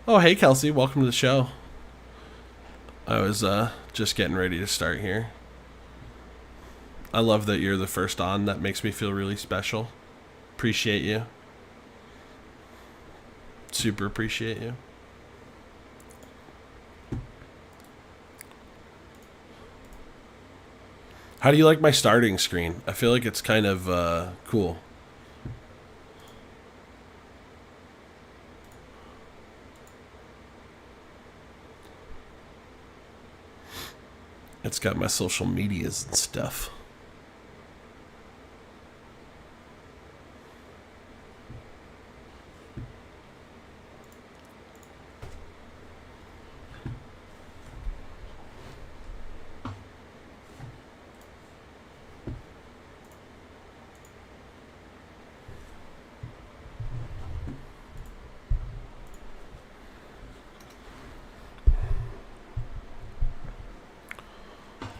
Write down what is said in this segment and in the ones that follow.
Oh, hey, Kelsey. Welcome to the show. I was just getting ready to start here. I love that you're the first on. That makes me feel really special. Appreciate you. Super appreciate you. How do you like my starting screen? I feel like it's kind of cool. It's got my social medias and stuff.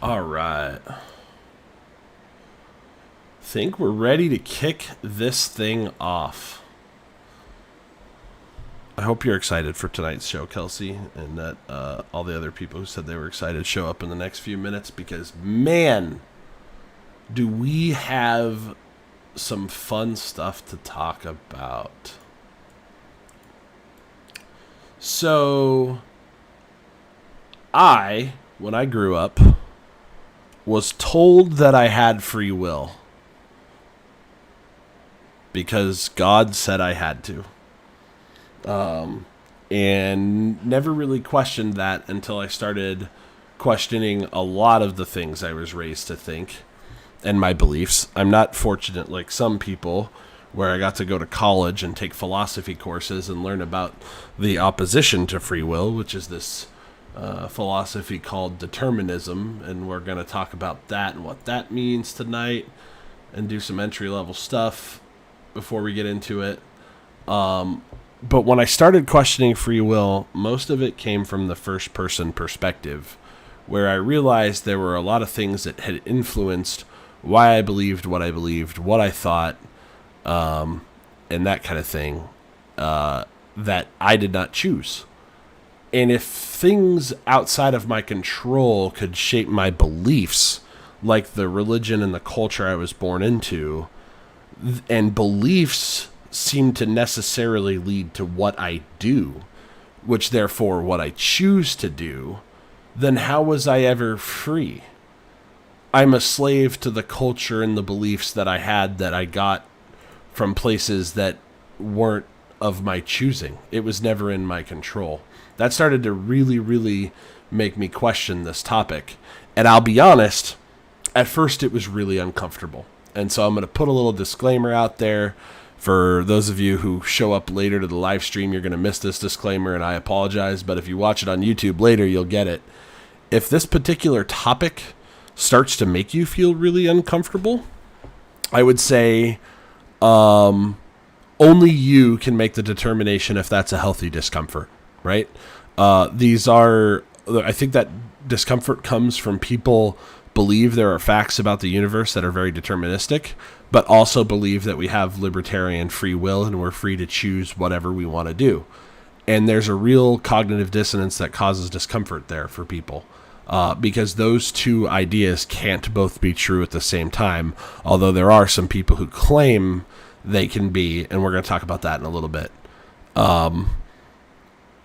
All right. Think we're ready to kick this thing off. I hope you're excited for tonight's show, Kelsey, and that all the other people who said they were excited show up in the next few minutes because, man, do we have some fun stuff to talk about. So, when I grew up, was told that I had free will because God said I had to. And never really questioned that until I started questioning a lot of the things I was raised to think and my beliefs. I'm not fortunate like some people where I got to go to college and take philosophy courses and learn about the opposition to free will, which is this philosophy called determinism, and we're going to talk about that and what that means tonight and do some entry-level stuff before we get into it. But when I started questioning free will, most of it came from the first-person perspective, where I realized there were a lot of things that had influenced why I believed, what I thought, and that kind of thing, that I did not choose. And if things outside of my control could shape my beliefs, like the religion and the culture I was born into, and beliefs seem to necessarily lead to what I do, which therefore what I choose to do, then how was I ever free? I'm a slave to the culture and the beliefs that I had that I got from places that weren't of my choosing. It was never in my control. That started to really, really make me question this topic. And I'll be honest, at first it was really uncomfortable. And so I'm going to put a little disclaimer out there. For those of you who show up later to the live stream, you're going to miss this disclaimer, and I apologize. But if you watch it on YouTube later, you'll get it. If this particular topic starts to make you feel really uncomfortable, I would say only you can make the determination if that's a healthy discomfort, right? I think that discomfort comes from people believe there are facts about the universe that are very deterministic, but also believe that we have libertarian free will and we're free to choose whatever we want to do. And there's a real cognitive dissonance that causes discomfort there for people. Because those two ideas can't both be true at the same time, although there are some people who claim they can be, and we're going to talk about that in a little bit.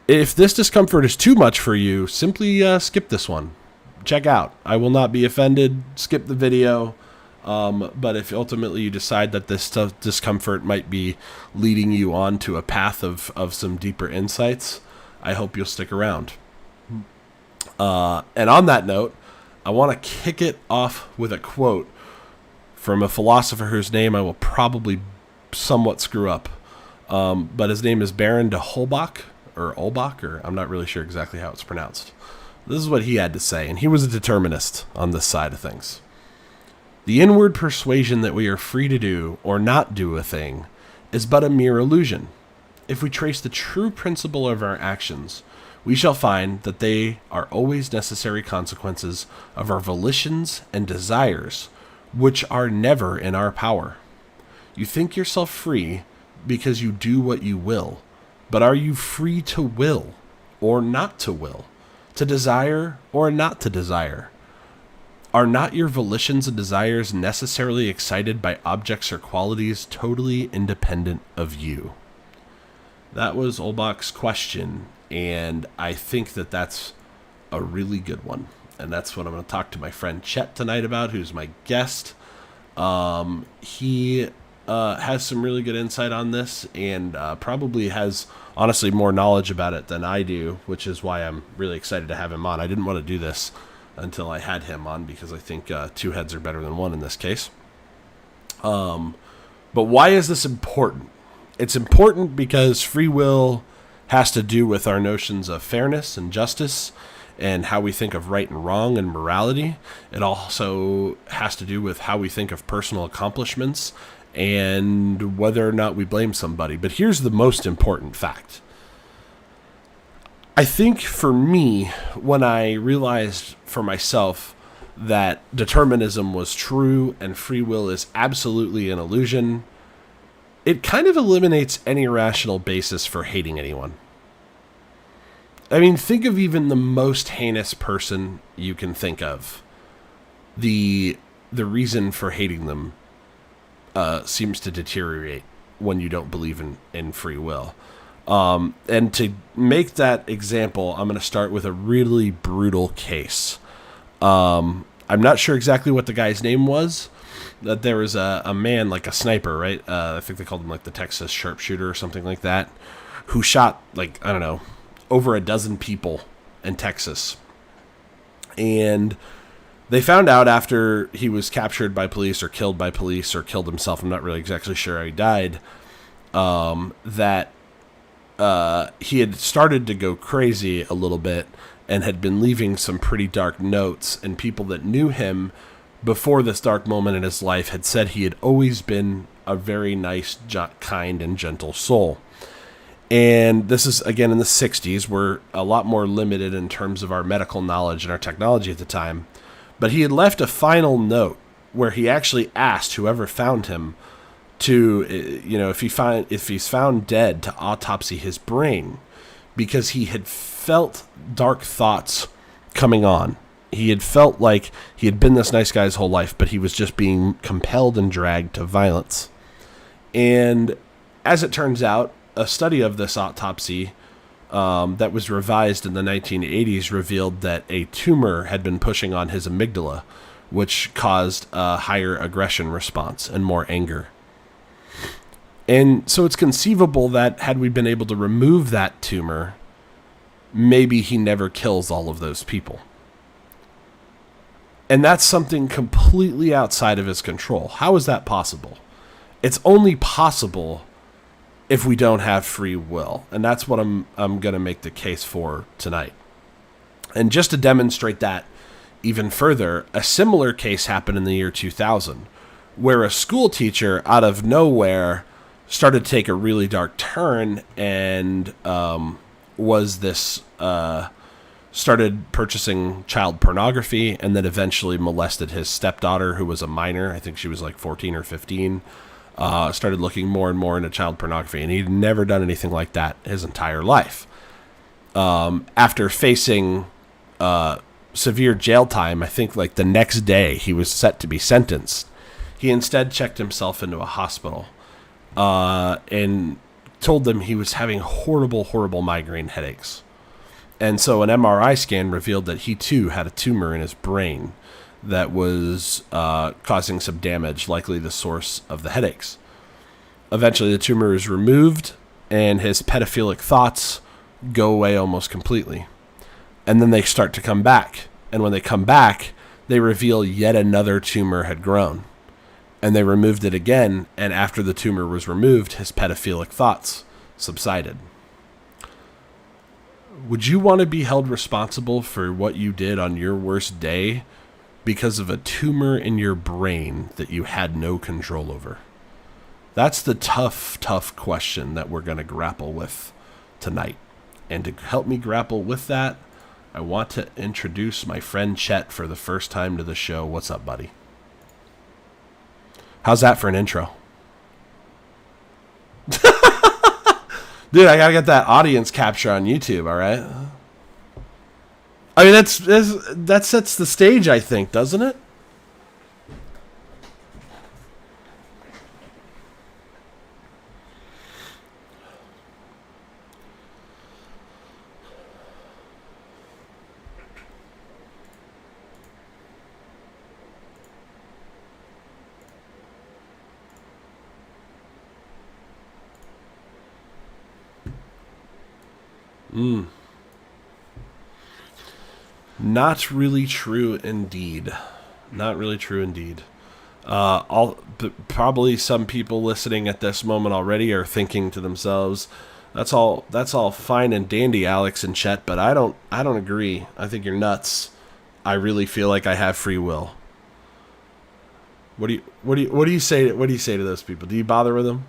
If this discomfort is too much for you, simply skip this one. Check out. I will not be offended. Skip the video. But if ultimately you decide that this discomfort might be leading you on to a path of some deeper insights, I hope you'll stick around. And on that note, I want to kick it off with a quote from a philosopher whose name I will probably somewhat screw up. But his name is Baron de Holbach, or I'm not really sure exactly how it's pronounced. This is what he had to say, and he was a determinist on this side of things. The inward persuasion that we are free to do or not do a thing is but a mere illusion. If we trace the true principle of our actions, we shall find that they are always necessary consequences of our volitions and desires, which are never in our power. You think yourself free because you do what you will, but are you free to will or not to will, to desire or not to desire? Are not your volitions and desires necessarily excited by objects or qualities totally independent of you? That was Olbach's question, and I think that that's a really good one. And that's what I'm going to talk to my friend Chet tonight about, who's my guest. He has some really good insight on this, and probably has, honestly, more knowledge about it than I do, which is why I'm really excited to have him on. I didn't want to do this until I had him on, because I think two heads are better than one in this case. But why is this important? It's important because free will has to do with our notions of fairness and justice and how we think of right and wrong and morality. It also has to do with how we think of personal accomplishments and whether or not we blame somebody. But here's the most important fact. I think for me, when I realized for myself that determinism was true and free will is absolutely an illusion, it kind of eliminates any rational basis for hating anyone. I mean, think of even the most heinous person you can think of. The reason for hating them seems to deteriorate when you don't believe in free will. And to make that example, I'm going to start with a really brutal case. I'm not sure exactly what the guy's name was. That there was a man, like a sniper, right? I think they called him like the Texas sharpshooter or something like that, who shot over a dozen people in Texas. And they found out after he was captured by police or killed by police or killed himself, I'm not really exactly sure how he died, that he had started to go crazy a little bit and had been leaving some pretty dark notes, and people that knew him before this dark moment in his life had said he had always been a very nice, kind, and gentle soul. And this is, again, in the 60s. We're a lot more limited in terms of our medical knowledge and our technology at the time. But he had left a final note where he actually asked whoever found him to, if he's found dead, to autopsy his brain, because he had felt dark thoughts coming on. He had felt like he had been this nice guy his whole life, but he was just being compelled and dragged to violence. And as it turns out, a study of this autopsy that was revised in the 1980s revealed that a tumor had been pushing on his amygdala, which caused a higher aggression response and more anger. And so it's conceivable that had we been able to remove that tumor, maybe he never kills all of those people. And that's something completely outside of his control. How is that possible? It's only possible if we don't have free will. And that's what I'm going to make the case for tonight. And just to demonstrate that even further, a similar case happened in the year 2000, where a school teacher out of nowhere started to take a really dark turn and started purchasing child pornography, and then eventually molested his stepdaughter, who was a minor. I think she was like 14 or 15. Started looking more and more into child pornography, and he'd never done anything like that his entire life. After facing severe jail time, I think like the next day he was set to be sentenced, he instead checked himself into a hospital and told them he was having horrible, horrible migraine headaches. And so an MRI scan revealed that he too had a tumor in his brain that was causing some damage, likely the source of the headaches. Eventually the tumor is removed and his pedophilic thoughts go away almost completely. And then they start to come back. And when they come back, they reveal yet another tumor had grown. And they removed it again, and after the tumor was removed, his pedophilic thoughts subsided. Would you want to be held responsible for what you did on your worst day because of a tumor in your brain that you had no control over? That's the tough, tough question that we're going to grapple with tonight. And to help me grapple with that, I want to introduce my friend Chet for the first time to the show. What's up, buddy? How's that for an intro? Dude, I gotta get that audience capture on YouTube. All right. I mean, that sets the stage, I think, doesn't it? Not really true indeed. Not really true indeed. Probably some people listening at this moment already are thinking to themselves, "That's all. That's all fine and dandy, Alex and Chet, but I don't. I don't agree. I think you're nuts. I really feel like I have free will." What do you say? What do you say to those people? Do you bother with them?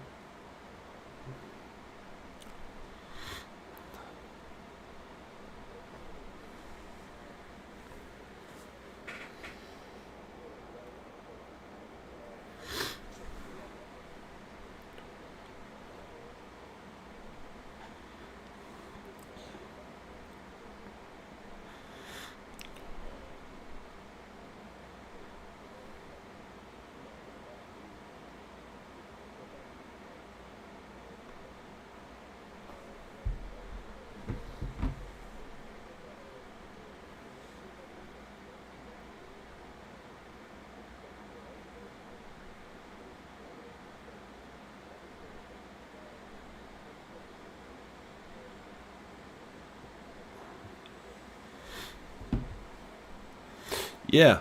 Yeah,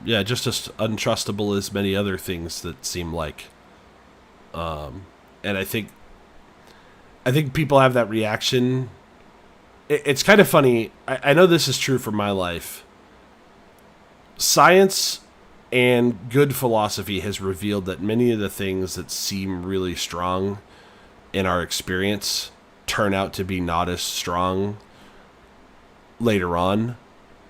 yeah, just as untrustable as many other things that seem like. And I think people have that reaction. It's kind of funny. I know this is true for my life. Science and good philosophy has revealed that many of the things that seem really strong in our experience turn out to be not as strong later on.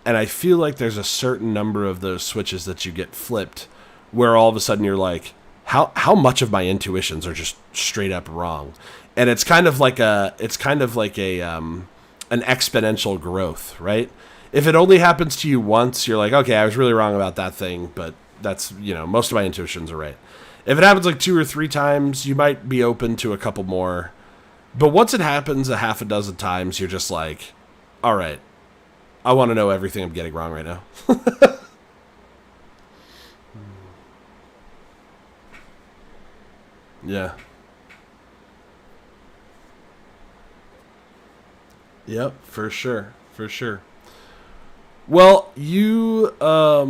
And I feel like there's a certain number of those switches that you get flipped where all of a sudden you're like, how much of my intuitions are just straight up wrong? And it's kind of like a an exponential growth, right? If it only happens to you once, you're like, okay, I was really wrong about that thing, but that's, most of my intuitions are right. If it happens like 2 or 3 times, you might be open to a couple more. But once it happens a half a dozen times, you're just like, all right, I want to know everything I'm getting wrong right now. Yeah. Yep, for sure. For sure. Well, you a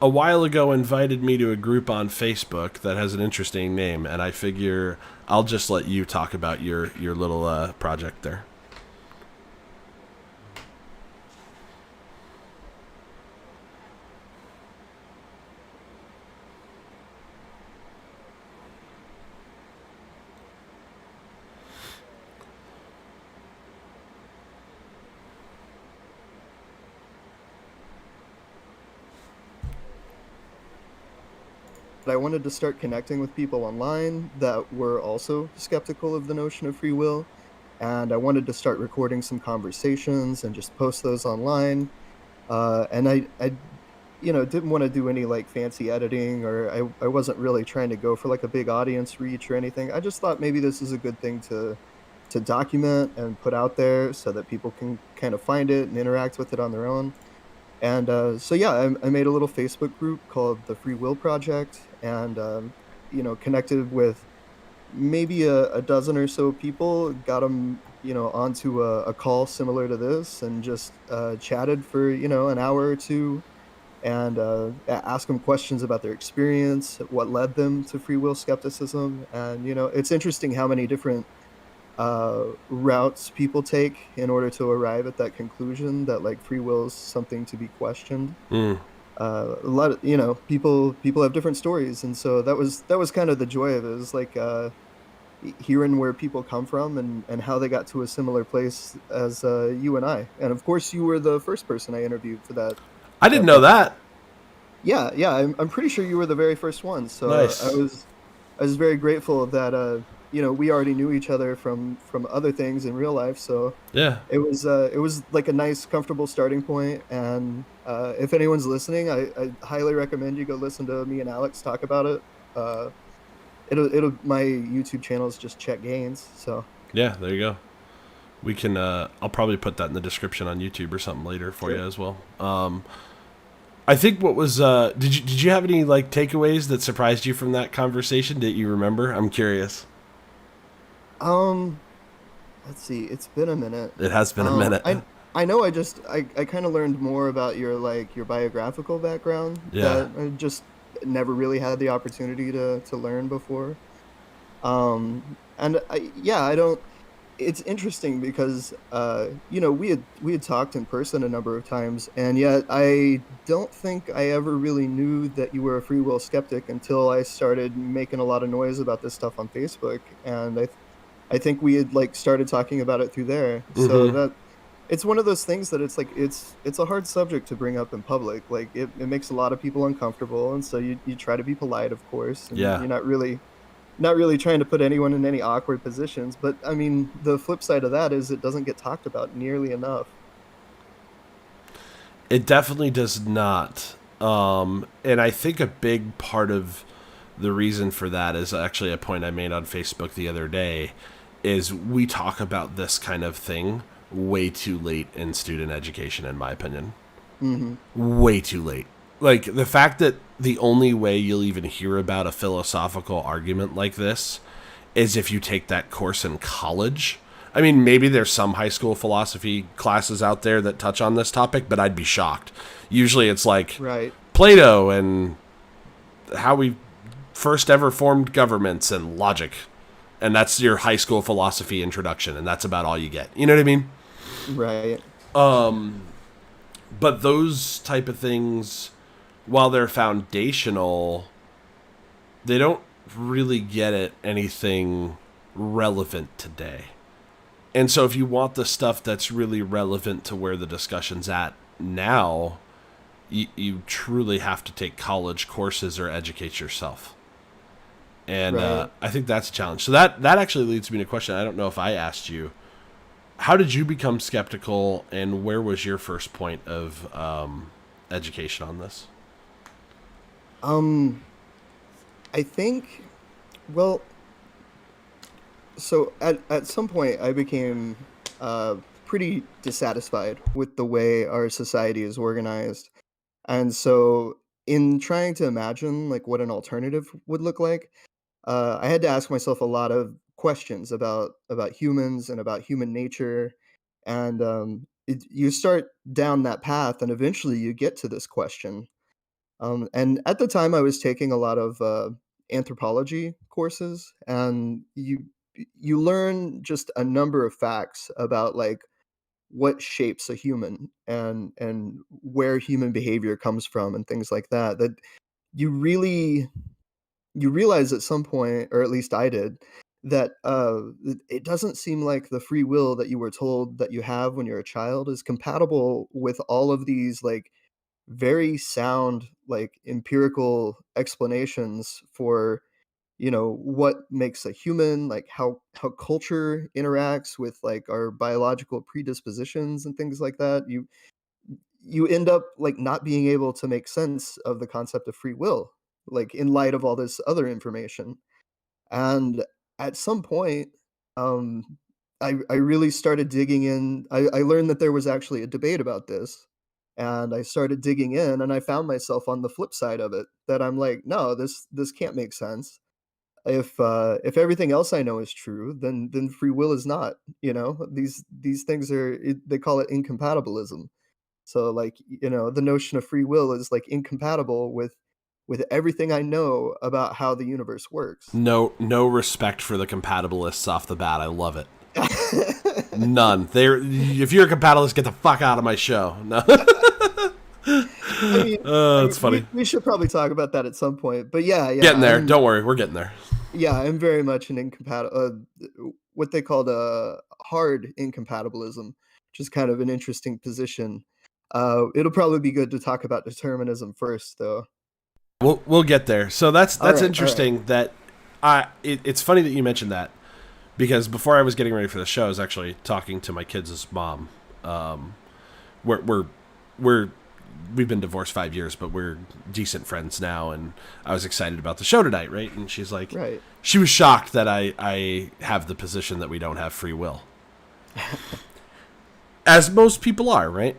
while ago invited me to a group on Facebook that has an interesting name, and I figure I'll just let you talk about your little project there. I wanted to start connecting with people online that were also skeptical of the notion of free will, and I wanted to start recording some conversations and just post those online. And I didn't want to do any like fancy editing, or I wasn't really trying to go for like a big audience reach or anything. I just thought maybe this is a good thing to document and put out there so that people can kind of find it and interact with it on their own. And so yeah, I made a little Facebook group called the Free Will Project, and connected with maybe a dozen or so people, got them onto a call similar to this, and just chatted for an hour or two, and ask them questions about their experience, what led them to free will skepticism. And it's interesting how many different routes people take in order to arrive at that conclusion that like free will is something to be questioned. Mm. A lot of people have different stories, and so that was kind of the joy of it. Is like hearing where people come from, and how they got to a similar place as you and I. And of course, you were the first person I interviewed for I didn't that know project. that. Yeah, yeah, I'm pretty sure you were the very first one. So Nice. I was very grateful that we already knew each other from other things in real life, so Yeah. it was like a nice, comfortable starting point. And if anyone's listening, I highly recommend you go listen to me and Alex talk about it. Uh, it'll my YouTube channel is just Check Gains. So Yeah, there you go. We can. I'll probably put that in the description on YouTube or something later for you sure. as well. I think what was. Did you have any like takeaways that surprised you from that conversation? That you remember? I'm curious. Um, let's see. It's been a minute. It has been a minute. I know I kind of learned more about your biographical background Yeah. that I just never really had the opportunity to learn before. And yeah, I don't. It's interesting because we had talked in person a number of times, and yet I don't think I ever really knew that you were a free will skeptic until I started making a lot of noise about this stuff on Facebook, and I think we had like started talking about it through there. So Mm-hmm. that it's one of those things that it's like it's a hard subject to bring up in public. Like it makes a lot of people uncomfortable, and so you try to be polite, of course, and Yeah. you're not really trying to put anyone in any awkward positions. But I mean, the flip side of that is it doesn't get talked about nearly enough. It definitely does not. And I think a big part of the reason for that is actually a point I made on Facebook the other day is we talk about this kind of thing way too late in student education, in my opinion. Hmm. Way too late. Like the fact that the only way you'll even hear about a philosophical argument like this is if you take that course in college. I mean, maybe there's some high school philosophy classes out there that touch on this topic, but I'd be shocked. Usually it's like Right. Plato and how we first ever formed governments and logic. And that's your high school philosophy introduction, and that's about all you get. You know what I mean? Right. But those type of things, while they're foundational, they don't really get at anything relevant today. And so if you want the stuff that's really relevant to where the discussion's at now, you truly have to take college courses or educate yourself. And Right. I think that's a challenge. So that actually leads me to a question. I don't know if I asked you. How did you become skeptical, and where was your first point of education on this? Um, I think, well, so at some point I became pretty dissatisfied with the way our society is organized. And so in trying to imagine like what an alternative would look like, I had to ask myself a lot of questions about humans and about human nature. And you start down that path, and eventually you get to this question. And at the time, I was taking a lot of anthropology courses, and you learn just a number of facts about like what shapes a human and where human behavior comes from and things like that. That you really you realize at some point, or at least I did, that it doesn't seem like the free will that you were told that you have when you're a child is compatible with all of these like very sound, like, empirical explanations for, what makes a human, like, how culture interacts with, like, our biological predispositions and things like that. You end up, like, not being able to make sense of the concept of free will, like, in light of all this other information. And at some point, um, I really started digging in. I learned that there was actually a debate about this, and I started digging in, and I found myself on the flip side of it. That I'm like, no, this can't make sense. If everything else I know is true, then free will is not. These things they call it incompatibilism. So like the notion of free will is like incompatible with everything I know about how the universe works. No respect for the compatibilists off the bat. I love it. None. If you're a compatibilist, get the fuck out of my show. No. I mean, It's funny. we should probably talk about that at some point. But yeah, yeah, Getting there. Don't worry, we're getting there. I'm very much an incompatible, what they called a hard incompatibilism, which is kind of an interesting position. It'll probably be good to talk about determinism first, though. We'll get there. So that's All that's right, all right. interesting. That it's funny that you mentioned that. because before I was getting ready for the show, I was actually talking to my kids' mom. We're we've been divorced 5 years, but we're decent friends now, and I was excited about the show tonight, right? And she's like, Right. she was shocked that I have the position that we don't have free will. As most people are, right?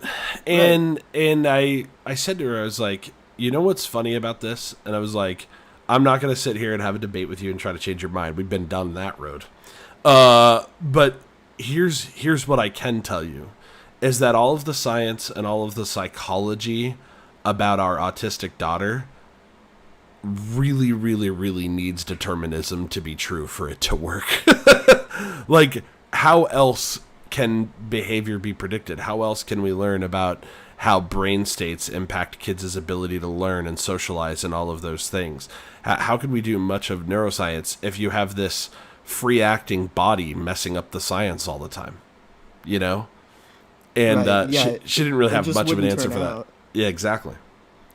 And I said to her, I was like, you know what's funny about this? And I was like, I'm not going to sit here and have a debate with you and try to change your mind. We've been down that road. But here's what I can tell you, is that all of the science and all of the psychology about our autistic daughter really, really, really needs determinism to be true for it to work. Like, how else can behavior be predicted? How else can we learn about how brain states impact kids' ability to learn and socialize and all of those things? How can we do much of neuroscience if you have this free-acting body messing up the science all the time? You know? And she didn't really have much of an answer for that. Yeah, exactly.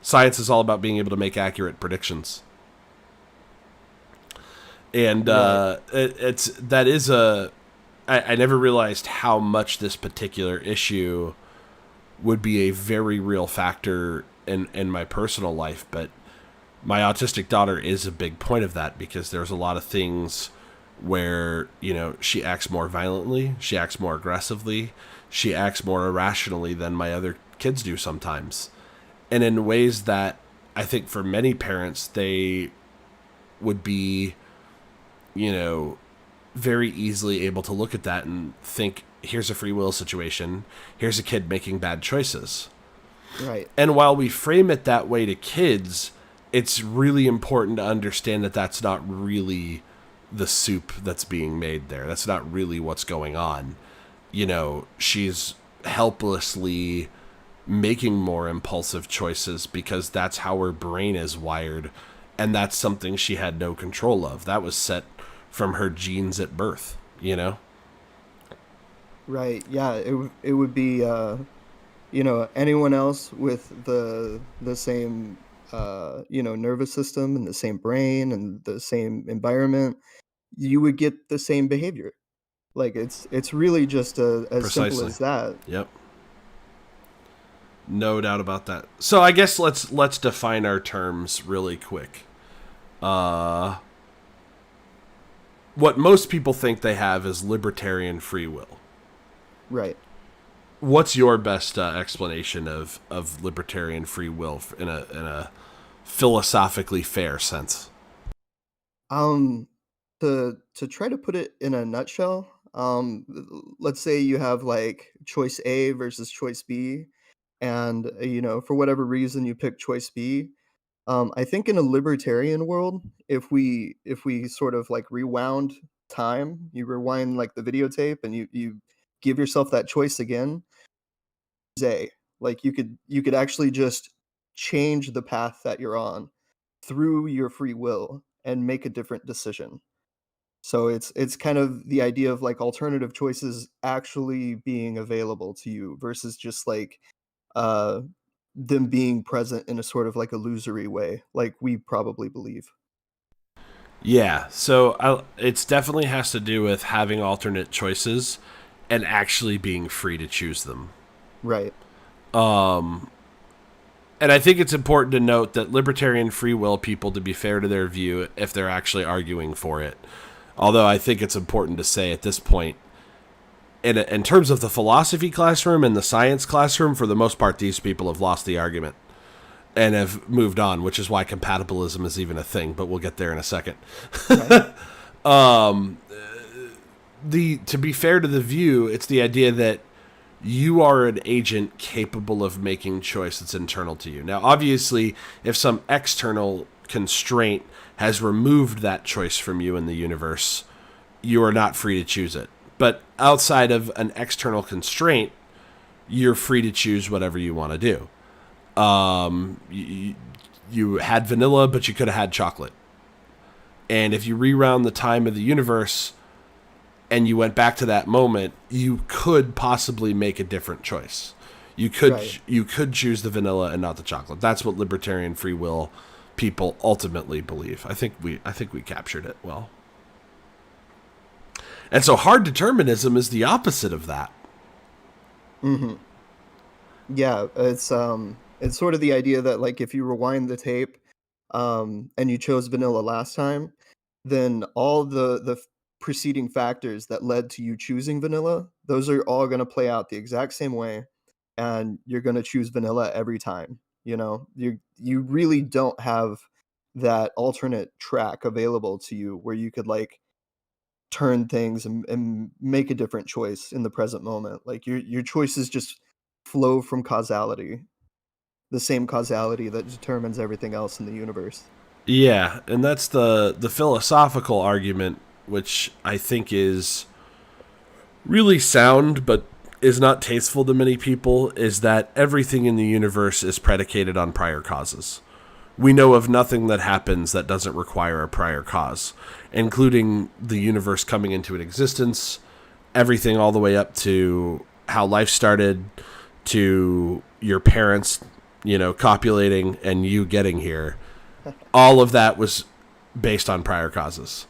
Science is all about being able to make accurate predictions. And I never realized how much this particular issue would be a very real factor in my personal life, but my autistic daughter is a big point of that, because there's a lot of things where, you know, she acts more violently, she acts more aggressively, she acts more irrationally than my other kids do sometimes. And in ways that I think for many parents, they would be, you know, very easily able to look at that and think, here's a free will situation, here's a kid making bad choices. Right. And while we frame it that way to kids, it's really important to understand that that's not really the soup that's being made there. That's not really what's going on. You know, she's helplessly making more impulsive choices because that's how her brain is wired, and that's something she had no control of. That was set from her genes at birth, you know? Right. Yeah. It would be, you know, anyone else with the same, you know, nervous system and the same brain and the same environment, you would get the same behavior. Like it's really just as simple Precisely. as that. Yep. No doubt about that. So I guess let's define our terms really quick. What most people think they have is libertarian free will. Right. What's your best explanation of libertarian free will in a philosophically fair sense? Um, to try to put it in a nutshell, let's say you have like choice A versus choice B, and you know, for whatever reason you pick choice B. I think in a libertarian world, if we sort of like rewound time, you rewind like the videotape and you give yourself that choice again, A, like you could actually just change the path that you're on through your free will and make a different decision. So it's kind of the idea of like alternative choices actually being available to you versus just like uh them being present in a sort of like illusory way, like we probably believe. Yeah, so it's definitely has to do with having alternate choices and actually being free to choose them. Right. And I think it's important to note that libertarian free will people, to be fair to their view, if they're actually arguing for it. Although I think it's important to say at this point, in terms of the philosophy classroom and the science classroom, for the most part, these people have lost the argument and have moved on, which is why compatibilism is even a thing, but we'll get there in a second. Right. To be fair to the view, it's the idea that you are an agent capable of making choice that's internal to you. Now, obviously, if some external constraint has removed that choice from you in the universe, you are not free to choose it. But outside of an external constraint, you're free to choose whatever you want to do. You had vanilla, but you could have had chocolate. And if you rewound the time of the universe and you went back to that moment, you could possibly make a different choice. You could Right. you could choose the vanilla and not the chocolate. That's what libertarian free will people ultimately believe. I think we captured it well. And so hard determinism is the opposite of that. Hmm. Yeah, it's sort of the idea that like if you rewind the tape, and you chose vanilla last time, then all the preceding factors that led to you choosing vanilla, those are all going to play out the exact same way, and you're going to choose vanilla every time. You know, you really don't have that alternate track available to you where you could like turn things and make a different choice in the present moment. Like your choices just flow from causality, the same causality that determines everything else in the universe. Yeah, and that's the philosophical argument, which I think is really sound, but is not tasteful to many people, is that everything in the universe is predicated on prior causes. We know of nothing that happens that doesn't require a prior cause, including the universe coming into an existence, everything all the way up to how life started, to your parents, copulating and you getting here. All of that was based on prior causes.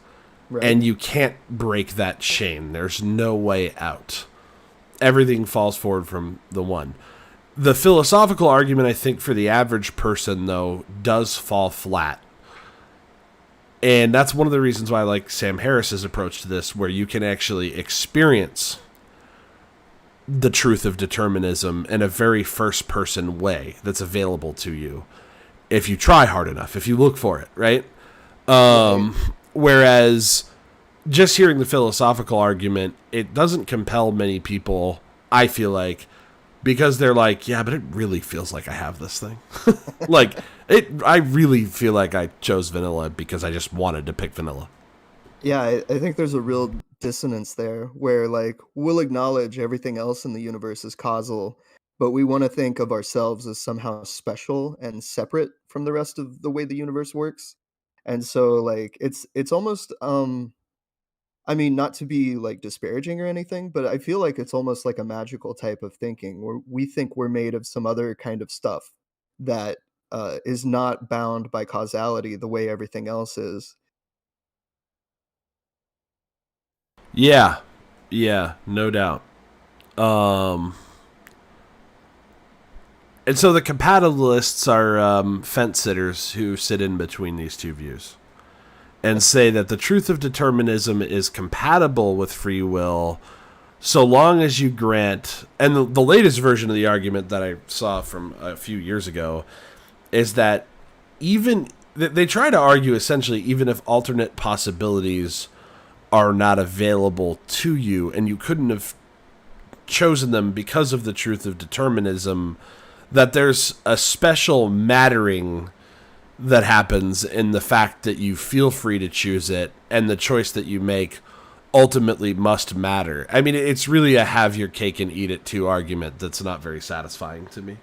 Right. And you can't break that chain. There's no way out. Everything falls forward from the one. The philosophical argument, I think, for the average person, though, does fall flat. And that's one of the reasons why I like Sam Harris's approach to this, where you can actually experience the truth of determinism in a very first person way that's available to you if you try hard enough, if you look for it, right? Right. Whereas just hearing the philosophical argument, it doesn't compel many people, I feel like, because they're like, yeah, but it really feels like I have this thing. Like, I really feel like I chose vanilla because I just wanted to pick vanilla. Yeah, I think there's a real dissonance there where like we'll acknowledge everything else in the universe is causal, but we want to think of ourselves as somehow special and separate from the rest of the way the universe works. And so like it's almost I mean, not to be like disparaging or anything, but I feel like it's almost like a magical type of thinking where we think we're made of some other kind of stuff that is not bound by causality the way everything else is. Yeah, yeah, no doubt. Um, and so the compatibilists are fence sitters who sit in between these two views and say that the truth of determinism is compatible with free will so long as you grant. And the latest version of the argument that I saw from a few years ago is that even they try to argue essentially even if alternate possibilities are not available to you and you couldn't have chosen them because of the truth of determinism, that there's a special mattering that happens in the fact that you feel free to choose it and the choice that you make ultimately must matter. I mean, it's really a have your cake and eat it too argument that's not very satisfying to me.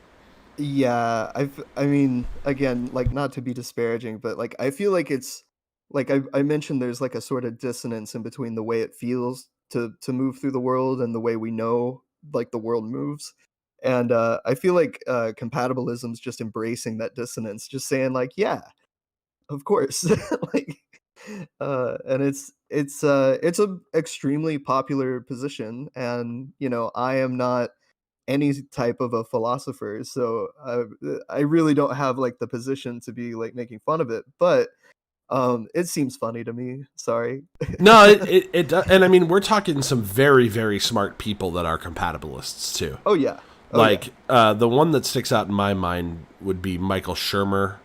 Yeah, I mean, again, like not to be disparaging, but like I feel like it's like I mentioned there's like a sort of dissonance in between the way it feels to move through the world and the way we know like the world moves. And I feel like compatibilism's just embracing that dissonance, just saying like, yeah, of course. Like and it's a extremely popular position, and you know, I am not any type of a philosopher, so I really don't have like the position to be like making fun of it, but it seems funny to me. Sorry. No, it does. And I mean, we're talking some very, very smart people that are compatibilists, too. Oh yeah. Oh yeah. Like, the one that sticks out in my mind would be Michael Shermer.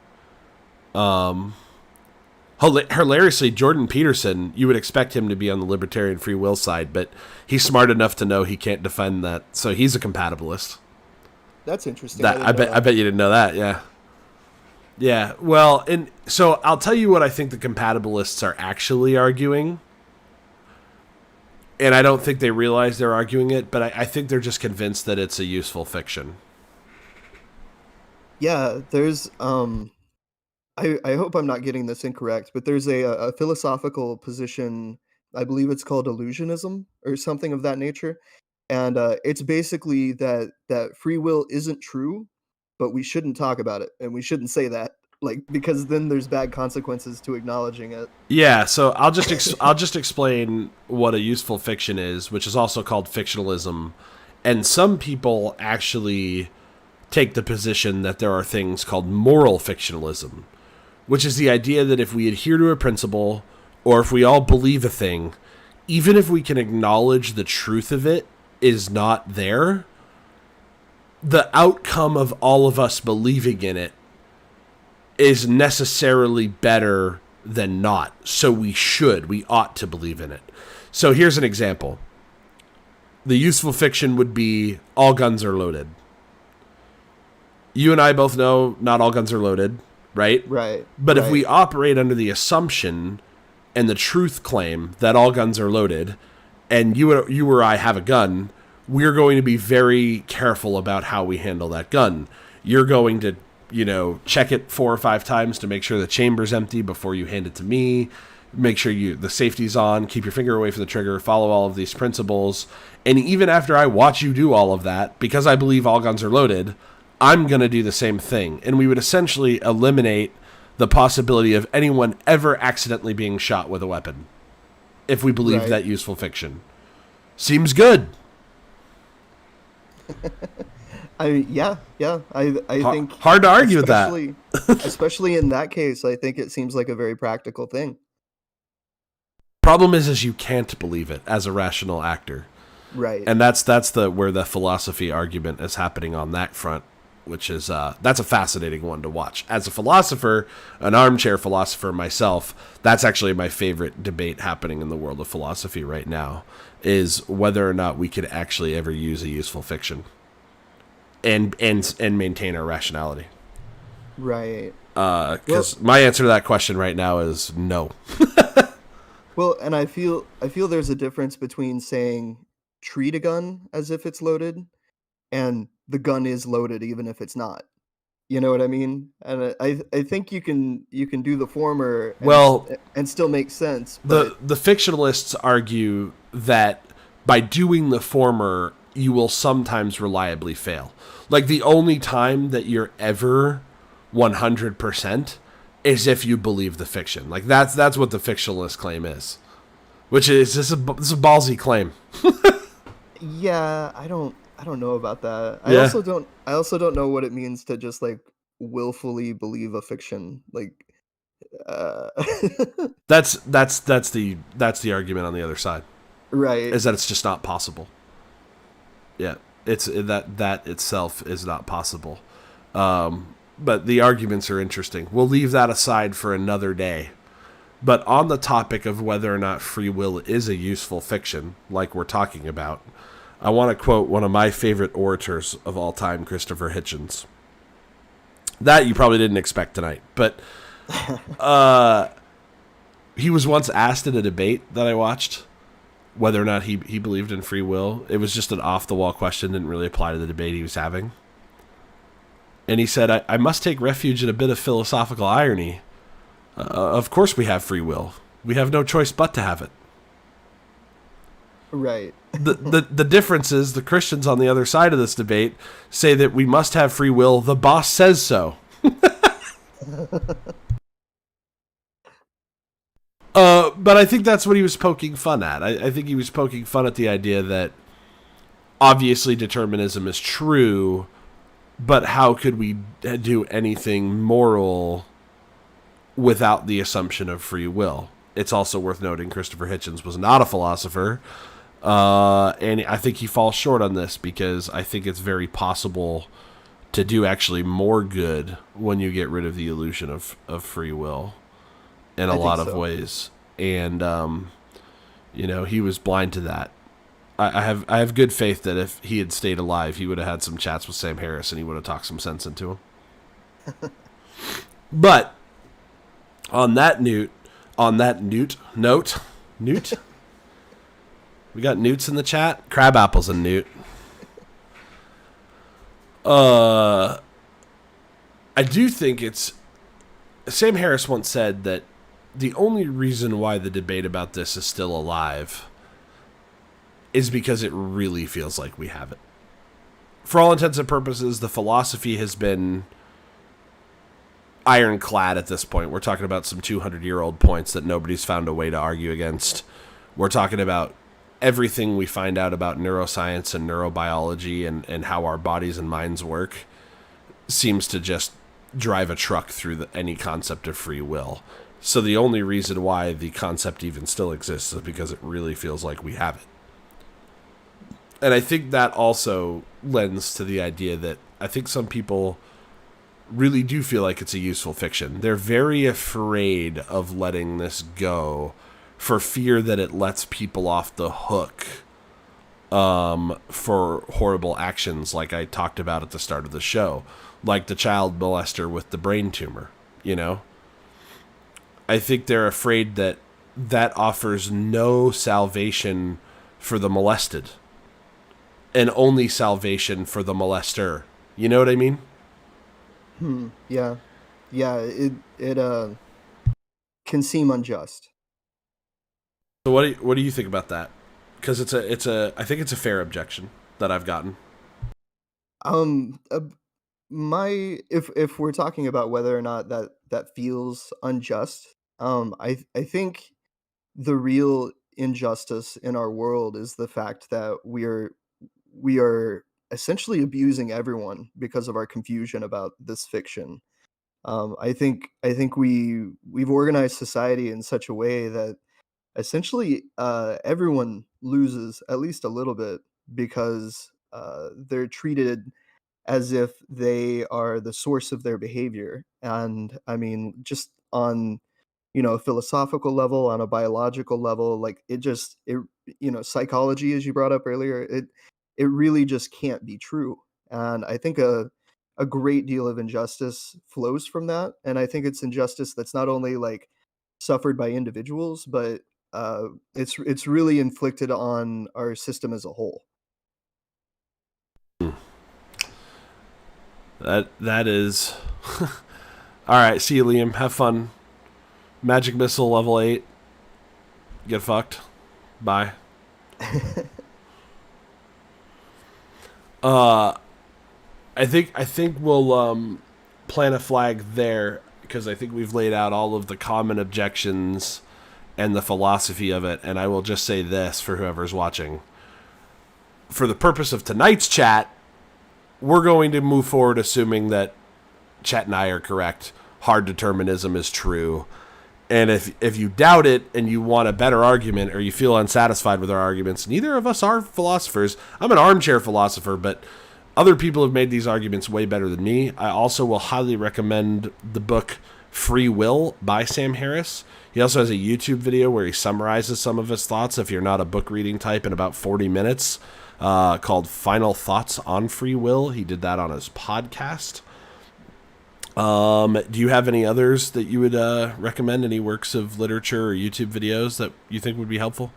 Hilariously, Jordan Peterson, you would expect him to be on the libertarian free will side, but he's smart enough to know he can't defend that, so he's a compatibilist. That's interesting. I That didn't know I that. bet you didn't know that, yeah. Yeah, well, and so I'll tell you what I think the compatibilists are actually arguing. And I don't think they realize they're arguing it, but I think they're just convinced that it's a useful fiction. Yeah, there's I hope I'm not getting this incorrect, but there's a philosophical position, I believe it's called illusionism or something of that nature. And it's basically that free will isn't true, but we shouldn't talk about it and we shouldn't say that. like, because then there's bad consequences to acknowledging it. Yeah, so I'll just explain what a useful fiction is, which is also called fictionalism. And some people actually take the position that there are things called moral fictionalism, which is the idea that if we adhere to a principle or if we all believe a thing, even if we can acknowledge the truth of it is not there, the outcome of all of us believing in it is necessarily better than not. So we ought to believe in it. So here's an example. The useful fiction would be all guns are loaded. You and I both know not all guns are loaded, right? Right. But right. if we operate under the assumption and the truth claim that all guns are loaded, and you or I have a gun, we're going to be very careful about how we handle that gun. You're going to, check it 4 or 5 times to make sure the chamber's empty before you hand it to me. Make sure the safety's on, keep your finger away from the trigger, follow all of these principles. And even after I watch you do all of that, because I believe all guns are loaded, I'm going to do the same thing. And we would essentially eliminate the possibility of anyone ever accidentally being shot with a weapon if we believe that useful fiction. Seems good. Yeah. I think hard to argue with that. Especially in that case, I think it seems like a very practical thing. Problem is you can't believe it as a rational actor. Right. And that's where the philosophy argument is happening on that front, which is that's a fascinating one to watch. As a philosopher, an armchair philosopher myself, that's actually my favorite debate happening in the world of philosophy right now, is whether or not we could actually ever use a useful fiction and maintain our rationality. Right. Because my answer to that question right now is no. Well, and I feel there's a difference between saying treat a gun as if it's loaded and the gun is loaded even if it's not. You know what I mean? And I think you can do the former and still make sense. But The fictionalists argue that by doing the former, you will sometimes reliably fail. Like the only time that you're ever 100% is if you believe the fiction. Like that's what the fictionalist claim is, which is this is a ballsy claim. Yeah, I don't know about that. Yeah. I also don't know what it means to just like willfully believe a fiction. Like that's the argument on the other side. Right. Is that it's just not possible. Yeah. It's that itself is not possible. But the arguments are interesting. We'll leave that aside for another day. But on the topic of whether or not free will is a useful fiction, like we're talking about, I want to quote one of my favorite orators of all time, Christopher Hitchens. That you probably didn't expect tonight. But he was once asked in a debate that I watched whether or not he believed in free will. It was just an off-the-wall question, didn't really apply to the debate he was having. And he said, I must take refuge in a bit of philosophical irony. Of course we have free will. We have no choice but to have it. Right. The difference is the Christians on the other side of this debate say that we must have free will. The boss says so. But I think that's what he was poking fun at. I think he was poking fun at the idea that obviously determinism is true, but how could we do anything moral without the assumption of free will? It's also worth noting Christopher Hitchens was not a philosopher, and I think he falls short on this because I think it's very possible to do actually more good when you get rid of the illusion of free will in a lot of ways. And, he was blind to that. I have good faith that if he had stayed alive, he would have had some chats with Sam Harris and he would have talked some sense into him. But on that note, we got newts in the chat. Crab apples and newt. I do think Sam Harris once said that the only reason why the debate about this is still alive is because it really feels like we have it. For all intents and purposes, the philosophy has been ironclad at this point. We're talking about some 200-year-old points that nobody's found a way to argue against. We're talking about everything we find out about neuroscience and neurobiology and how our bodies and minds work seems to just drive a truck through any concept of free will. So the only reason why the concept even still exists is because it really feels like we have it. And I think that also lends to the idea that I think some people really do feel like it's a useful fiction. They're very afraid of letting this go for fear that it lets people off the hook for horrible actions like I talked about at the start of the show, like the child molester with the brain tumor, you know? I think they're afraid that that offers no salvation for the molested and only salvation for the molester. You know what I mean? Yeah. Yeah, it can seem unjust. So what do you think about that? Because I think it's a fair objection that I've gotten. Uh, if we're talking about whether or not that feels unjust, I think the real injustice in our world is the fact that we are essentially abusing everyone because of our confusion about this fiction. I think we've organized society in such a way that essentially everyone loses at least a little bit because they're treated as if they are the source of their behavior. And I mean, just on a philosophical level, on a biological level, like psychology, as you brought up earlier, it really just can't be true. And I think a great deal of injustice flows from that. And I think it's injustice that's not only like suffered by individuals, but it's really inflicted on our system as a whole. That is all right. See you, Liam. Have fun. Magic missile level 8. Get fucked. Bye. I think we'll plant a flag there because I think we've laid out all of the common objections and the philosophy of it. And I will just say this for whoever's watching: for the purpose of tonight's chat, we're going to move forward assuming that Chet and I are correct. Hard determinism is true. And if you doubt it and you want a better argument or you feel unsatisfied with our arguments, neither of us are philosophers. I'm an armchair philosopher, but other people have made these arguments way better than me. I also will highly recommend the book Free Will by Sam Harris. He also has a YouTube video where he summarizes some of his thoughts if you're not a book reading type in about 40 minutes, called Final Thoughts on Free Will. He did that on his podcast. Do you have any others that you would recommend? Any works of literature or YouTube videos that you think would be helpful?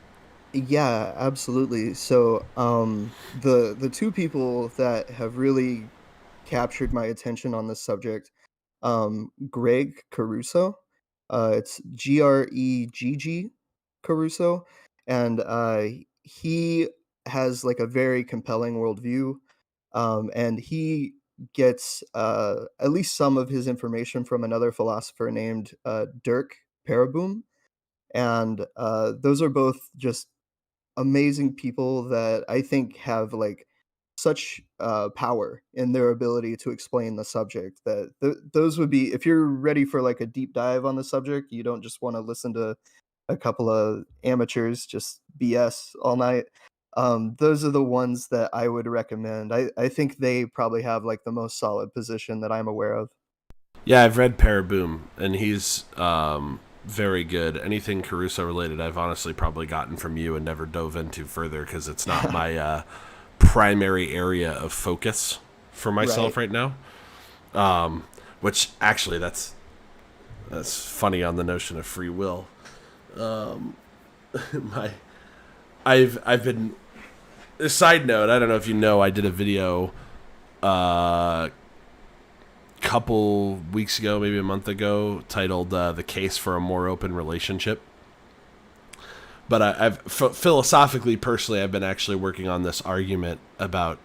Yeah, absolutely. So, the two people that have really captured my attention on this subject, Greg Caruso, it's Gregg Caruso, and he has like a very compelling worldview, and he gets at least some of his information from another philosopher named Dirk Pereboom, and those are both just amazing people that I think have like such power in their ability to explain the subject that those would be, if you're ready for like a deep dive on the subject, you don't just want to listen to a couple of amateurs just BS all night. Those are the ones that I would recommend. I think they probably have like the most solid position that I'm aware of. Yeah, I've read Paraboom, and he's very good. Anything Caruso related, I've honestly probably gotten from you and never dove into further because it's not my primary area of focus for myself right now. Which actually, that's funny on the notion of free will. I've been. A side note, I don't know if you know, I did a video couple weeks ago, maybe a month ago, titled "The Case for a More Open Relationship." But I've philosophically, personally, I've been actually working on this argument about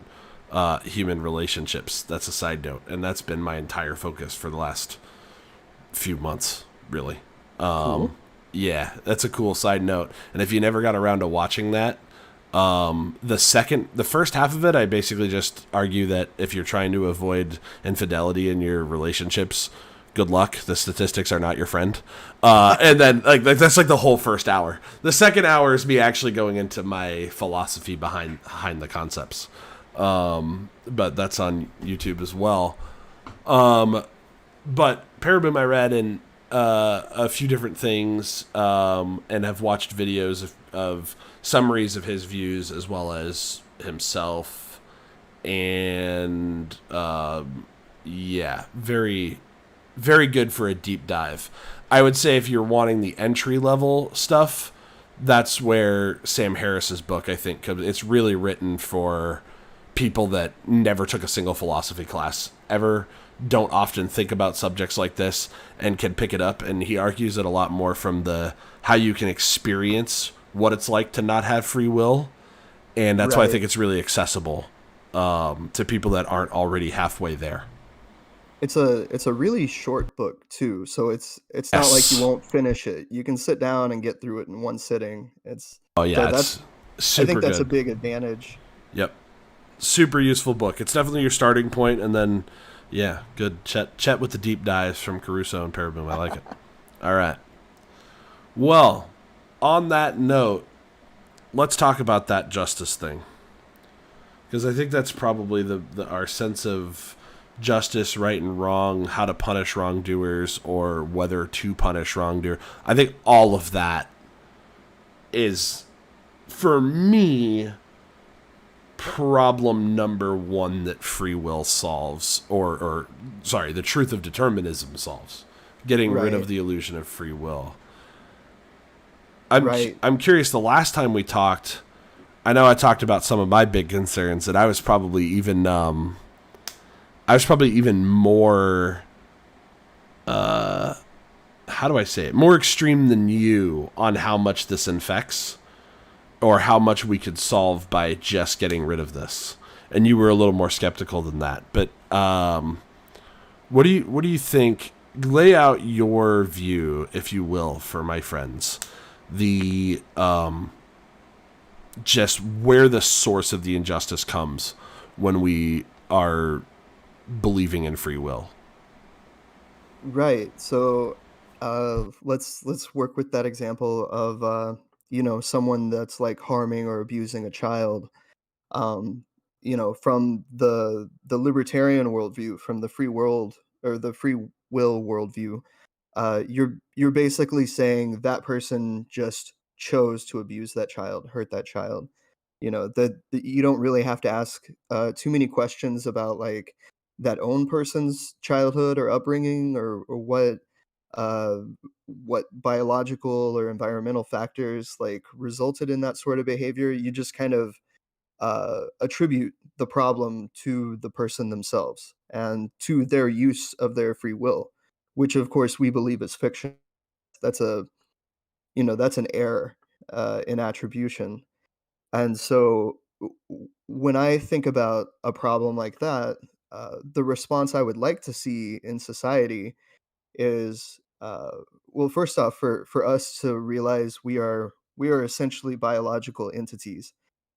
human relationships. That's a side note, and that's been my entire focus for the last few months, really. Cool. Yeah, that's a cool side note. And if you never got around to watching that, the first half of it, I basically just argue that if you're trying to avoid infidelity in your relationships, good luck. The statistics are not your friend. And then that's like the whole first hour. The second hour is me actually going into my philosophy behind the concepts. But that's on YouTube as well. But Paraboom I read in a few different things, and have watched videos of summaries of his views as well as himself, and yeah, very very good for a deep dive. I would say if you're wanting the entry level stuff, that's where Sam Harris's book I think comes. It's really written for people that never took a single philosophy class ever, don't often think about subjects like this, and can pick it up. And he argues it a lot more from the how you can experience what it's like to not have free will, and that's why I Right. think it's really accessible to people that aren't already halfway there. It's a really short book too, so it's not like you Yes. won't finish it. You can sit down and get through it in one sitting. It's Oh yeah, that's it's I think super that's a good. big advantage. Yep. Super useful book. It's definitely your starting point, and then yeah, good chat with the deep dives from Caruso and Paraboom. I like it. All right. Well, on that note, let's talk about that justice thing, because I think that's probably our sense of justice, right and wrong, how to punish wrongdoers, or whether to punish wrongdoer. I think all of that is, for me, problem number one that free will solves, or sorry, the truth of determinism solves. Getting rid of Right. the illusion of free will. Right. I'm curious. The last time we talked, I know I talked about some of my big concerns that I was probably even more, how do I say it, more extreme than you on how much this infects, or how much we could solve by just getting rid of this. And you were a little more skeptical than that. But what do you think? Lay out your view, if you will, for my friends. The just where the source of the injustice comes when we are believing in free will. Right. So let's work with that example of someone that's like harming or abusing a child. Um from the libertarian worldview, from the free world or the free will worldview, you're basically saying that person just chose to abuse that child, hurt that child. That you don't really have to ask too many questions about like that own person's childhood or upbringing, or uh, what biological or environmental factors like resulted in that sort of behavior. You just kind of attribute the problem to the person themselves and to their use of their free will, which of course we believe is fiction. That's that's an error in attribution. And so when I think about a problem like that, the response I would like to see in society is, well, first off, for us to realize we are essentially biological entities,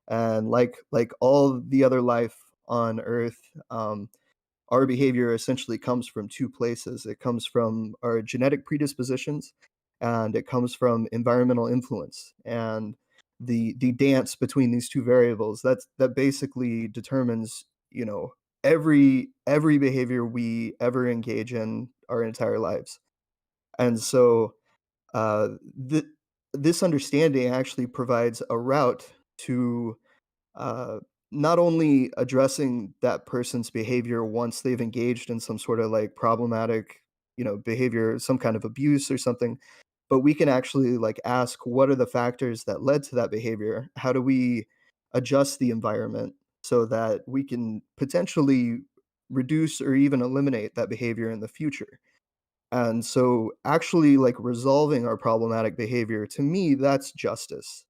and like all the other life on Earth, our behavior essentially comes from two places. It comes from our genetic predispositions, and it comes from environmental influence. And the dance between these two variables, that basically determines, every behavior we ever engage in our entire lives. And so uh, th- this understanding actually provides a route to uh, not only addressing that person's behavior once they've engaged in some sort of like problematic, behavior, some kind of abuse or something, but we can actually like ask what are the factors that led to that behavior? How do we adjust the environment so that we can potentially reduce or even eliminate that behavior in the future? And so actually like resolving our problematic behavior, to me, that's justice.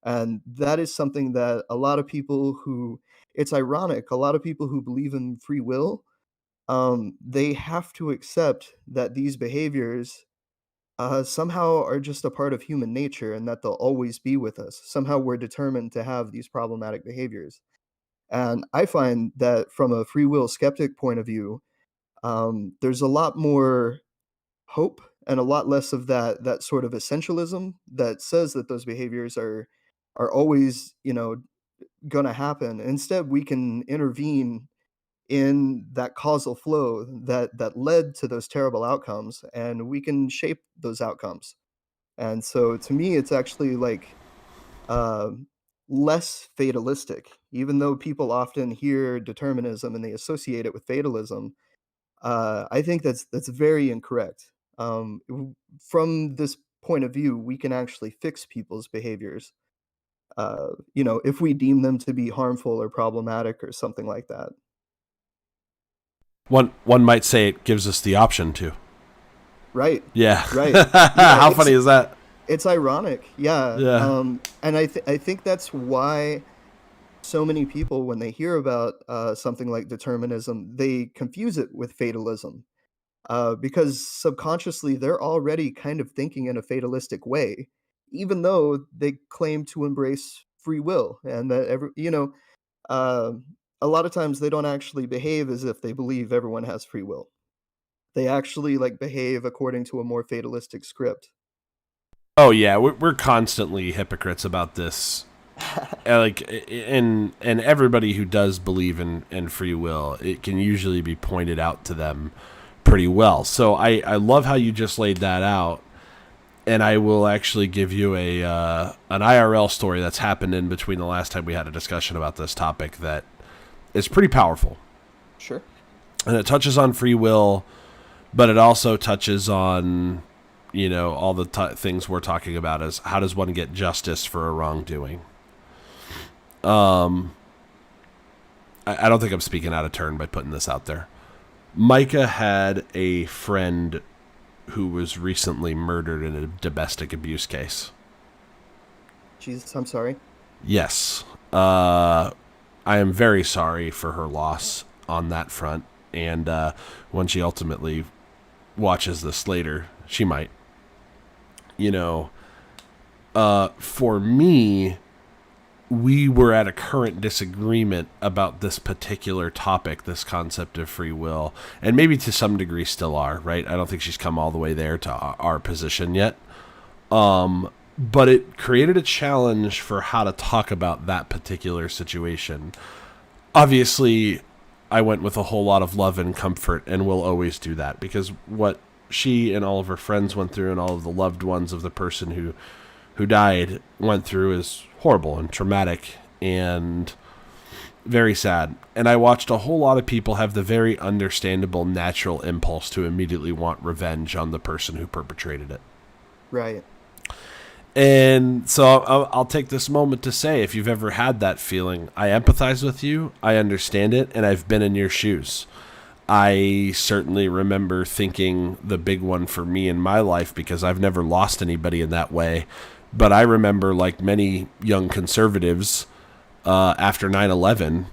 And that is something that a lot of people who it's ironic, a lot of people who believe in free will, they have to accept that these behaviors somehow are just a part of human nature and that they'll always be with us. Somehow we're determined to have these problematic behaviors. And I find that from a free will skeptic point of view, there's a lot more hope and a lot less of that sort of essentialism that says that those behaviors are always, gonna happen. Instead, we can intervene in that causal flow that led to those terrible outcomes, and we can shape those outcomes. And so to me, it's actually like um, less fatalistic, even though people often hear determinism and they associate it with fatalism. I think that's very incorrect. From this point of view, we can actually fix people's behaviors. If we deem them to be harmful or problematic or something like that. One might say it gives us the option to. Right. Yeah. Right. Yeah. How funny is that? It's ironic. Yeah. Yeah. And I think that's why so many people, when they hear about something like determinism, they confuse it with fatalism. Because subconsciously they're already kind of thinking in a fatalistic way, even though they claim to embrace free will and that uh, a lot of times they don't actually behave as if they believe everyone has free will. They actually like behave according to a more fatalistic script. Oh yeah, we're constantly hypocrites about this. And everybody who does believe in free will, it can usually be pointed out to them pretty well. So I love how you just laid that out, and I will actually give you an IRL story that's happened in between the last time we had a discussion about this topic that is pretty powerful. Sure. And it touches on free will, but it also touches on, all the things we're talking about is how does one get justice for a wrongdoing. I don't think I'm speaking out of turn by putting this out there. Micah had a friend who was recently murdered in a domestic abuse case. Jesus, I'm sorry. Yes. I am very sorry for her loss on that front. And when she ultimately watches this later, she might. For me, we were at a current disagreement about this particular topic, this concept of free will, and maybe to some degree still are, right? I don't think she's come all the way there to our position yet. But it created a challenge for how to talk about that particular situation. Obviously, I went with a whole lot of love and comfort, and will always do that, because what she and all of her friends went through and all of the loved ones of the person who died went through is horrible and traumatic and very sad. And I watched a whole lot of people have the very understandable natural impulse to immediately want revenge on the person who perpetrated it. Right. And so I'll take this moment to say, if you've ever had that feeling, I empathize with you, I understand it, and I've been in your shoes. I certainly remember thinking the big one for me in my life, because I've never lost anybody in that way. But I remember, like many young conservatives, after 9/11,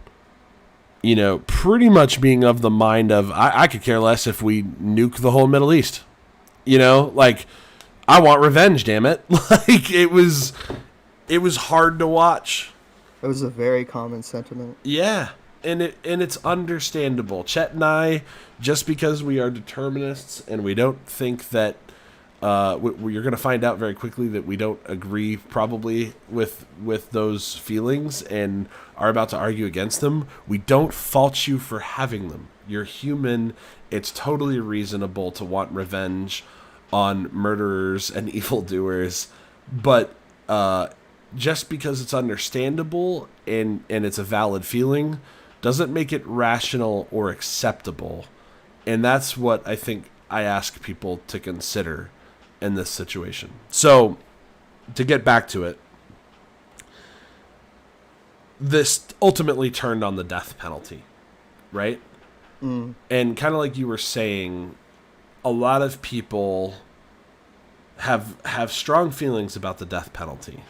pretty much being of the mind of, I could care less if we nuke the whole Middle East. I want revenge, damn it. It was hard to watch. It was a very common sentiment. Yeah. And it's understandable. Chet and I, just because we are determinists and we don't think that you're going to find out very quickly that we don't agree probably with those feelings and are about to argue against them, we don't fault you for having them. You're human. It's totally reasonable to want revenge on murderers and evildoers, but just because it's understandable and it's a valid feeling doesn't make it rational or acceptable. And that's what I think I ask people to consider in this situation. So, to get back to it, this ultimately turned on the death penalty, right? And kind of like you were saying, a lot of people have strong feelings about the death penalty.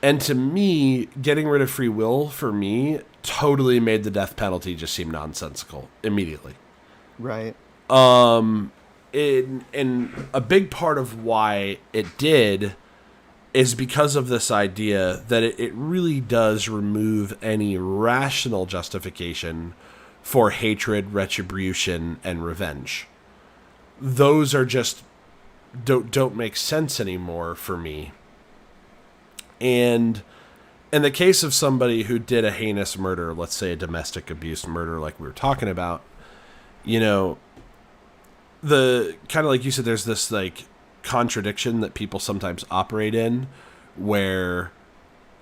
And to me, getting rid of free will, for me, totally made the death penalty just seem nonsensical immediately. Right. Um, and a big part of why it did is because of this idea that it really does remove any rational justification for hatred, retribution, and revenge. Those are just don't make sense anymore for me. And in the case of somebody who did a heinous murder, let's say a domestic abuse murder like we were talking about, you know, the kind of like you said, there's this like contradiction that people sometimes operate in where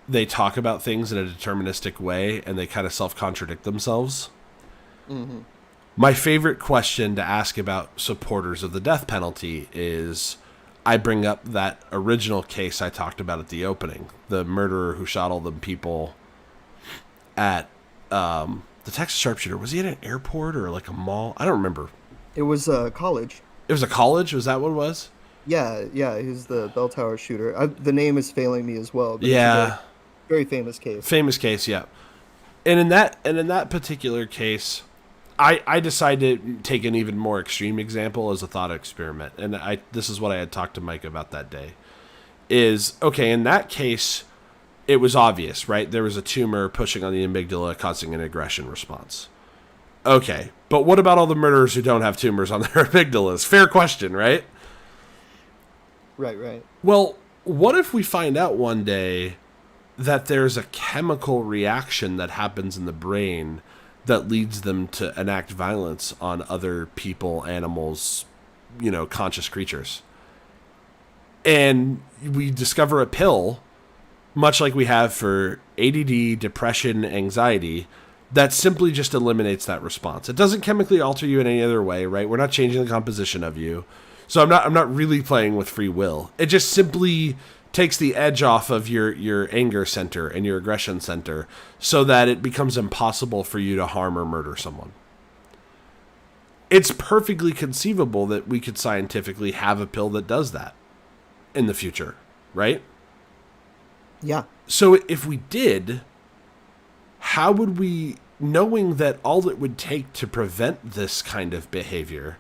they talk about things in a deterministic way and they kind of self-contradict themselves. Mm-hmm. My favorite question to ask about supporters of the death penalty is I bring up that original case I talked about at the opening, the murderer who shot all the people at the Texas sharpshooter. Was he at an airport or like a mall? I don't remember. It was college. It was a college? Was that what it was? Yeah, yeah, he's the bell tower shooter. The name is failing me as well, but it's a very, Yeah. very famous case. Famous case, yeah. And in that particular case, I decided to take an even more extreme example as a thought experiment. And this is what I had talked to Mike about that day. Is okay, in that case, it was obvious, right? There was a tumor pushing on the amygdala causing an aggression response. Okay, but what about all the murderers who don't have tumors on their amygdalas? Fair question, right? Right, right. Well, what if we find out one day that there's a chemical reaction that happens in the brain that leads them to enact violence on other people, animals, conscious creatures? And we discover a pill, much like we have for ADD, depression, anxiety, that simply just eliminates that response. It doesn't chemically alter you in any other way, right? We're not changing the composition of you. So I'm not really playing with free will. It just simply takes the edge off of your anger center and your aggression center so that it becomes impossible for you to harm or murder someone. It's perfectly conceivable that we could scientifically have a pill that does that in the future, right? Yeah. So if we did, how would we, knowing that all it would take to prevent this kind of behavior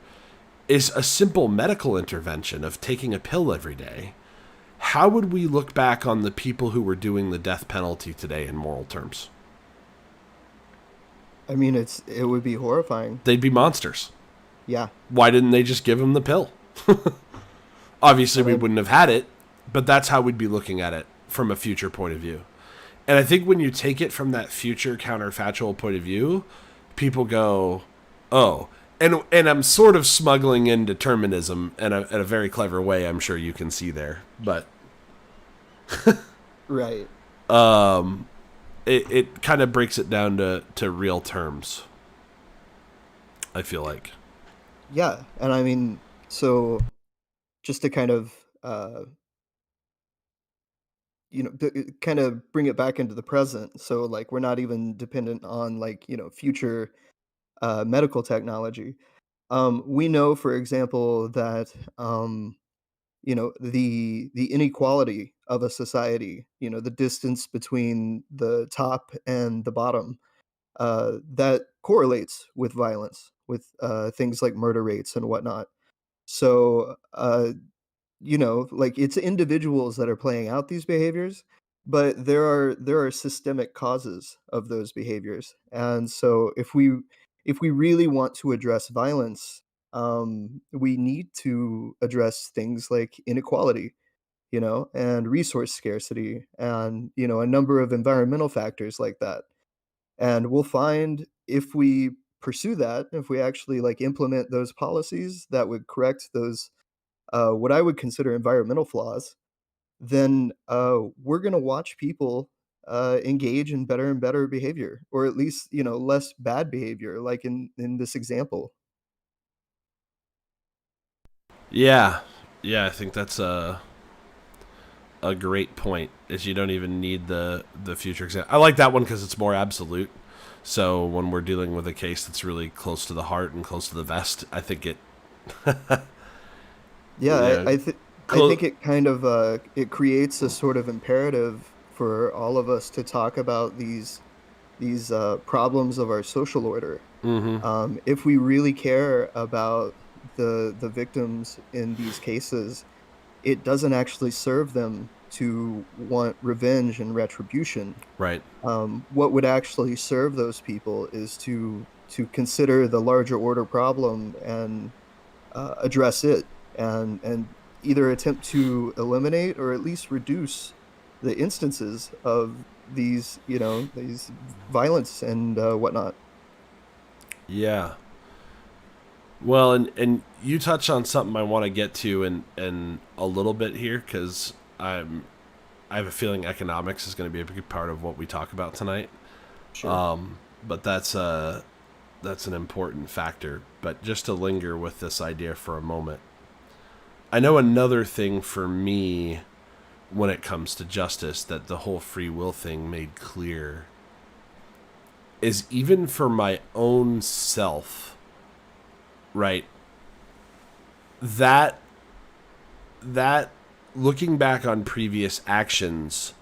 is a simple medical intervention of taking a pill every day, how would we look back on the people who were doing the death penalty today in moral terms? I mean, it would be horrifying. They'd be monsters. Yeah. Why didn't they just give them the pill? Obviously, And we then, wouldn't have had it, but that's how we'd be looking at it from a future point of view. And I think when you take it from that future counterfactual point of view, people go, oh, and I'm sort of smuggling in determinism in a very clever way. I'm sure you can see there, but right. it kind of breaks it down to real terms. I feel like. Yeah. And I mean, so just to kind of, kind of bring it back into the present. So like we're not even dependent on like, future medical technology. We know, for example, that the inequality of a society, the distance between the top and the bottom, that correlates with violence, with things like murder rates and whatnot. So, like it's individuals that are playing out these behaviors, but there are systemic causes of those behaviors. And so if we really want to address violence, we need to address things like inequality, and resource scarcity and, a number of environmental factors like that. And we'll find if we pursue that, if we actually like implement those policies that would correct those what I would consider environmental flaws, then we're going to watch people engage in better and better behavior, or at least less bad behavior, like in this example. Yeah, yeah. I think that's a great point. Is you don't even need the future example. I like that one because it's more absolute. So when we're dealing with a case that's really close to the heart and close to the vest, I think it. Yeah, Yeah, I think it kind of it creates a sort of imperative for all of us to talk about these problems of our social order If we really care about the victims in these cases, it doesn't actually serve them to want revenge and retribution. Right. What would actually serve those people is to consider the larger order problem and address it, and either attempt to eliminate or at least reduce the instances of these violence and whatnot. Yeah. Well, and you touch on something I want to get to in a little bit here, because I have a feeling economics is going to be a big part of what we talk about tonight. Sure. But that's an important factor. But just to linger with this idea for a moment, I know another thing for me when it comes to justice that the whole free will thing made clear is, even for my own self, right? That looking back on previous actions,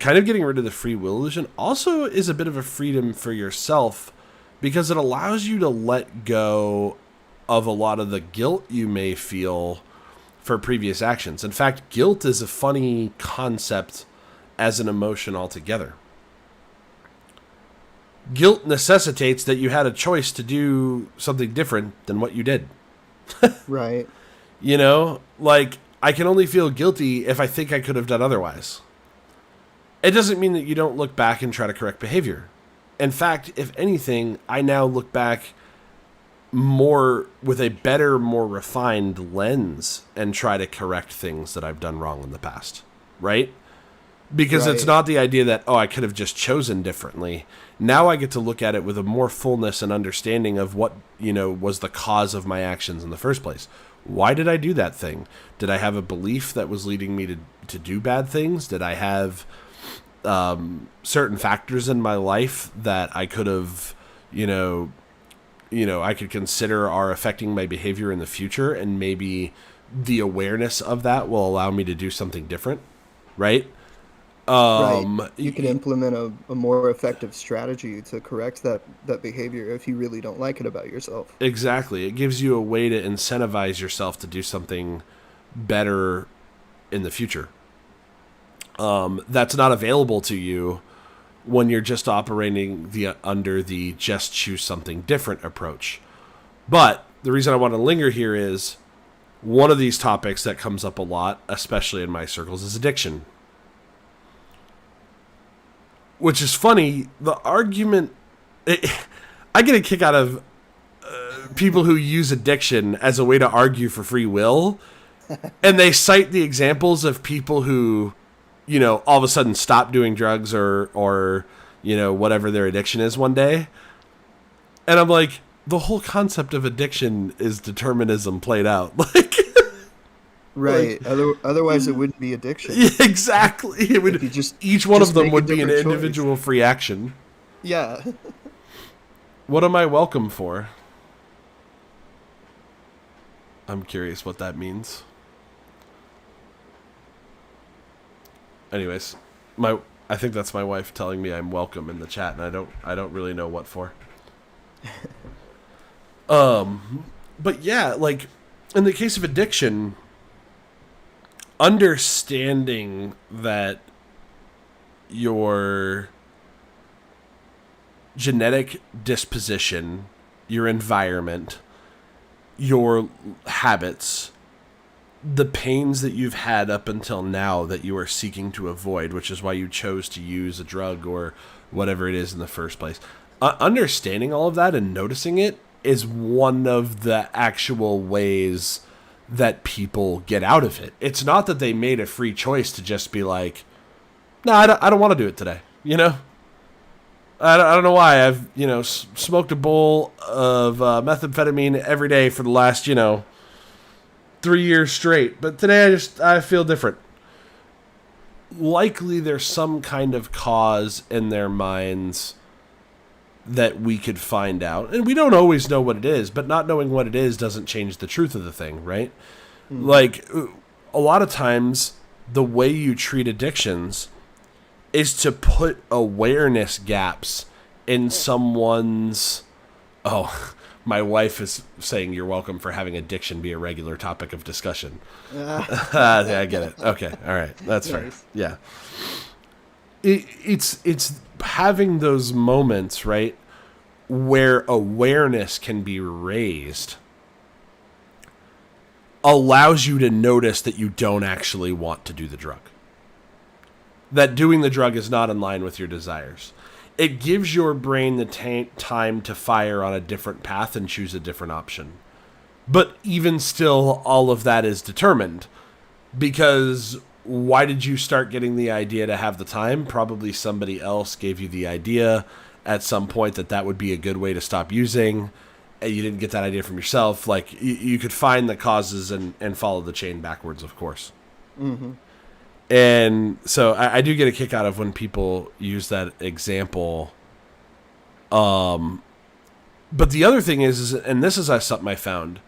kind of getting rid of the free will illusion also is a bit of a freedom for yourself, because it allows you to let go of a lot of the guilt you may feel for previous actions. In fact, guilt is a funny concept as an emotion altogether. Guilt necessitates that you had a choice to do something different than what you did. Right. You know, like, I can only feel guilty if I think I could have done otherwise. It doesn't mean that you don't look back and try to correct behavior. In fact, if anything, I now look back more with a better, more refined lens and try to correct things that I've done wrong in the past, right? Because it's Right. not the idea that, oh, I could have just chosen differently. Now I get to look at it with a more fullness and understanding of what, was the cause of my actions in the first place. Why did I do that thing? Did I have a belief that was leading me to do bad things? Did I have certain factors in my life that I could have, I could consider are affecting my behavior in the future, and maybe the awareness of that will allow me to do something different, right? Right. You could implement a more effective strategy to correct that behavior if you really don't like it about yourself. Exactly. It gives you a way to incentivize yourself to do something better in the future. That's not available to you when you're just operating under the just choose something different approach. But the reason I want to linger here is one of these topics that comes up a lot, especially in my circles, is addiction. Which is funny. The argument... I get a kick out of people who use addiction as a way to argue for free will. And they cite the examples of people who, all of a sudden stop doing drugs or whatever their addiction is one day. And I'm like, the whole concept of addiction is determinism played out. Like... Right. Otherwise, it wouldn't be addiction. Yeah, exactly. It would each one of them would be an individual free action. Yeah. What am I welcome for? I'm curious what that means. Anyways, I think that's my wife telling me I'm welcome in the chat, and I don't really know what for. But yeah, like in the case of addiction, understanding that your genetic disposition, your environment, your habits, the pains that you've had up until now that you are seeking to avoid, which is why you chose to use a drug or whatever it is in the first place. Understanding all of that and noticing it is one of the actual ways that people get out of it. It's not that they made a free choice to just be like, no, I don't want to do it today. I don't know why. I've, smoked a bowl of methamphetamine every day for the last, 3 years straight. But today I feel different. Likely there's some kind of cause in their minds that we could find out. And we don't always know what it is, but not knowing what it is doesn't change the truth of the thing, right? Mm. Like, a lot of times, the way you treat addictions is to put awareness gaps in someone's Oh, my wife is saying you're welcome for having addiction be a regular topic of discussion. Yeah, I get it. Okay, all right, that's fair. Nice. Yeah, it's having those moments, right, where awareness can be raised, allows you to notice that you don't actually want to do the drug. That doing the drug is not in line with your desires. It gives your brain the time to fire on a different path and choose a different option. But even still, all of that is determined. Because why did you start getting the idea to have the time? Probably somebody else gave you the idea at some point that would be a good way to stop using. And you didn't get that idea from yourself. Like, you could find the causes and follow the chain backwards, of course. Mm-hmm. And so I do get a kick out of when people use that example. But the other thing is, and this is something I found,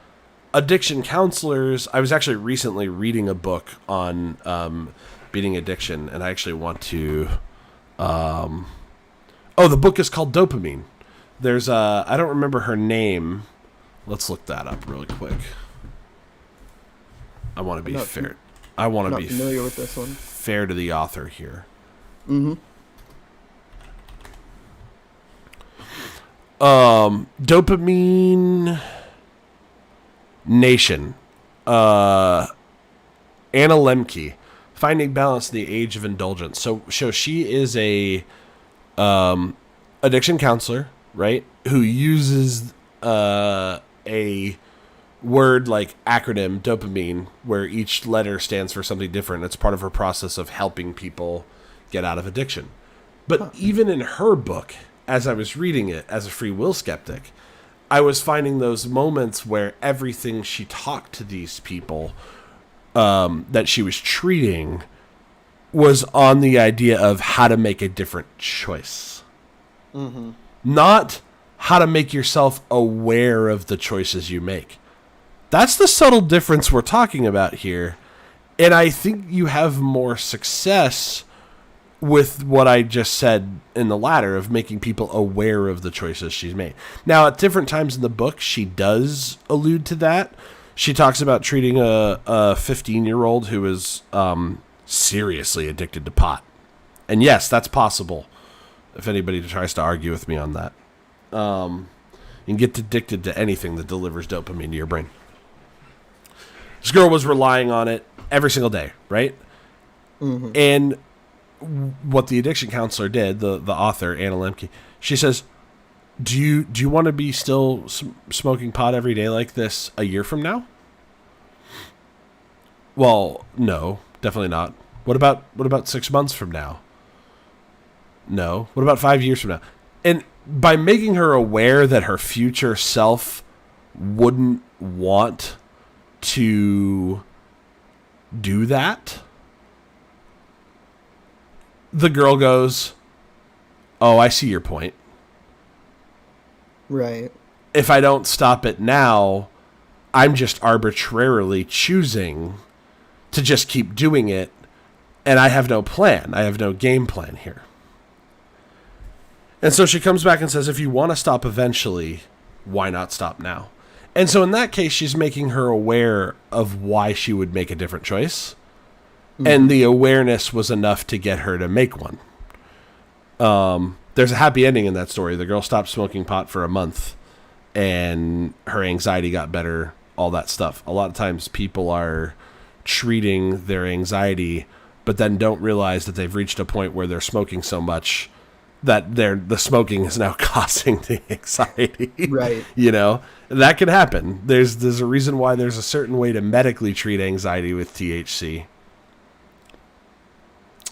addiction counselors, I was actually recently reading a book on beating addiction, and I actually want to... the book is called Dopamine. There's I don't remember her name. Let's look that up really quick. I want to be fair. I want to be familiar with this one. Fair to the author here. Mm-hmm. Dopamine Nation. Anna Lemke. Finding Balance in the Age of Indulgence. So she is a addiction counselor, right? Who uses a word like acronym dopamine, where each letter stands for something different. It's part of her process of helping people get out of addiction. But even in her book, as I was reading it as a free will skeptic, I was finding those moments where everything she talked to these people that she was treating was on the idea of how to make a different choice. Mm-hmm. Not how to make yourself aware of the choices you make. That's the subtle difference we're talking about here. And I think you have more success with what I just said in the latter of making people aware of the choices she's made. Now, at different times in the book, she does allude to that. She talks about treating a 15-year-old who is seriously addicted to pot. And yes, that's possible, if anybody tries to argue with me on that. You can get addicted to anything that delivers dopamine to your brain. This girl was relying on it every single day, right? Mm-hmm. And what the addiction counselor did, the author, Anna Lemke, she says, do you want to be still smoking pot every day like this a year from now? Well, no, definitely not. What about 6 months from now? No. What about 5 years from now? And by making her aware that her future self wouldn't want to do that, the girl goes, oh, I see your point. Right. If I don't stop it now, I'm just arbitrarily choosing to just keep doing it, and I have no plan. I have no game plan here. And so she comes back and says, if you want to stop eventually, why not stop now? And so in that case, she's making her aware of why she would make a different choice. Mm-hmm. And the awareness was enough to get her to make one. There's a happy ending in that story. The girl stopped smoking pot for a month, and her anxiety got better, all that stuff. A lot of times people are treating their anxiety, but then don't realize that they've reached a point where they're smoking so much that the smoking is now causing the anxiety. Right. You know, that can happen. There's a reason why there's a certain way to medically treat anxiety with THC.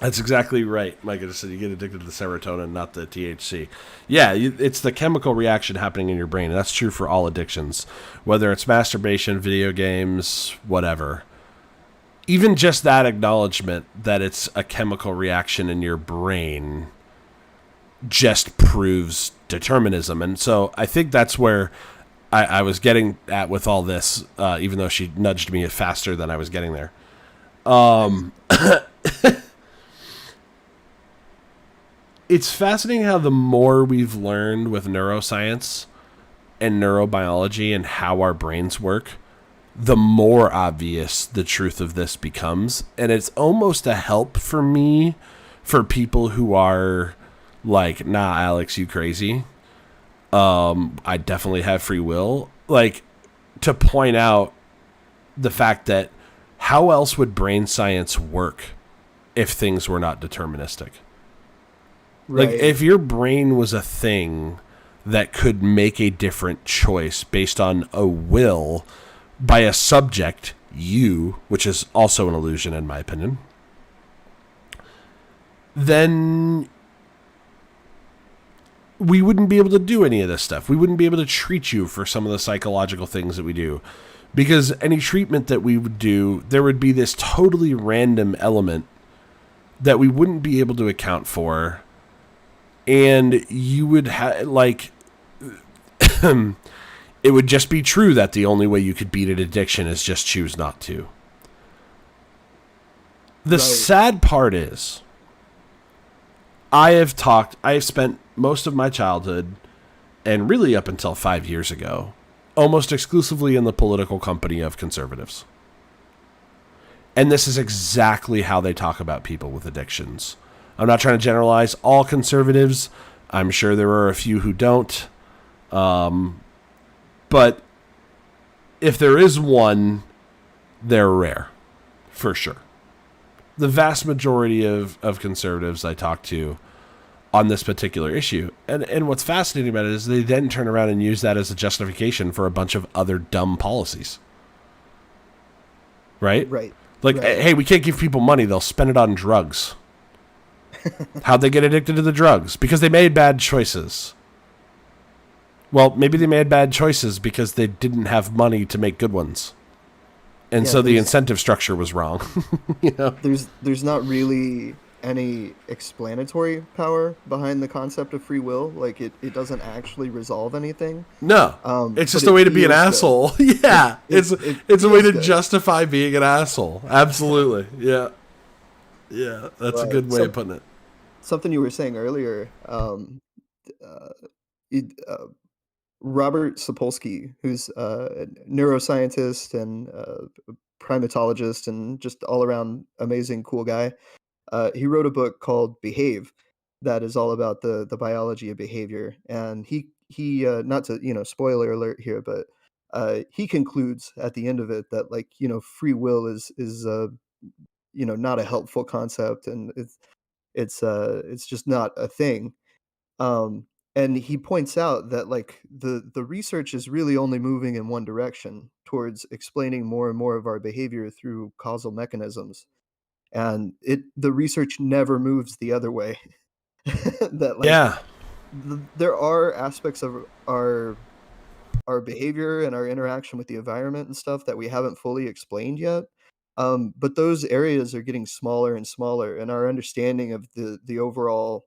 That's exactly right. Micah just said you get addicted to the serotonin, not the THC. Yeah, it's the chemical reaction happening in your brain. And that's true for all addictions, whether it's masturbation, video games, whatever. Even just that acknowledgement that it's a chemical reaction in your brain just proves determinism. And so I think that's where I was getting at with all this, even though she nudged me faster than I was getting there. It's fascinating how the more we've learned with neuroscience, and neurobiology and how our brains work, the more obvious the truth of this becomes. And it's almost a help for me for people who are like, nah, Alex, you crazy. I definitely have free will. Like, to point out the fact that how else would brain science work if things were not deterministic? Like, Right. if your brain was a thing that could make a different choice based on a will by a subject, you, which is also an illusion in my opinion, then we wouldn't be able to do any of this stuff. We wouldn't be able to treat you for some of the psychological things that we do. Because any treatment that we would do, there would be this totally random element that we wouldn't be able to account for. And you would have, like, it would just be true that the only way you could beat an addiction is just choose not to. The Right. sad part is, I have spent most of my childhood, and really up until 5 years ago, almost exclusively in the political company of conservatives. And this is exactly how they talk about people with addictions. I'm not trying to generalize all conservatives. I'm sure there are a few who don't. But if there is one, they're rare, for sure. The vast majority of conservatives I talk to on this particular issue, and what's fascinating about it is they then turn around and use that as a justification for a bunch of other dumb policies. Right? Right. Like, Right. hey, we can't give people money, they'll spend it on drugs. How'd they get addicted to the drugs? Because they made bad choices. Well, maybe they made bad choices because they didn't have money to make good ones. And Yeah, so the there's incentive structure was wrong. You know? there's not really any explanatory power behind the concept of free will. Like it doesn't actually resolve anything. No. It's But just a it way to be an feels good. asshole. Yeah. It It's a way feels to good. justify being an asshole. Absolutely. Yeah. Yeah. That's a Right. good way of putting it. Something you were saying earlier, uh, it, Robert Sapolsky, who's a neuroscientist and primatologist and just all around amazing cool guy. He wrote a book called Behave that is all about the biology of behavior, and he not to spoiler alert here, but he concludes at the end of it that like free will is not a helpful concept, and it's just not a thing. Um, and he points out that like the research is really only moving in one direction towards explaining more and more of our behavior through causal mechanisms, and the research never moves the other way. That like Yeah. there are aspects of our behavior and our interaction with the environment and stuff that we haven't fully explained yet. But those areas are getting smaller and smaller, and our understanding of the overall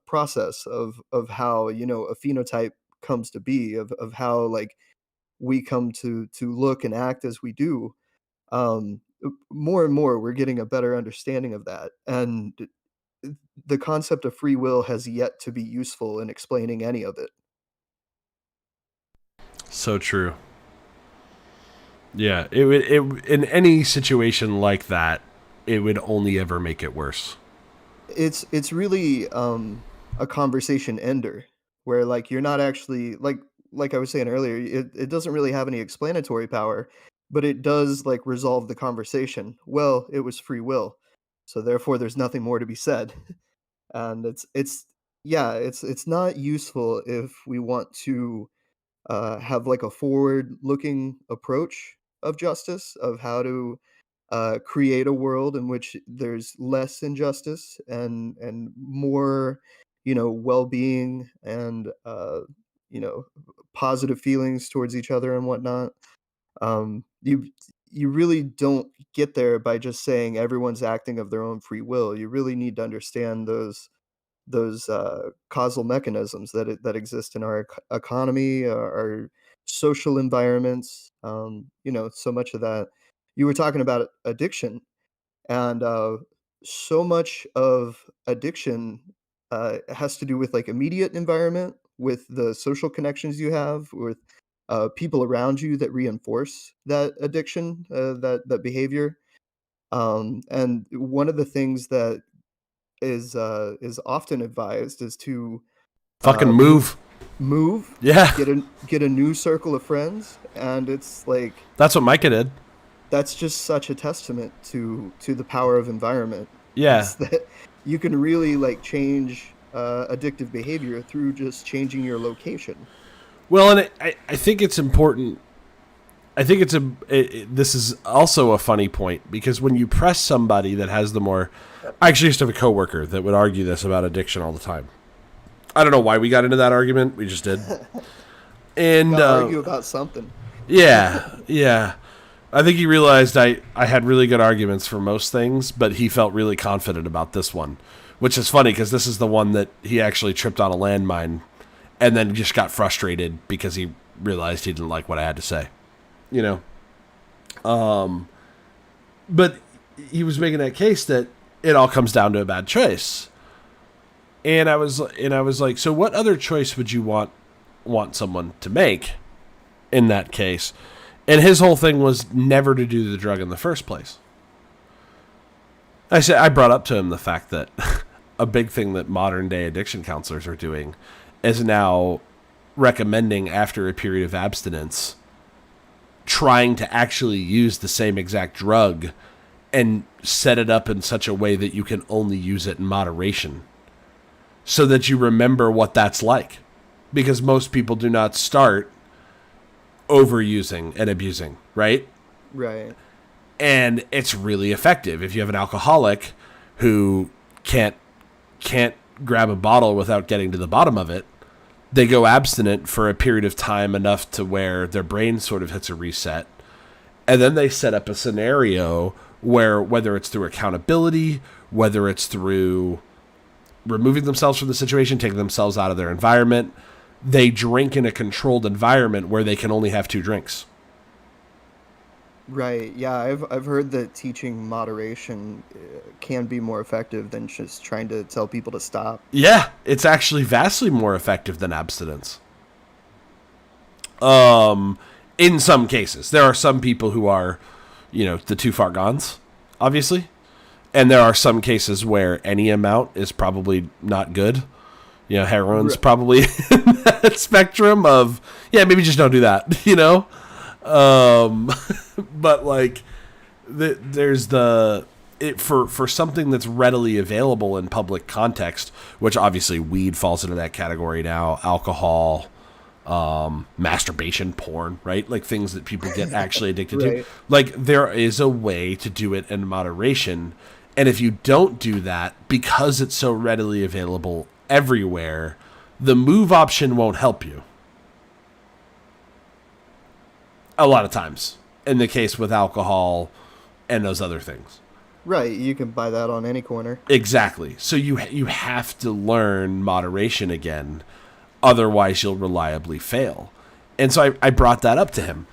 process of how a phenotype comes to be, of how like we come to look and act as we do. More and more, we're getting a better understanding of that, and the concept of free will has yet to be useful in explaining any of it. So true. Yeah. It in any situation like that, it would only ever make it worse. It's really, a conversation ender where, like, you're not actually like I was saying earlier, it doesn't really have any explanatory power, but it does, like, resolve the conversation. Well, it was free will, so therefore there's nothing more to be said. And it's yeah, it's not useful if we want to have like a forward-looking approach of justice, of how to create a world in which there's less injustice and more, well-being and you know, positive feelings towards each other and whatnot. You really don't get there by just saying everyone's acting of their own free will. You really need to understand those causal mechanisms that exist in our economy, our social environments. So much of that. You were talking about addiction, and so much of addiction has to do with like immediate environment. with the social connections you have, with people around you that reinforce that addiction, that behavior. And one of the things that is often advised is to Fucking move, move. move, Yeah. get a new circle of friends, and it's like That's what Micah did. that's just such a testament to the power of environment. Yeah. Is that you can really like change addictive behavior through just changing your location. Well, and I think it's important. I think this is also a funny point because when you press somebody that has the more, I actually used to have a coworker that would argue this about addiction all the time. I don't know why we got into that argument. We just did. And Gotta argue about something. yeah. I think he realized I had really good arguments for most things, but he felt really confident about this one, which is funny because this is the one that he actually tripped on a landmine and then just got frustrated because he realized he didn't like what I had to say. You know? But he was making that case that it all comes down to a bad choice. And I was like, so what other choice would you want someone to make in that case? And his whole thing was never to do the drug in the first place. I brought up to him the fact that a big thing that modern day addiction counselors are doing is now recommending after a period of abstinence trying to actually use the same exact drug and set it up in such a way that you can only use it in moderation so that you remember what that's like. Because most people do not start overusing and abusing, right? Right. And it's really effective. If you have an alcoholic who can't grab a bottle without getting to the bottom of it, they go abstinent for a period of time enough to where their brain sort of hits a reset. And then they set up a scenario where, whether it's through accountability, whether it's through removing themselves from the situation, taking themselves out of their environment, they drink in a controlled environment where they can only have 2 drinks. Right. Yeah, I've heard that teaching moderation can be more effective than just trying to tell people to stop. Yeah, it's actually vastly more effective than abstinence. In some cases, there are some people who are, the too far gones, obviously, and there are some cases where any amount is probably not good. Heroin's probably in that spectrum of, maybe just don't do that, but like, there's for something that's readily available in public context, which obviously weed falls into that category now, alcohol, masturbation, porn, right? Like things that people get actually addicted Right. to. Like there is a way to do it in moderation. And if you don't do that, because it's so readily available everywhere, the move option won't help you. A lot of times, in the case with alcohol and those other things. Right. You can buy that on any corner. Exactly. So you have to learn moderation again, otherwise you'll reliably fail. And so I brought that up to him.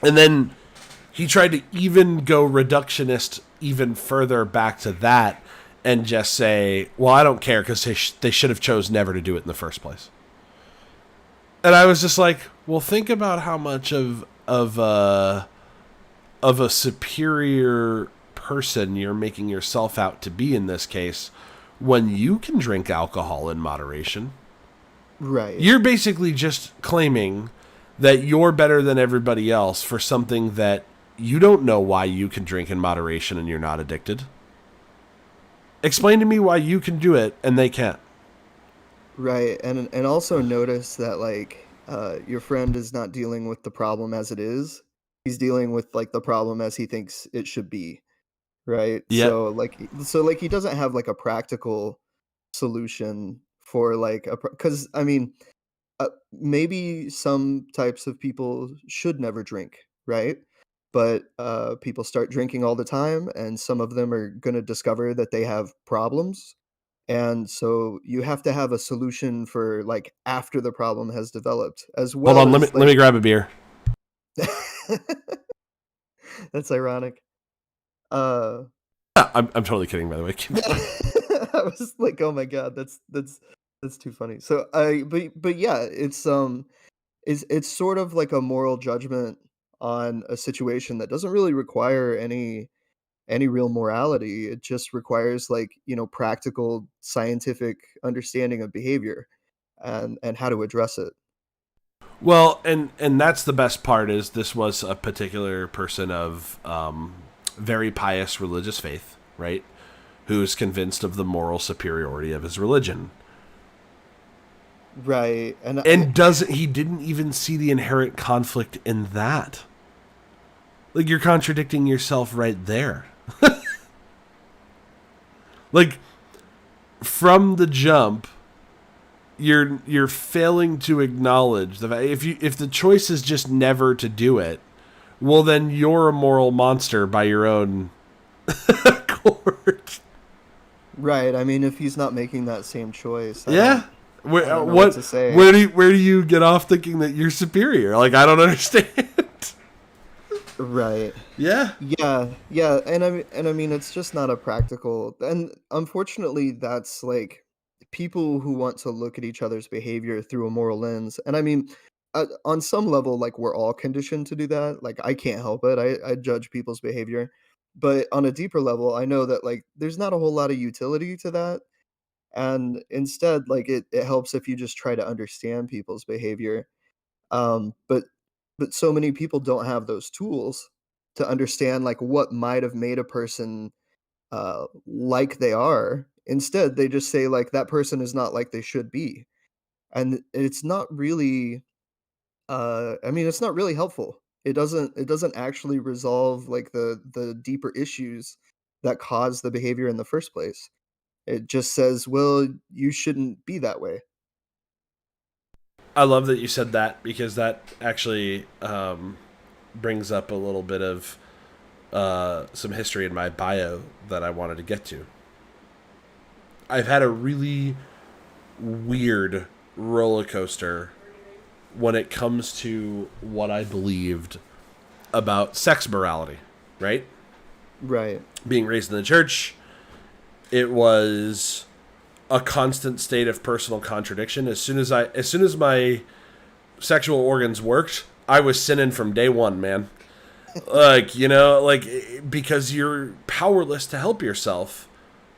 And then he tried to even go reductionist even further back to that and just say, well, I don't care because they should have chose never to do it in the first place. And I was just like, well, think about how much of a superior person you're making yourself out to be in this case when you can drink alcohol in moderation. Right. You're basically just claiming that you're better than everybody else for something that you don't know why you can drink in moderation and you're not addicted. Explain to me why you can do it and they can't. Right. And also notice that like your friend is not dealing with the problem as it is. He's dealing with like the problem as he thinks it should be. Right? Yep. So he doesn't have like a practical solution for like cuz I mean maybe some types of people should never drink, right? But people start drinking all the time, and some of them are going to discover that they have problems. And so you have to have a solution for like after the problem has developed, as Hold well on, let me as let me like. grab a beer. That's ironic. Uh, I'm totally kidding, by the way. I was like, oh my god, that's That's too funny. So I but yeah, it's sort of like a moral judgment on a situation that doesn't really require any real morality. It just requires like, practical scientific understanding of behavior and how to address it. Well, and that's the best part is this was a particular person of very pious religious faith, right? Who is convinced of the moral superiority of his religion. Right. And doesn't he didn't even see the inherent conflict in that. Like you're contradicting yourself right there. Like from the jump, you're failing to acknowledge the fact if the choice is just never to do it, well then you're a moral monster by your own accord. right. I mean, if he's not making that same choice, Yeah. I don't know what to say. Where do you get off thinking that you're superior? Like I don't understand. Right. Yeah. Yeah, yeah, and I mean, it's just not a practical, and unfortunately, that's like people who want to look at each other's behavior through a moral lens, and I mean, on some level, like we're all conditioned to do that. Like I can't help it. I judge people's behavior, but on a deeper level, I know that like there's not a whole lot of utility to that, and instead, like it helps if you just try to understand people's behavior. But so many people don't have those tools to understand, like, what might have made a person, like they are. Instead, they just say, like, "That person is not like they should be." And it's not really, I mean, it's not really helpful. It doesn't actually resolve, like, the deeper issues that cause the behavior in the first place. It just says, "Well, you shouldn't be that way." I love that you said that because that actually brings up a little bit of some history in my bio that I wanted to get to. I've had a really weird roller coaster when it comes to what I believed about sex morality, right? Right. Being raised in the church, it was a constant state of personal contradiction. As soon as my sexual organs worked, I was sinning from day one, man. Like, because you're powerless to help yourself.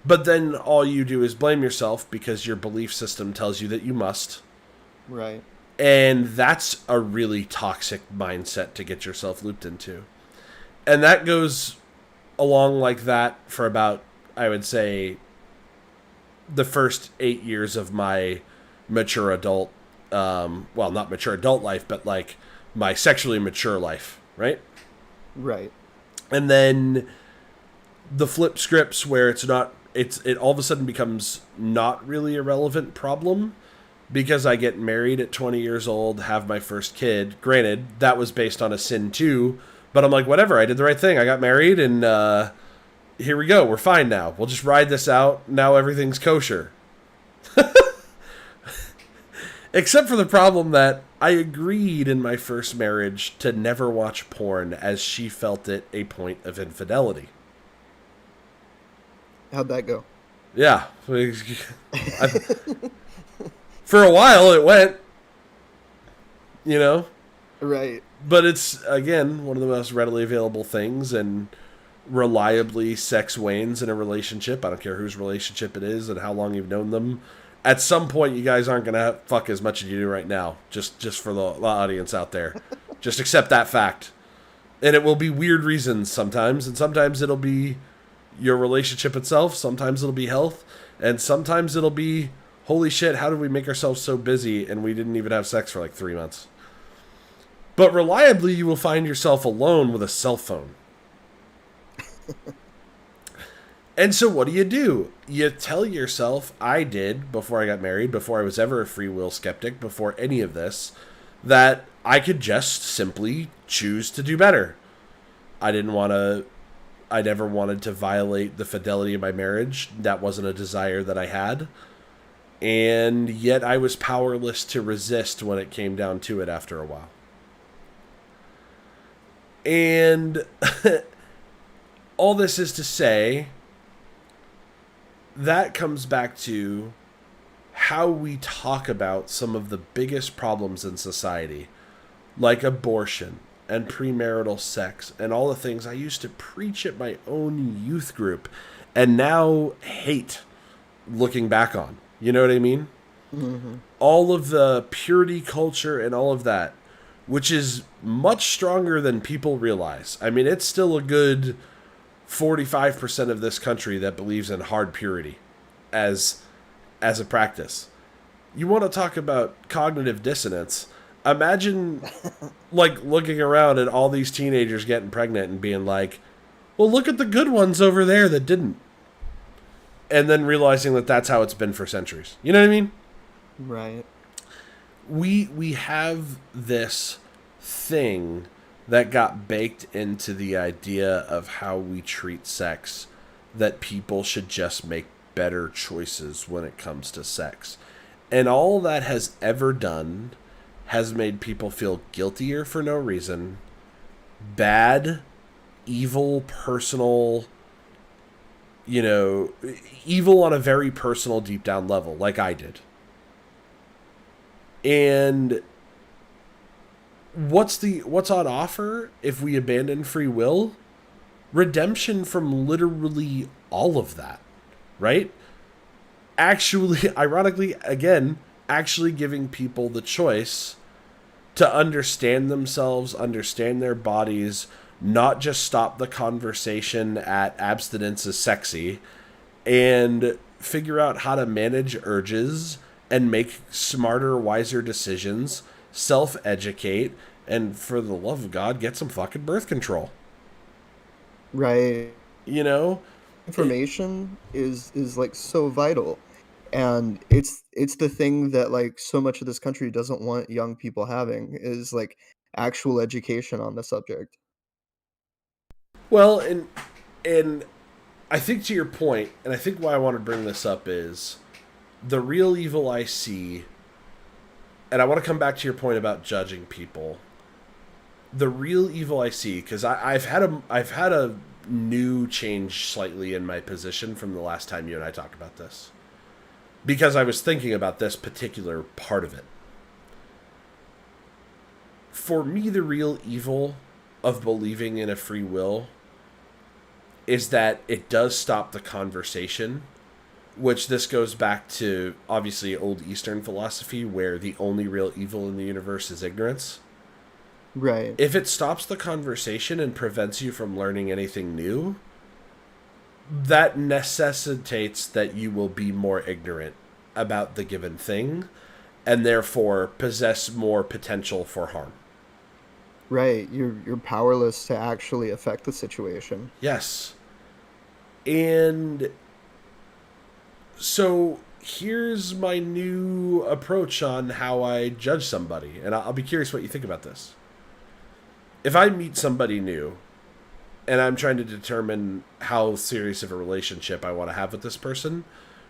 But then all you do is blame yourself because your belief system tells you that you must. Right. And that's a really toxic mindset to get yourself looped into. And that goes along like that for about, I would say, the first 8 years of my mature adult, well, not mature adult life, but like my sexually mature life, right? Right. And then the flip scripts where it all of a sudden becomes not really a relevant problem because I get married at 20 years old, have my first kid. Granted, that was based on a sin too, but I'm like, whatever, I did the right thing. I got married and here we go. We're fine now. We'll just ride this out. Now everything's kosher. Except for the problem that I agreed in my first marriage to never watch porn as she felt it a point of infidelity. How'd that go? Yeah. For a while it went, you know? Right. But it's, again, one of the most readily available things, and reliably sex wanes in a relationship. I don't care whose relationship it is and how long you've known them. At some point, you guys aren't going to fuck as much as you do right now. Just for the audience out there. Just accept that fact. And it will be weird reasons sometimes, and sometimes it'll be your relationship itself, sometimes it'll be health, and sometimes it'll be, holy shit, how did we make ourselves so busy and we didn't even have sex for like 3 months? But reliably, you will find yourself alone with a cell phone. And so what do? You tell yourself, I did, before I got married, before I was ever a free will skeptic, before any of this, that I could just simply choose to do better. I never wanted to violate the fidelity of my marriage. That wasn't a desire that I had. And yet I was powerless to resist when it came down to it after a while. And all this is to say, that comes back to how we talk about some of the biggest problems in society, like abortion and premarital sex and all the things I used to preach at my own youth group and now hate looking back on. You know what I mean? Mm-hmm. All of the purity culture and all of that, which is much stronger than people realize. I mean, it's still a good 45% of this country that believes in hard purity as a practice. You want to talk about cognitive dissonance? Imagine like looking around at all these teenagers getting pregnant and being like, well, look at the good ones over there that didn't. And then realizing that that's how it's been for centuries. You know what I mean? Right. We have this thing that got baked into the idea of how we treat sex, that people should just make better choices when it comes to sex. And all that has ever done has made people feel guiltier for no reason, bad, evil, personal, evil on a very personal, deep down level, like I did. And what's on offer if we abandon free will? Redemption from literally all of that, right? Actually, ironically, again, actually giving people the choice to understand themselves, understand their bodies, not just stop the conversation at abstinence is sexy, and figure out how to manage urges and make smarter, wiser decisions, self-educate, and for the love of God, get some fucking birth control. Right. You know? Information is like so vital. And it's the thing that like so much of this country doesn't want young people having, is like actual education on the subject. Well, and I think to your point, and I think why I want to bring this up is the real evil I see, and I want to come back to your point about judging people. The real evil I see, because I've had a new change slightly in my position from the last time you and I talked about this, because I was thinking about this particular part of it. For me, the real evil of believing in a free will is that it does stop the conversation, which this goes back to, obviously, old Eastern philosophy, where the only real evil in the universe is ignorance. Right. If it stops the conversation and prevents you from learning anything new, that necessitates that you will be more ignorant about the given thing, and therefore possess more potential for harm. Right. You're powerless to actually affect the situation. Yes. And so here's my new approach on how I judge somebody, and I'll be curious what you think about this. If I meet somebody new and I'm trying to determine how serious of a relationship I want to have with this person,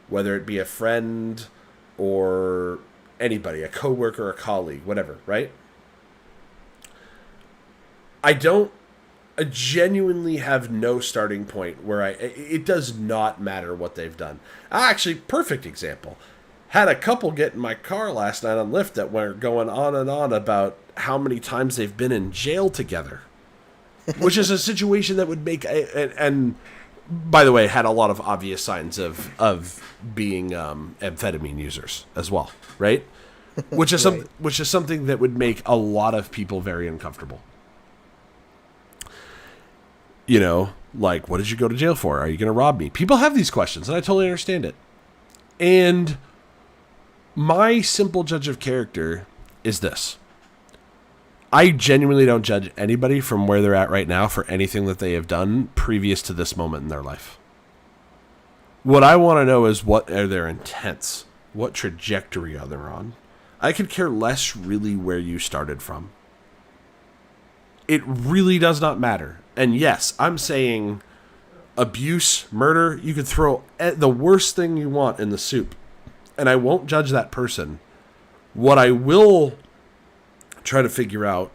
whether it be a friend or anybody, a coworker, a colleague, whatever, right? I genuinely have no starting point where it does not matter what they've done. Actually, perfect example. Had a couple get in my car last night on Lyft that were going on and on about how many times they've been in jail together, which is a situation that would make, and by the way, had a lot of obvious signs of being amphetamine users as well, right? Which is Right. which is something that would make a lot of people very uncomfortable. You know, like, what did you go to jail for? Are you going to rob me? People have these questions, and I totally understand it. And my simple judge of character is this. I genuinely don't judge anybody from where they're at right now for anything that they have done previous to this moment in their life. What I want to know is, what are their intents? What trajectory are they on? I could care less really where you started from. It really does not matter. And yes, I'm saying abuse, murder, you could throw the worst thing you want in the soup, and I won't judge that person. What I will try to figure out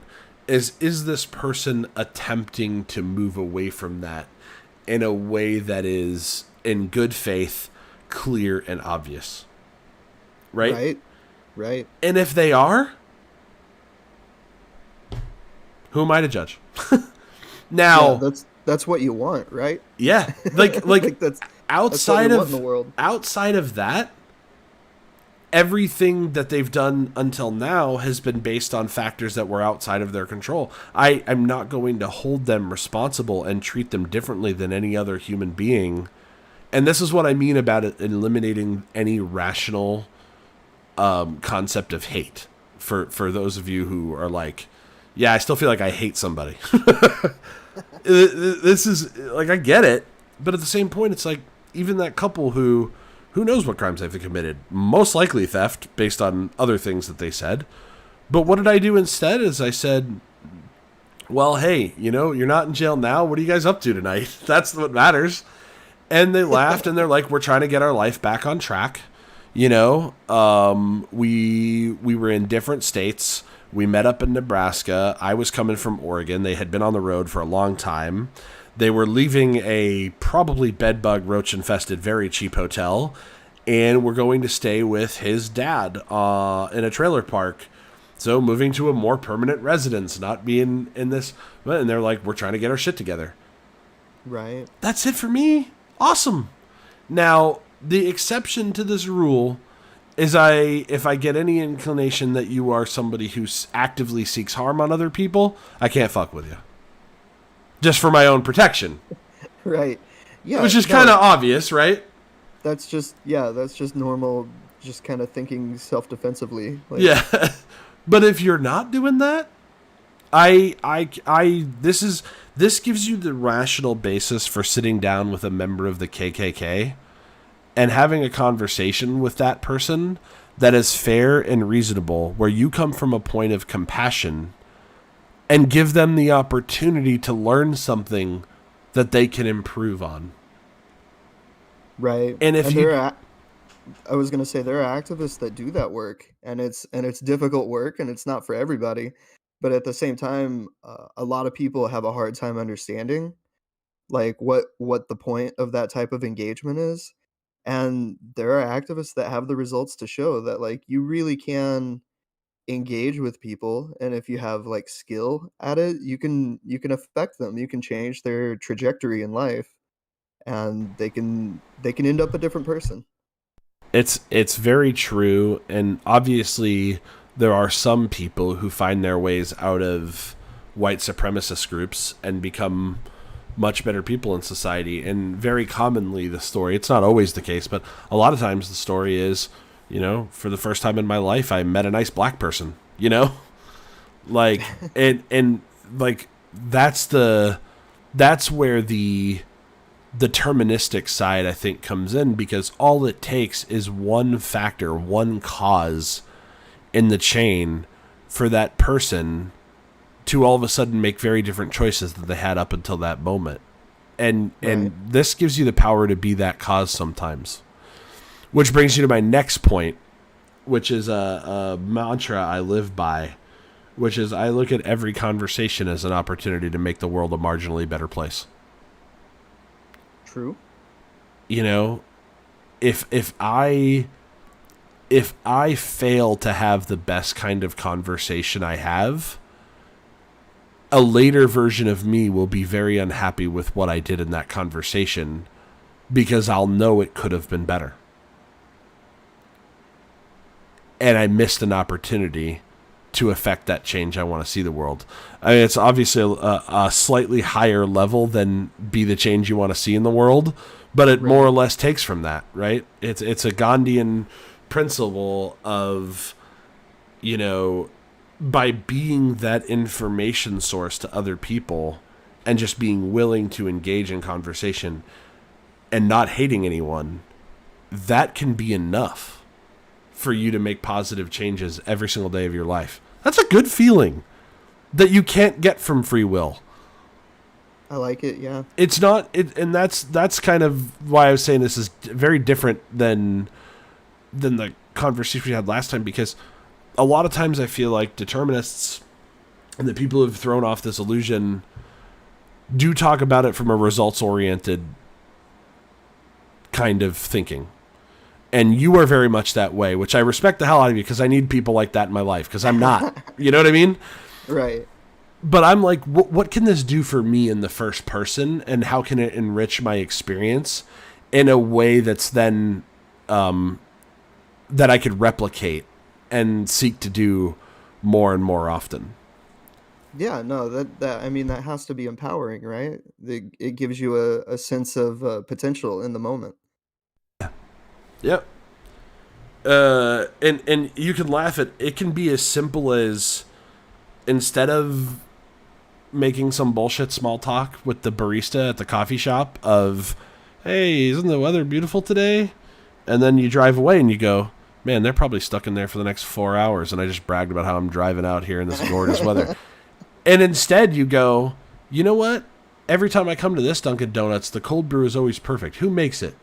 is this person attempting to move away from that in a way that is in good faith, clear, and obvious? right? Right. Right. And if they are, who am I to judge? Yeah, Now, that's what you want, right? yeah, like Like that's what we outside want in the of world. outside of that, everything that they've done until now has been based on factors that were outside of their control. I'm not going to hold them responsible and treat them differently than any other human being. And this is what I mean about it, eliminating any rational concept of hate. For those of you who are like, yeah, I still feel like I hate somebody. This is like, I get it, but at the same point, it's like even that couple who knows what crimes they've committed, most likely theft based on other things that they said. But what did I do instead? Is I said, well, hey, you're not in jail now. What are you guys up to tonight? That's what matters. And they laughed and they're like, we're trying to get our life back on track. We were in different states. We met up in Nebraska. I was coming from Oregon. They had been on the road for a long time. They were leaving a probably bedbug roach infested, very cheap hotel, and we're going to stay with his dad in a trailer park. So moving to a more permanent residence, not being in this. And they're like, we're trying to get our shit together. Right. That's it for me. Awesome. Now, the exception to this rule is if I get any inclination that you are somebody who actively seeks harm on other people, I can't fuck with you. Just for my own protection. Right. Yeah. Which is kind of obvious, right? That's just normal, just kind of thinking self-defensively. Like, Yeah. But if you're not doing that, this gives you the rational basis for sitting down with a member of the KKK and having a conversation with that person that is fair and reasonable, where you come from a point of compassion and give them the opportunity to learn something that they can improve on. Right. And if I was gonna say there are activists that do that work, and it's difficult work, and it's not for everybody. But at the same time, a lot of people have a hard time understanding like what the point of that type of engagement is. And there are activists that have the results to show that like you really can engage with people, and if you have like skill at it, you can affect them. You can change their trajectory in life, and they can end up a different person. it's very true, and obviously there are some people who find their ways out of white supremacist groups and become much better people in society. And very commonly the story, it's not always the case, but a lot of times the story is, for the first time in my life I met a nice black person, like and like that's where the deterministic side, I think, comes in, because all it takes is one factor, one cause in the chain for that person to all of a sudden make very different choices than they had up until that moment. And this gives you the power to be that cause sometimes. Which brings you to my next point, which is a mantra I live by, which is I look at every conversation as an opportunity to make the world a marginally better place. True. If I fail to have the best kind of conversation I have, a later version of me will be very unhappy with what I did in that conversation, because I'll know it could have been better. And I missed an opportunity to affect that change I want to see the world. I mean, it's obviously a slightly higher level than be the change you want to see in the world, but it more or less takes from that, right? It's a Gandhian principle of, by being that information source to other people and just being willing to engage in conversation and not hating anyone, that can be enough for you to make positive changes every single day of your life. That's a good feeling that you can't get from free will. I like it, yeah. It's not, and that's kind of why I was saying this is very different than the conversation we had last time, because a lot of times I feel like determinists and the people who've thrown off this illusion do talk about it from a results-oriented kind of thinking. And you are very much that way, which I respect the hell out of you because I need people like that in my life because I'm not. You know what I mean? Right. But I'm like, what can this do for me in the first person, and how can it enrich my experience in a way that's then that I could replicate and seek to do more and more often? Yeah, no, that I mean, that has to be empowering, right? It gives you a sense of potential in the moment. Yep. And you can laugh at it. Can be as simple as, instead of making some bullshit small talk with the barista at the coffee shop of, hey, isn't the weather beautiful today? And then you drive away and you go, man, they're probably stuck in there for the next 4 hours, and I just bragged about how I'm driving out here in this gorgeous weather. And instead you go, you know what? Every time I come to this Dunkin' Donuts, the cold brew is always perfect. Who makes it?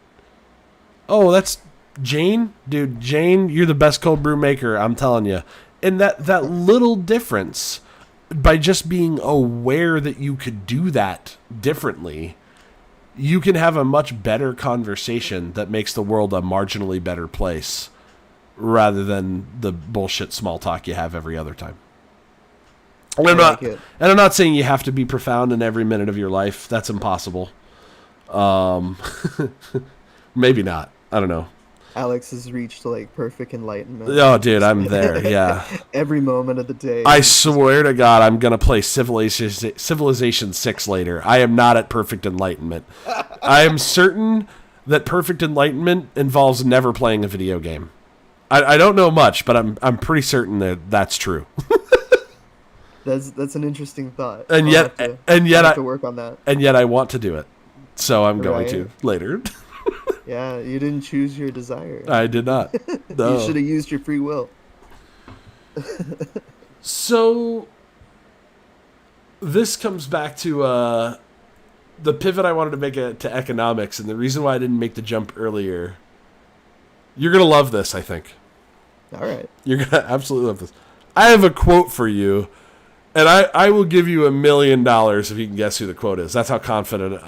Oh, that's Jane? Dude, Jane, you're the best cold brew maker, I'm telling you. And that little difference, by just being aware that you could do that differently, you can have a much better conversation that makes the world a marginally better place, rather than the bullshit small talk you have every other time. And I'm not saying you have to be profound in every minute of your life. That's impossible. Maybe not. I don't know. Alex has reached like perfect enlightenment. Oh, dude, I'm there. Yeah. Every moment of the day. I swear to God, I'm gonna play Civilization 6 later. I am not at perfect enlightenment. I am certain that perfect enlightenment involves never playing a video game. I don't know much, but I'm pretty certain that that's true. That's an interesting thought. And yet I have to work on that. And yet I want to do it. So I'm going to later. Yeah, you didn't choose your desire. I did not. No. You should have used your free will. So this comes back to the pivot I wanted to make to economics, and the reason why I didn't make the jump earlier. You're going to love this, I think. All right. You're going to absolutely love this. I have a quote for you, and I will give you $1 million if you can guess who the quote is. That's how confident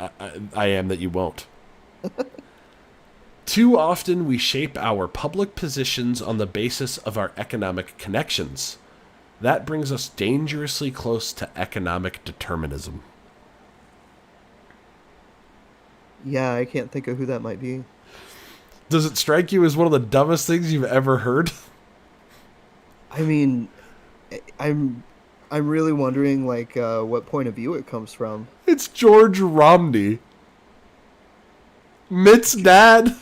I am that you won't. Too often we shape our public positions on the basis of our economic connections. That brings us dangerously close to economic determinism. Yeah, I can't think of who that might be. Does it strike you as one of the dumbest things you've ever heard? I mean, I'm really wondering like what point of view it comes from. It's George Romney. Mitt's dad.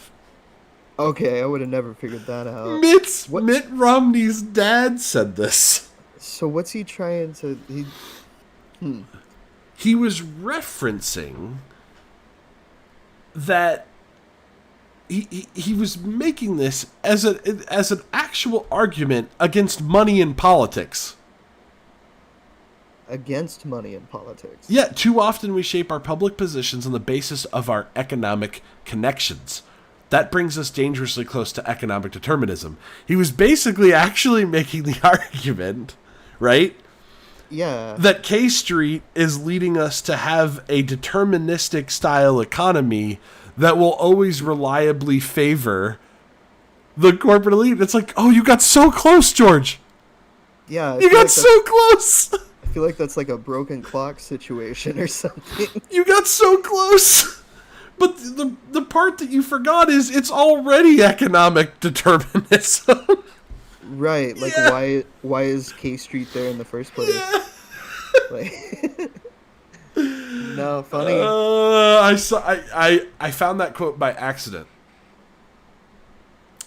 Okay, I would have never figured that out. Mitt Romney's dad said this. So what's he trying to... He was referencing that he was making this as an actual argument against money in politics. Against money in politics? Yeah, too often we shape our public positions on the basis of our economic connections. That brings us dangerously close to economic determinism. He was basically actually making the argument, right? Yeah. That K Street is leading us to have a deterministic style economy that will always reliably favor the corporate elite. It's like, oh, you got so close, George. Yeah. You got so close. I feel like that's like a broken clock situation or something. You got so close. But the part that you forgot is it's already economic determinism. Right. Like, why is K Street there in the first place? Yeah. Like, no, funny. I found that quote by accident.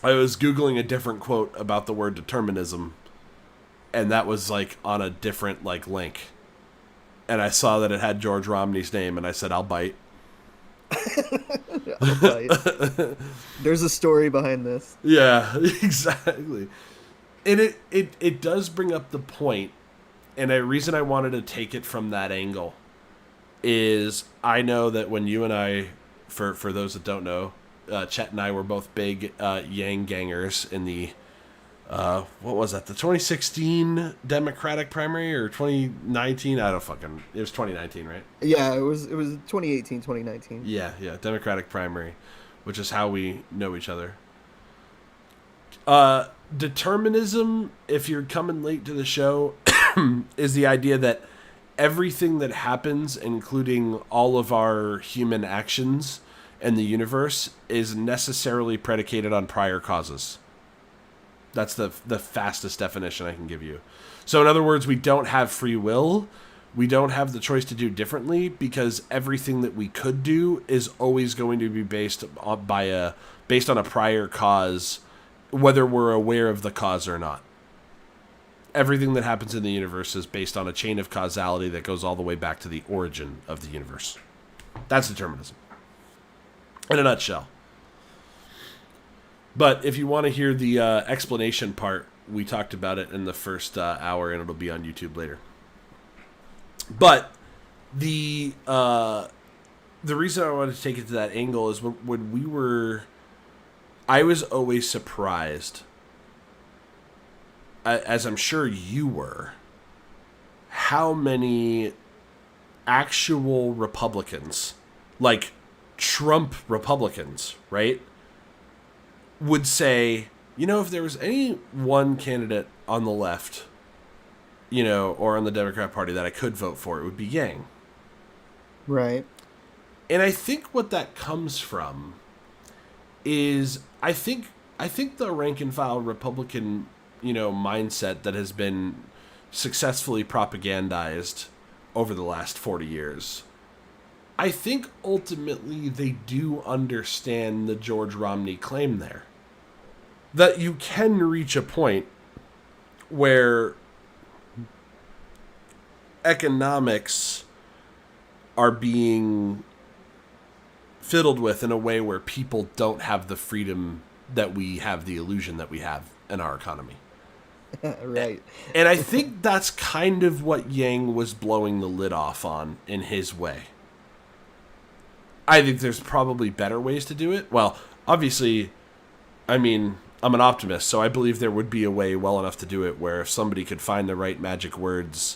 I was Googling a different quote about the word determinism, and that was like on a different like link. And I saw that it had George Romney's name, and I said, I'll bite. I'll bite. There's a story behind this. Yeah, exactly. And it does bring up the point, and a reason I wanted to take it from that angle is I know that when you and I, for those that don't know, Chet and I were both big Yang gangers in the what was that? The 2016 Democratic primary or 2019? I don't fucking. It was 2019, right? Yeah, it was 2018, 2019. Yeah, Democratic primary, which is how we know each other. Determinism, if you're coming late to the show, is the idea that everything that happens, including all of our human actions in the universe, is necessarily predicated on prior causes. That's the fastest definition I can give you. So in other words, we don't have free will. We don't have the choice to do differently because everything that we could do is always going to be based on a prior cause, whether we're aware of the cause or not. Everything that happens in the universe is based on a chain of causality that goes all the way back to the origin of the universe. That's determinism. In a nutshell. But if you want to hear the explanation part, we talked about it in the first hour, and it'll be on YouTube later. But the reason I wanted to take it to that angle is I was always surprised, as I'm sure you were, how many actual Republicans, like Trump Republicans, right, would say, if there was any one candidate on the left, or on the Democrat Party that I could vote for, it would be Yang. Right. And I think what that comes from is I think the rank and file Republican, mindset that has been successfully propagandized over the last 40 years. I think ultimately they do understand the George Romney claim there. That you can reach a point where economics are being fiddled with in a way where people don't have the freedom that we have, the illusion that we have in our economy. Right. And I think that's kind of what Yang was blowing the lid off on in his way. I think there's probably better ways to do it. Well, obviously, I'm an optimist, so I believe there would be a way well enough to do it where if somebody could find the right magic words,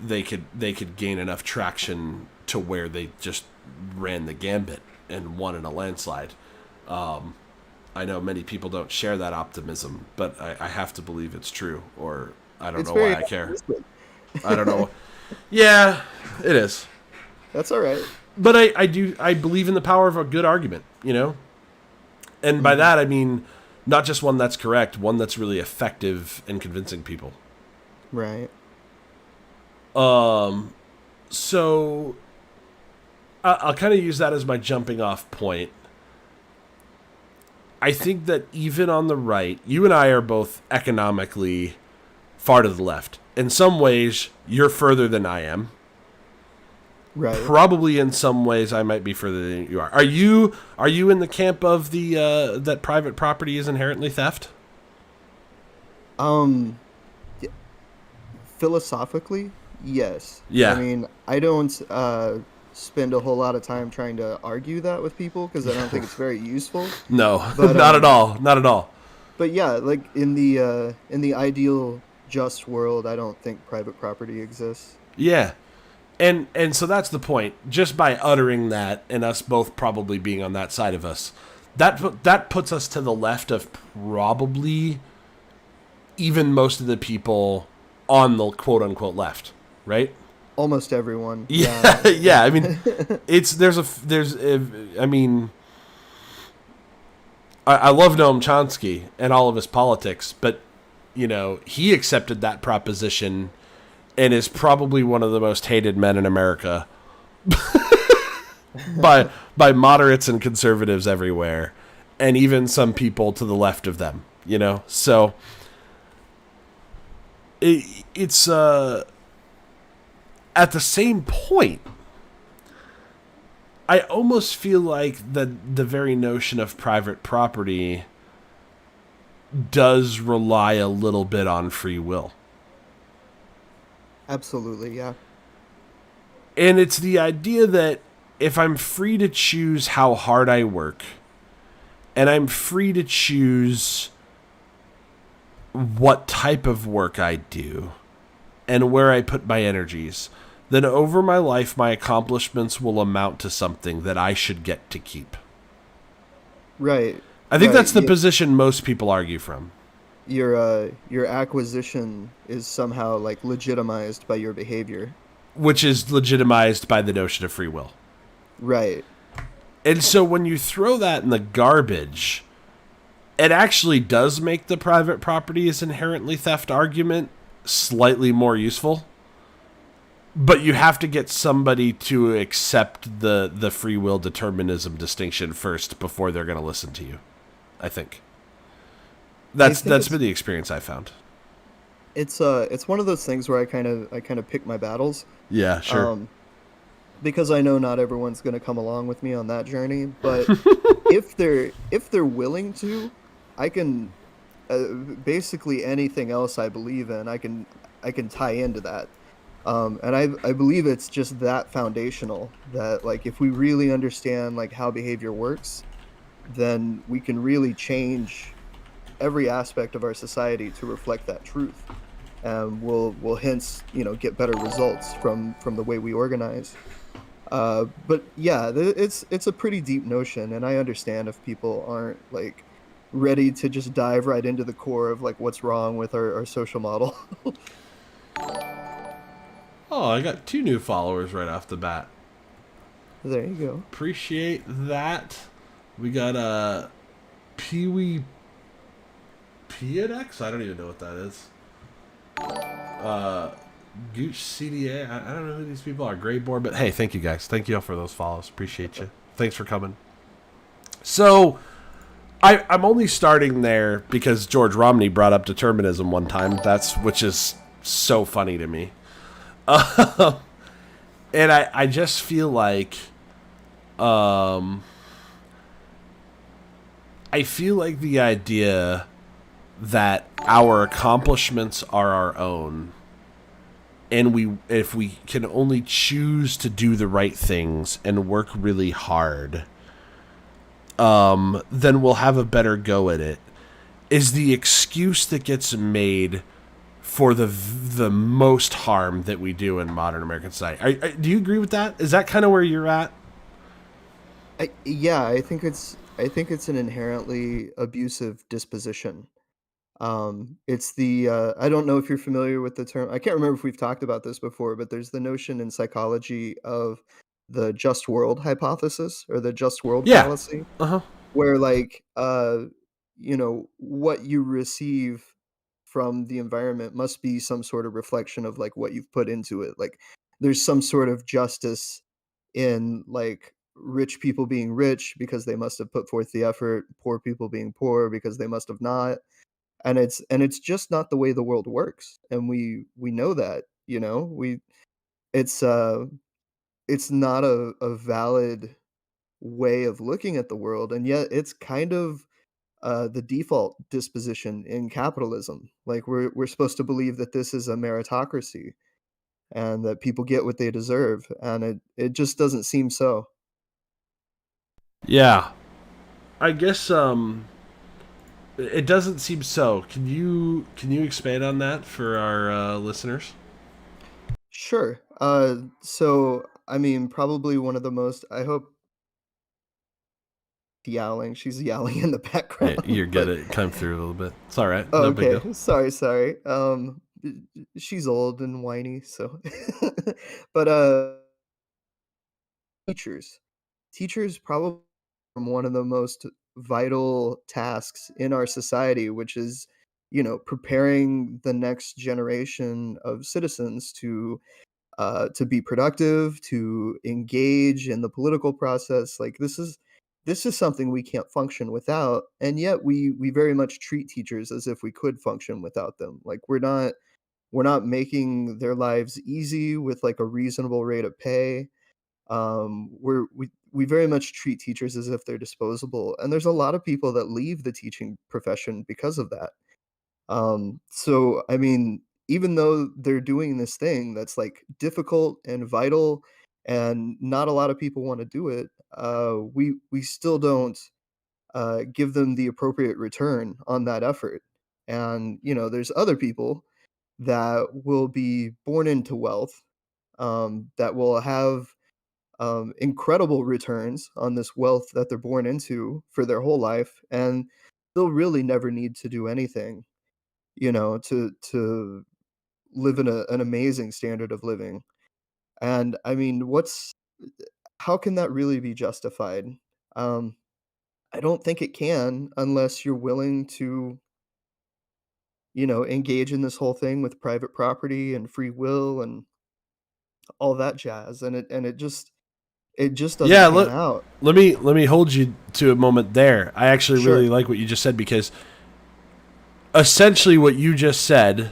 they could gain enough traction to where they just ran the gambit and won in a landslide. I know many people don't share that optimism, but I have to believe it's true, or I don't know why I care. I don't know. Yeah, it is. That's all right. But I believe in the power of a good argument, And by that, I mean not just one that's correct, one that's really effective in convincing people. Right. So I'll kind of use that as my jumping off point. I think that even on the right, you and I are both economically far to the left. In some ways, you're further than I am. Right. Probably in some ways I might be further than you are. Are you in the camp of the that private property is inherently theft? Philosophically, yes. Yeah. I don't spend a whole lot of time trying to argue that with people because I don't think it's very useful. No, but, not at all. Not at all. But yeah, like in the ideal just world, I don't think private property exists. Yeah. And so that's the point. Just by uttering that, and us both probably being on that side of us, that puts us to the left of probably even most of the people on the quote unquote left, right? Almost everyone. Yeah, yeah. I mean, I love Noam Chomsky and all of his politics, but he accepted that proposition and is probably one of the most hated men in America by moderates and conservatives everywhere, and even some people to the left of them. So it's at the same point, I almost feel like the very notion of private property does rely a little bit on free will. Absolutely, yeah. And it's the idea that if I'm free to choose how hard I work, and I'm free to choose what type of work I do, and where I put my energies, then over my life, my accomplishments will amount to something that I should get to keep. Right. I think right. that's the position most people argue from, Your acquisition is somehow like legitimized by your behavior. which is legitimized by the notion of free will. Right. And so when you throw that in the garbage, it actually does make the private property is inherently theft argument slightly more useful. But you have to get somebody to accept the free will determinism distinction first before they're going to listen to you. I think I that's think that's been the experience I found. it's one of those things where I kind of pick my battles. Yeah, sure. Um because I know not everyone's going to come along with me on that journey, but if they're willing to, I can basically anything else I believe in, I can tie into that. And I believe it's just that foundational that like if we really understand like how behavior works, then we can really change every aspect of our society to reflect that truth. And we'll hence, get better results from the way we organize. But yeah, it's a pretty deep notion, and I understand if people aren't like ready to just dive right into the core of like what's wrong with our social model. Oh, I got 2 new followers right off the bat. There you go. Appreciate that. We got a Pee Wee Piadex. I don't even know what that is. Gooch CDA. I don't know who these people are. Great board, but hey, thank you guys. Thank you all for those follows. Appreciate you. Thanks for coming. So I'm only starting there because George Romney brought up determinism one time. Which is so funny to me. And I just feel like I feel like the idea that our accomplishments are our own, and if we can only choose to do the right things and work really hard, then we'll have a better go at it, is the excuse that gets made for the most harm that we do in modern American society. Do you agree with that? Is that kind of where you're at? Yeah, I think it's an inherently abusive disposition. It's the I don't know if you're familiar with the term. I can't remember if we've talked about this before, but there's the notion in psychology of the just world hypothesis or the just world Yeah. fallacy, Uh huh. where like what you receive from the environment must be some sort of reflection of like what you've put into it. Like there's some sort of justice in like rich people being rich because they must have put forth the effort, poor people being poor because they must have not. And it's just not the way the world works. And we know that, we it's it's not a valid way of looking at the world, and yet it's kind of the default disposition in capitalism. Like we're supposed to believe that this is a meritocracy and that people get what they deserve, and it just doesn't seem so. Yeah. I guess it doesn't seem so. Can you expand on that for our listeners? Sure. So I mean, probably one of the most. I hope yowling. She's yowling in the Yeah, background, you're good but at come through a little bit. It's all right. oh, No big okay. deal. Sorry. She's old and whiny, so. But teachers, teachers probably from one of the most vital tasks in our society, which is, preparing the next generation of citizens to be productive, to engage in the political process. Like this is something we can't function without, and yet we very much treat teachers as if we could function without them. Like we're not making their lives easy with like a reasonable rate of pay. We very much treat teachers as if they're disposable, and there's a lot of people that leave the teaching profession because of that. So I mean, even though they're doing this thing that's like difficult and vital, and not a lot of people want to do it, we still don't give them the appropriate return on that effort. And there's other people that will be born into wealth, that will have incredible returns on this wealth that they're born into for their whole life, and they'll really never need to do anything, to live in an amazing standard of living. And I mean, how can that really be justified? Um, I don't think it can unless you're willing to, engage in this whole thing with private property and free will and all that jazz. And it just doesn't Yeah, pan out. let me hold you to a moment there. I actually really Sure. like what you just said, because essentially what you just said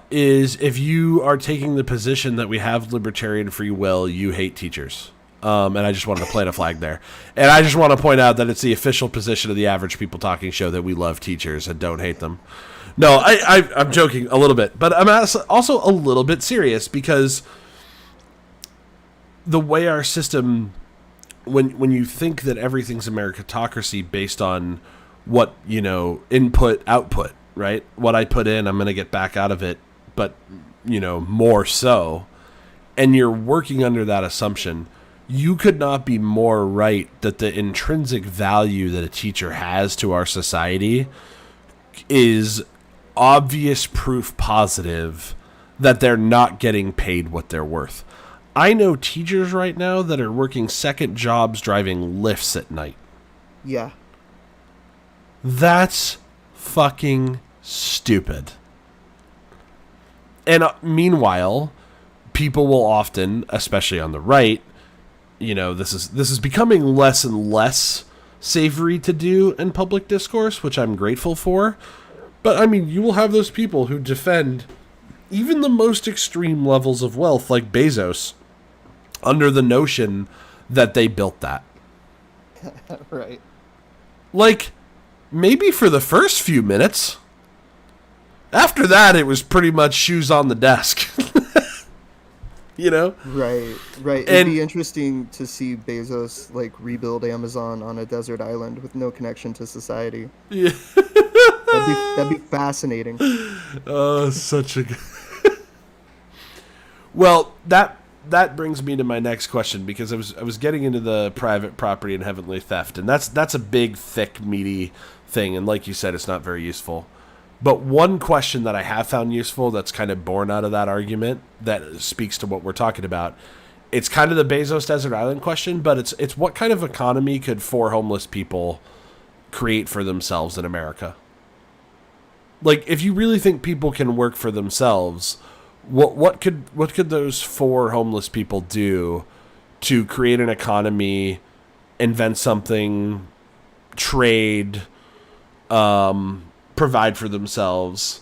is, if you are taking the position that we have libertarian free will, you hate teachers. And I just wanted to plant a flag there. And I just want to point out that it's the official position of the Average People Talking Show that we love teachers and don't hate them. No, I'm joking a little bit, but I'm also a little bit serious, because the way our system, when you think that everything's a meritocracy based on what, input, output, right? What I put in, I'm going to get back out of it, but, more so. And you're working under that assumption. You could not be more right that the intrinsic value that a teacher has to our society is obvious proof positive that they're not getting paid what they're worth. I know teachers right now that are working second jobs driving lifts at night. Yeah. That's fucking stupid. And meanwhile, people will often, especially on the right, this is becoming less and less savory to do in public discourse, which I'm grateful for. But I mean, you will have those people who defend even the most extreme levels of wealth, like Bezos, under the notion that they built that. Right. Like, maybe for the first few minutes. After that, it was pretty much shoes on the desk. Right. It'd And be interesting to see Bezos like rebuild Amazon on a desert island with no connection to society. yeah, That'd be fascinating. oh, such a good. Well, that brings me to my next question, because I was getting into the private property and heavenly theft, and that's a big, thick, meaty thing, and like you said, it's not very useful. But one question that I have found useful, that's kind of born out of that argument, that speaks to what we're talking about. It's kind of the Bezos Desert Island question, but it's what kind of economy could 4 homeless people create for themselves in America? Like, if you really think people can work for themselves, what could those 4 homeless people do to create an economy, invent something, trade, provide for themselves?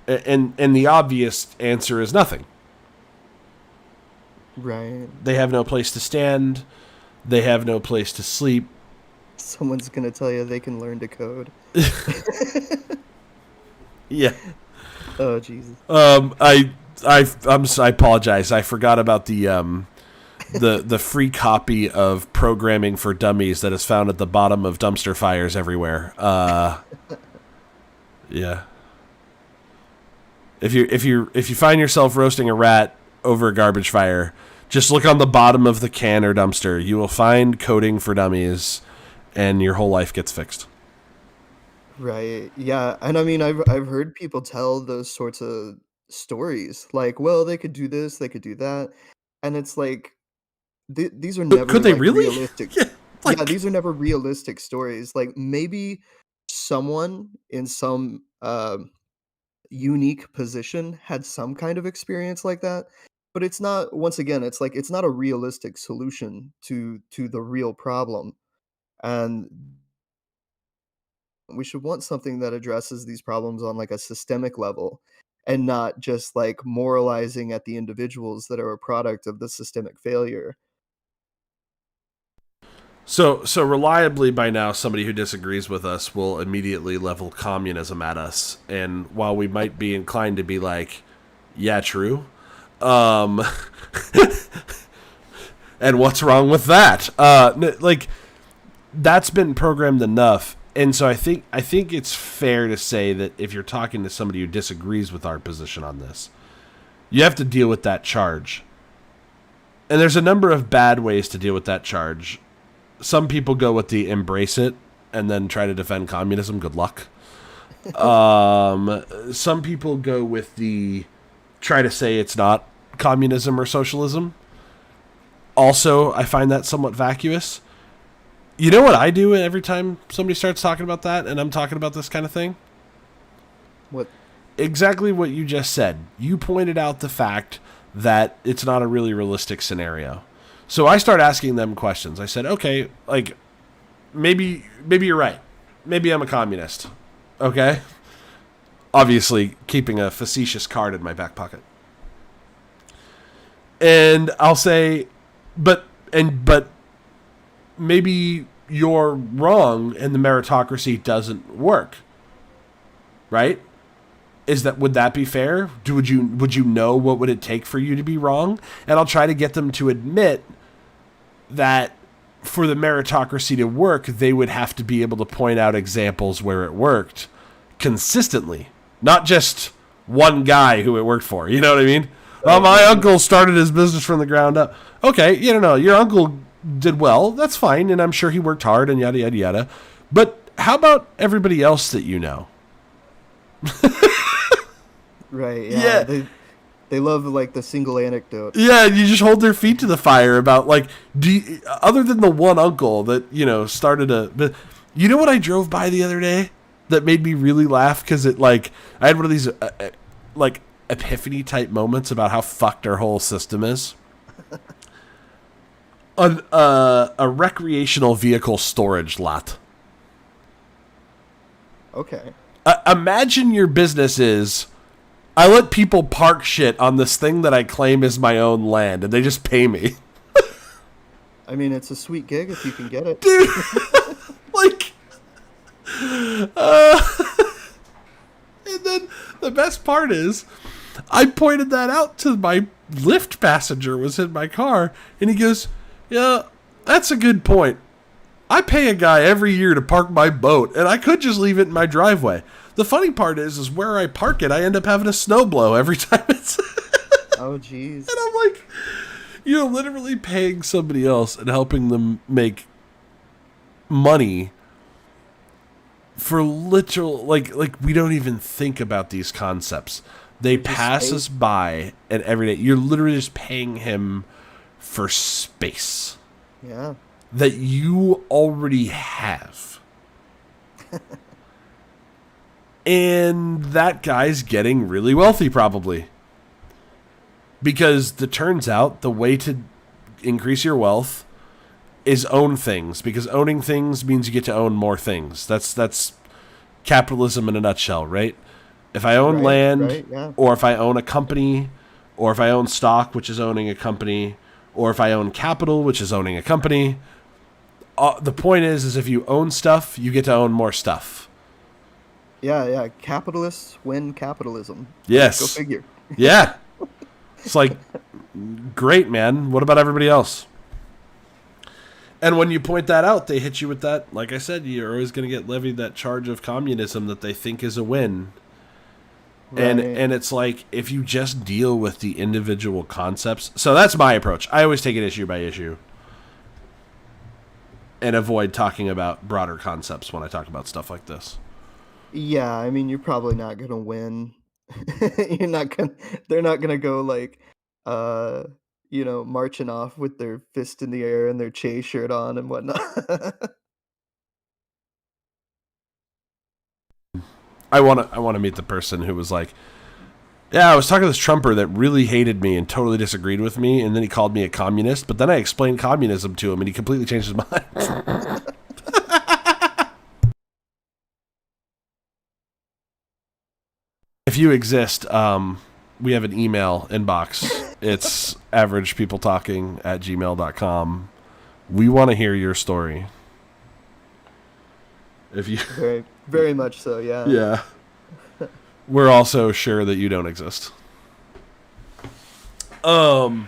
And the obvious answer is nothing. Right. They have no place to stand. They have no place to sleep. Someone's gonna tell you they can learn to code. Yeah. Oh Jesus. I apologize. I forgot about the free copy of Programming for Dummies that is found at the bottom of dumpster fires everywhere. Yeah. If you find yourself roasting a rat over a garbage fire, just look on the bottom of the can or dumpster. You will find Coding for Dummies, and your whole life gets fixed. Right. Yeah. And I mean, I've heard people tell those sorts of stories. Like, well, they could do this, they could do that, and it's like these are But could never they like really? realistic. Yeah. Yeah, Like, these are never realistic stories. Like maybe someone in some unique position had some kind of experience like that, but it's not. Once again, it's like it's not a realistic solution to the real problem, and we should want something that addresses these problems on like a systemic level and not just like moralizing at the individuals that are a product of the systemic failure. so reliably by now, somebody who disagrees with us will immediately level communism at us, and while we might be inclined to be like, yeah, true, um, and what's wrong with that? Like, that's been programmed enough, and so I think it's fair to say that if you're talking to somebody who disagrees with our position on this, you have to deal with that charge. And there's a number of bad ways to deal with that charge. Some people go with the embrace it and then try to defend communism. Good luck. Some people go with the try to say it's not communism or socialism. Also, I find that somewhat vacuous. You know what I do every time somebody starts talking about that and I'm talking about this kind of thing? What? Exactly what you just said. You pointed out the fact that it's not a really realistic scenario. So I start asking them questions. I said, okay, like, maybe you're right. Maybe I'm a communist. Okay? Obviously, keeping a facetious card in my back pocket. And I'll say, but maybe you're wrong and the meritocracy doesn't work. Right? Would that be fair? Would you know what would it take for you to be wrong? And I'll try to get them to admit that for the meritocracy to work, they would have to be able to point out examples where it worked consistently, not just one guy who it worked for. You know what I mean? Well, my uncle started his business from the ground up. Okay, you don't know. Your uncle did well. That's fine, and I'm sure he worked hard and yada, yada, yada. But how about everybody else that you know? Right, yeah. They love, like, the single anecdote. Yeah, you just hold their feet to the fire about, like, other than the one uncle that, started but you know what I drove by the other day that made me really laugh? Because it, like, I had one of these, like, epiphany type moments about how fucked our whole system is. A recreational vehicle storage lot. Okay. Imagine your business is, I let people park shit on this thing that I claim is my own land, and they just pay me. I mean, it's a sweet gig if you can get it. Dude, like, and then the best part is, I pointed that out to my Lyft passenger was in my car, and he goes, yeah, that's a good point. I pay a guy every year to park my boat, and I could just leave it in my driveway. The funny part is where I park it, I end up having a snow blow every time it's... Oh, jeez. And I'm like, you're literally paying somebody else and helping them make money for literal... Like we don't even think about these concepts. They pass us by, and every day, you're literally just paying him for space. Yeah. That you already have. And that guy's getting really wealthy, probably. Because it turns out the way to increase your wealth is own things. Because owning things means you get to own more things. That's capitalism in a nutshell, right? If I own land, yeah. Or if I own a company, or if I own stock, which is owning a company, or if I own capital, which is owning a company, the point is if you own stuff, you get to own more stuff. Yeah. Capitalists win capitalism. Yes. Go figure. Yeah. It's like, great, man. What about everybody else? And when you point that out, they hit you with that. Like I said, you're always going to get levied that charge of communism that they think is a win. Right. And it's like, if you just deal with the individual concepts. So that's my approach. I always take it issue by issue. And avoid talking about broader concepts when I talk about stuff like this. Yeah, I mean, you're probably not gonna win. They're not gonna go like, marching off with their fist in the air and their Che shirt on and whatnot. I want to meet the person who was like, yeah, I was talking to this Trumper that really hated me and totally disagreed with me, and then he called me a communist, but then I explained communism to him, and he completely changed his mind. If you exist, we have an email inbox. It's averagepeopletalking@gmail.com. We want to hear your story. If you Very, very much so, yeah. Yeah. We're also sure that you don't exist. I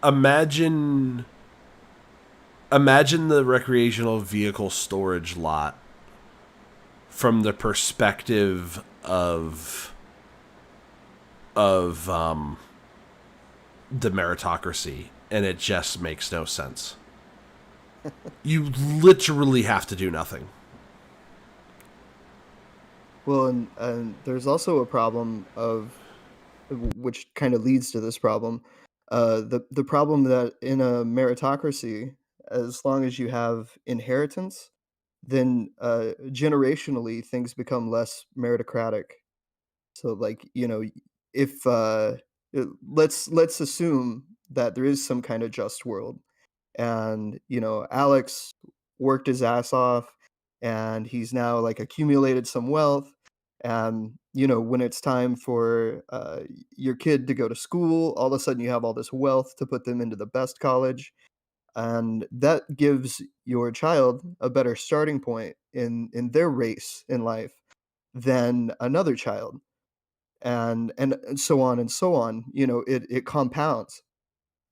imagine the recreational vehicle storage lot from the perspective of the meritocracy, and it just makes no sense. You literally have to do nothing. Well, and there's also a problem of which kind of leads to this problem. The problem that in a meritocracy, as long as you have inheritance, then generationally things become less meritocratic. So, like, if let's assume that there is some kind of just world, and Alex worked his ass off, and he's now like accumulated some wealth, and when it's time for your kid to go to school, all of a sudden you have all this wealth to put them into the best college, and that gives your child a better starting point in their race in life than another child, and so on and so on. It compounds.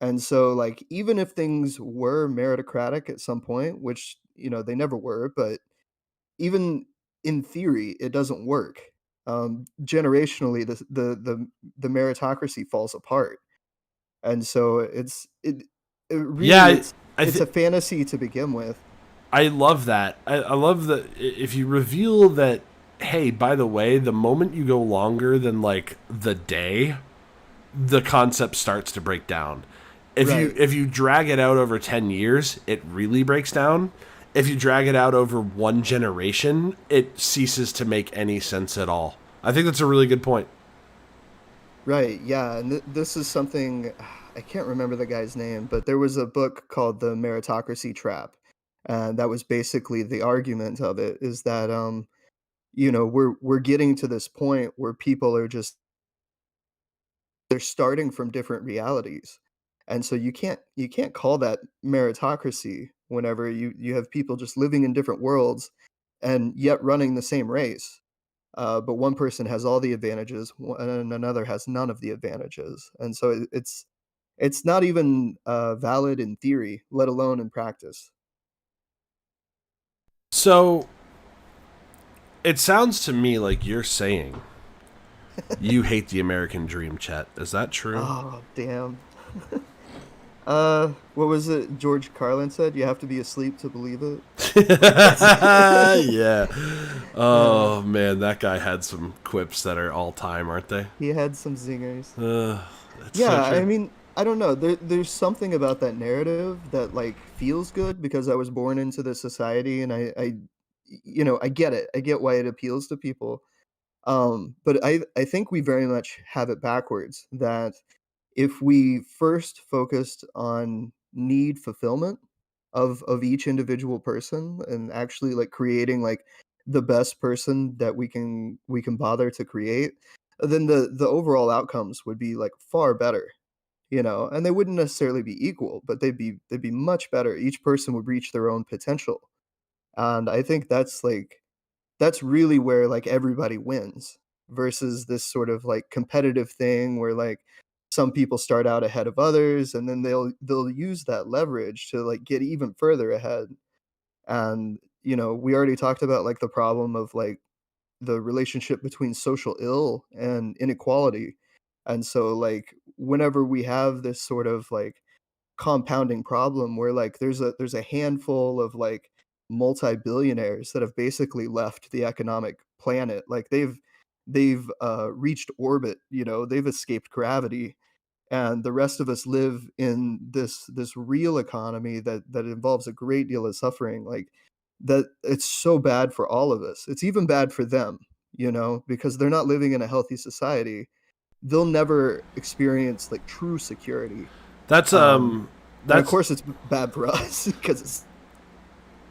And so, like, even if things were meritocratic at some point, which, they never were, but even in theory, it doesn't work. Generationally, the meritocracy falls apart. And so it Yeah, really, I it's a think fantasy to begin with. I love that. I love that if you reveal that, hey, by the way, the moment you go longer than like the day, the concept starts to break down. Right. If you drag it out over 10 years, it really breaks down. If you drag it out over one generation, it ceases to make any sense at all. I think that's a really good point. Right. Yeah. And this is something I can't remember the guy's name, but there was a book called The Meritocracy Trap. And that was basically the argument of it is that we're getting to this point where people are just they're starting from different realities. And so you can't call that meritocracy whenever you have people just living in different worlds and yet running the same race. But one person has all the advantages, and another has none of the advantages, and so it's not even valid in theory, let alone in practice. So it sounds to me like you're saying you hate the American dream, Chet. Is that true? Oh, damn. What was it George Carlin said? You have to be asleep to believe it. Yeah. Yeah, Oh man, that guy had some quips that are all time, aren't they? he had some zingers. That's so Yeah, I true. mean, I don't know. There's something about that narrative that like feels good because I was born into this society, and I get it. I get why it appeals to people. But I think we very much have it backwards that if we first focused on need fulfillment of each individual person and actually like creating like the best person that we can bother to create, then the overall outcomes would be like far better, and they wouldn't necessarily be equal, but they'd be much better. Each person would reach their own potential. And I think that's really where like everybody wins versus this sort of like competitive thing where like some people start out ahead of others, and then they'll use that leverage to like get even further ahead. And we already talked about like the problem of like the relationship between social ill and inequality. And so like whenever we have this sort of like compounding problem where like there's a handful of like multi-billionaires that have basically left the economic planet, like they've reached orbit, they've escaped gravity, and the rest of us live in this real economy that involves a great deal of suffering, like that it's so bad for all of us. It's even bad for them, because they're not living in a healthy society. They'll never experience like true security. That's um and of that's course it's bad for us because it's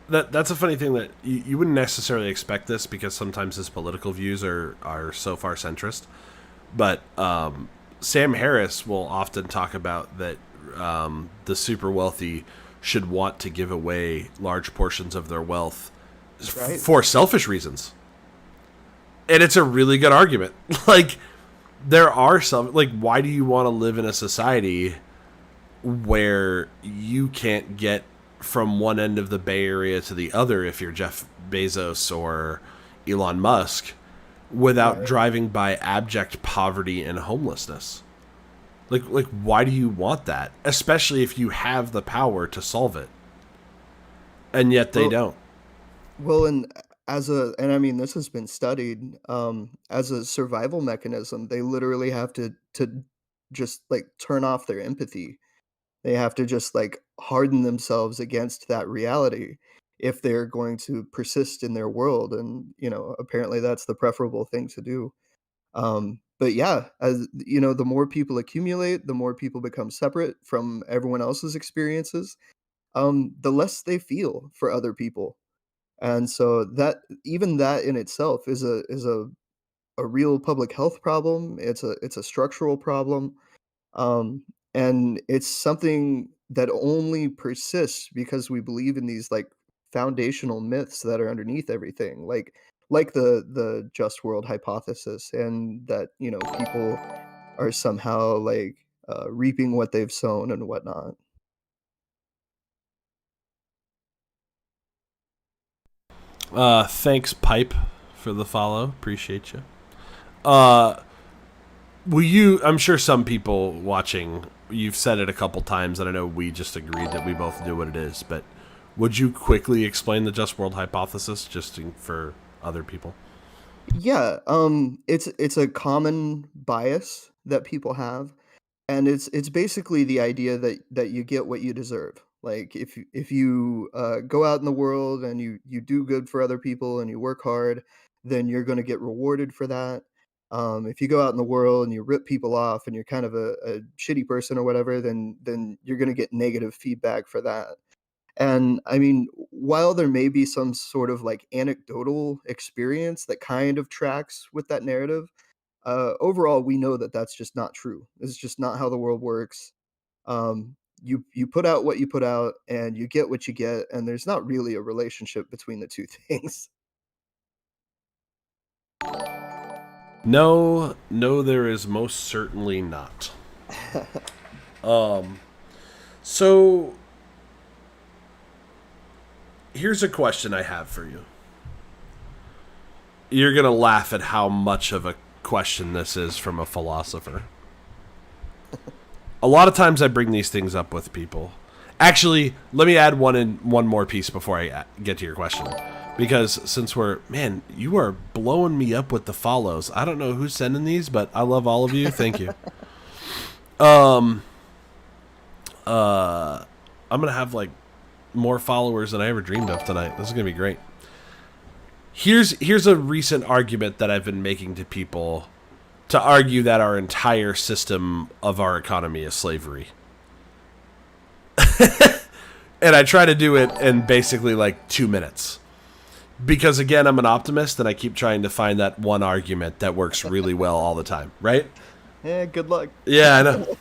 that's a funny thing that you wouldn't necessarily expect this because sometimes his political views are so far centrist. But Sam Harris will often talk about that the super wealthy should want to give away large portions of their wealth right. for selfish reasons, and it's a really good argument. Like there are some like why do you want to live in a society where you can't get from one end of the Bay Area to the other if you're Jeff Bezos or Elon Musk without Right. driving by abject poverty and homelessness. Like why do you want that? Especially if you have the power to solve it. And yet they Well, don't. well, and I mean this has been studied. As a survival mechanism, they literally have to just like turn off their empathy. They have to just like harden themselves against that reality if they're going to persist in their world. And apparently that's the preferable thing to do. But yeah, as the more people accumulate, the more people become separate from everyone else's experiences, the less they feel for other people. And so that even that in itself is a real public health problem. It's a structural problem. Um, and it's something that only persists because we believe in these like foundational myths that are underneath everything, like the just world hypothesis, and that people are somehow like reaping what they've sown and whatnot. Thanks, Pipe, for the follow. Appreciate you. Uh, will you? I'm sure some people watching, you've said it a couple times, and I know we just agreed that we both knew what it is, but would you quickly explain the just world hypothesis for other people? Yeah, it's a common bias that people have, and it's basically the idea that you get what you deserve. Like if you go out in the world and you do good for other people and you work hard, then you're going to get rewarded for that. If you go out in the world and you rip people off and you're kind of a shitty person or whatever, then you're going to get negative feedback for that. And I mean, while there may be some sort of like anecdotal experience that kind of tracks with that narrative, overall, we know that that's just not true. It's just not how the world works. You put out what you put out, and you get what you get, and there's not really a relationship between the two things. No, no, there is most certainly not. Um, so here's a question I have for you. You're gonna laugh at how much of a question this is from a philosopher. A lot of times I bring these things up with people. Actually, let me add one more piece before I get to your question. Because since man, you are blowing me up with the follows. I don't know who's sending these, but I love all of you. Thank you. I'm gonna have like more followers than I ever dreamed of tonight. This is gonna be great. Here's a recent argument that I've been making to people to argue that our entire system of our economy is slavery. And I try to do it in basically like 2 minutes. Because again, I'm an optimist and I keep trying to find that one argument that works really well all the time, right? Yeah, good luck. Yeah, I know.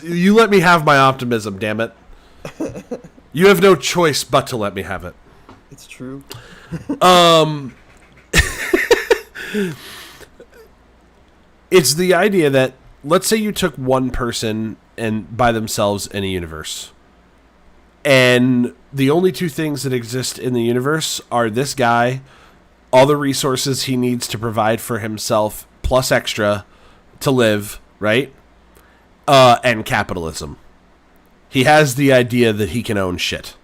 You let me have my optimism, damn it. You have no choice but to let me have it. It's true. It's the idea that, let's say you took one person and by themselves in a universe, and the only two things that exist in the universe are this guy, all the resources he needs to provide for himself plus extra to live, right? And capitalism. He has the idea that he can own shit.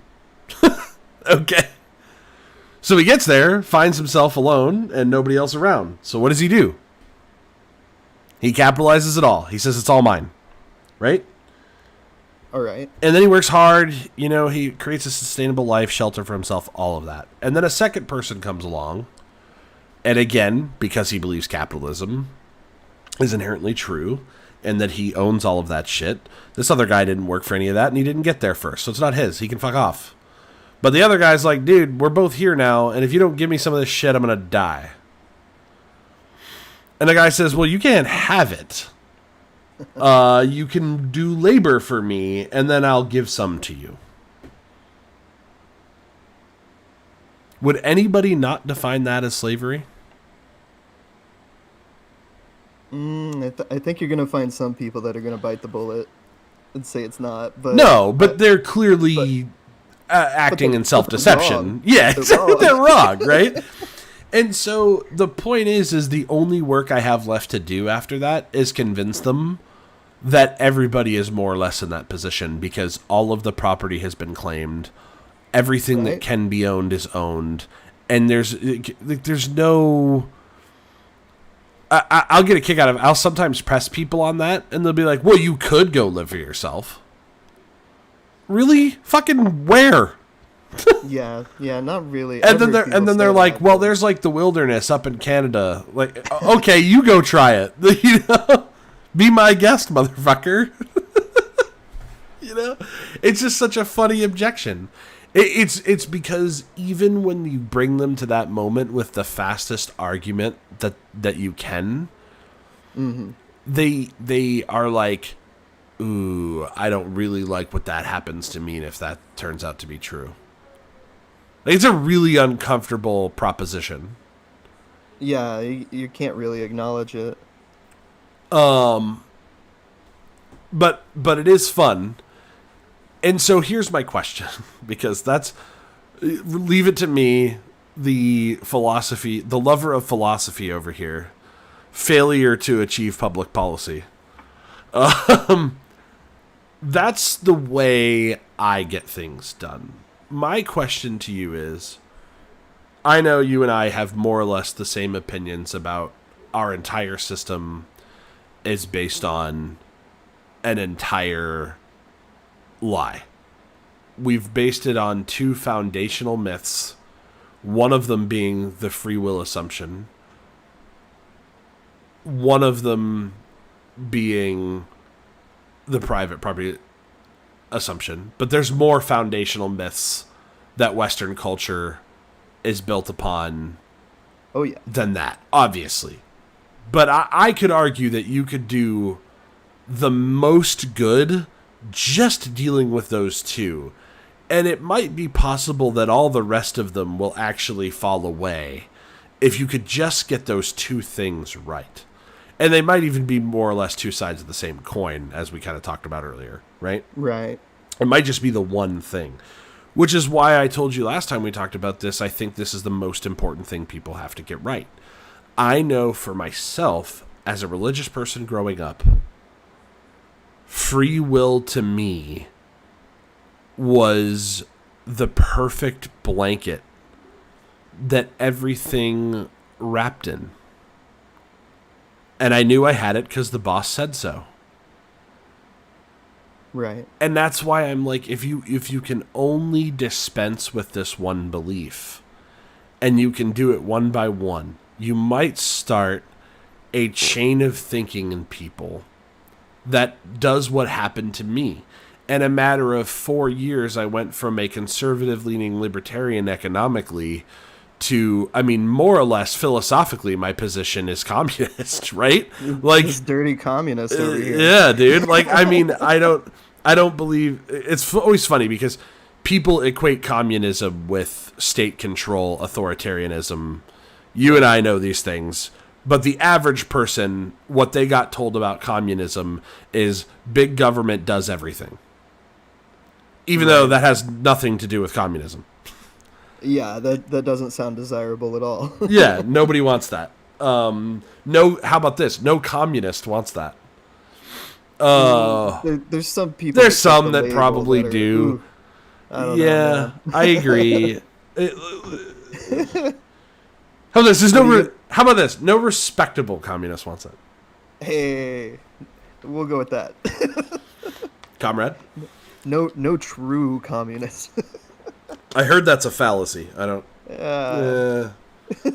Okay. So he gets there, finds himself alone, and nobody else around. So what does he do? He capitalizes it all. He says it's all mine. Right? All right. And then he works hard. He creates a sustainable life, shelter for himself, all of that. And then a second person comes along. And again, because he believes capitalism is inherently true and that he owns all of that shit, this other guy didn't work for any of that and he didn't get there first. So it's not his. He can fuck off. But the other guy's like, dude, we're both here now, and if you don't give me some of this shit, I'm going to die. And the guy says, well, you can't have it. You can do labor for me, and then I'll give some to you. Would anybody not define that as slavery? I think you're gonna find some people that are gonna bite the bullet and say it's not. But No, but they're clearly acting in self-deception. wrong. Yeah, They're wrong. they're wrong, right? And so the point is the only work I have left to do after that is convince them that everybody is more or less in that position because all of the property has been claimed. Everything that can be owned is owned. And there's no... I'll get a kick out of it. I'll sometimes press people on that, and they'll be like, well, you could go live for yourself. Really? Fucking where? Yeah, not really. And then they're like, well, there's like the wilderness up in Canada. Like, okay, you go try it. You know? Be my guest, motherfucker. You know? It's just such a funny objection. It's because even when you bring them to that moment with the fastest argument that you can, they are like, ooh, I don't really like what that happens to mean if that turns out to be true. Like, it's a really uncomfortable proposition. Yeah, you can't really acknowledge it. But it is fun. And so here's my question, because leave it to me, the lover of philosophy over here, failure to achieve public policy. That's the way I get things done. My question to you is, I know you and I have more or less the same opinions about our entire system is based on an entire lie. We've based it on two foundational myths, one of them being the free will assumption, one of them being the private property assumption. But there's more foundational myths that Western culture is built upon than that, obviously. But I could argue that you could do the most good just dealing with those two. And it might be possible that all the rest of them will actually fall away if you could just get those two things right. And they might even be more or less two sides of the same coin, as we kind of talked about earlier, right? Right. It might just be the one thing. Which is why I told you last time we talked about this, I think this is the most important thing people have to get right. I know for myself, as a religious person growing up, free will to me was the perfect blanket that everything wrapped in. And I knew I had it because the boss said so. Right. And that's why I'm like, if you can only dispense with this one belief, and you can do it one by one, you might start a chain of thinking in people that does what happened to me. In a matter of 4 years, I went from a conservative-leaning libertarian economically to, I mean, more or less philosophically, my position is communist, right? Like, this dirty communist over here. Yeah, dude. Like, I mean, I don't believe. It's always funny because people equate communism with state control, authoritarianism. You and I know these things. But the average person, what they got told about communism is big government does everything. Even though that has nothing to do with communism. Yeah, that doesn't sound desirable at all. Yeah, nobody wants that. No, how about this? No communist wants that. There's some people. There's some that probably do. I don't know, I agree. How about this? No respectable communist wants it. Hey, we'll go with that. Comrade? No true communist. I heard that's a fallacy. I don't...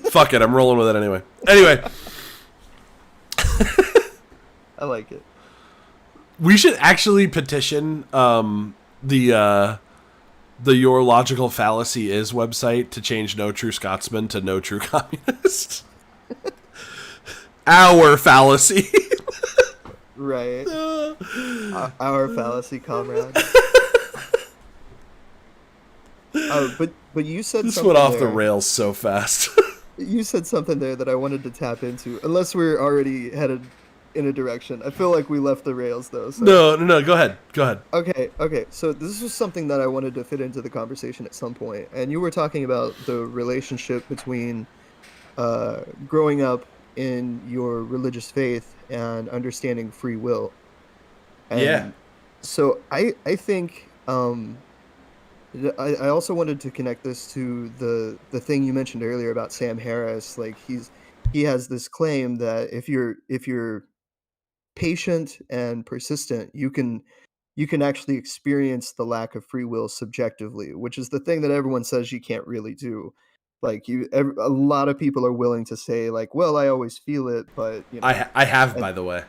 fuck it, I'm rolling with it anyway. Anyway. I like it. We should actually petition the Your Logical Fallacy Is website to change No True Scotsman to No True Communist. Our fallacy. Right. Our fallacy, comrade. But you said this something went off there. the rails so fast. You said something there that I wanted to tap into, unless we're already headed in a direction. I feel like we left the rails, though. So. No, go ahead. Okay, so this was something that I wanted to fit into the conversation at some point, and you were talking about the relationship between growing up in your religious faith and understanding free will. Yeah. And so I think I also wanted to connect this to the thing you mentioned earlier about Sam Harris. Like he has this claim that if you're patient and persistent, you can actually experience the lack of free will subjectively, which is the thing that everyone says you can't really do. Like a lot of people are willing to say like, well, I always feel it, but I have, and by the way.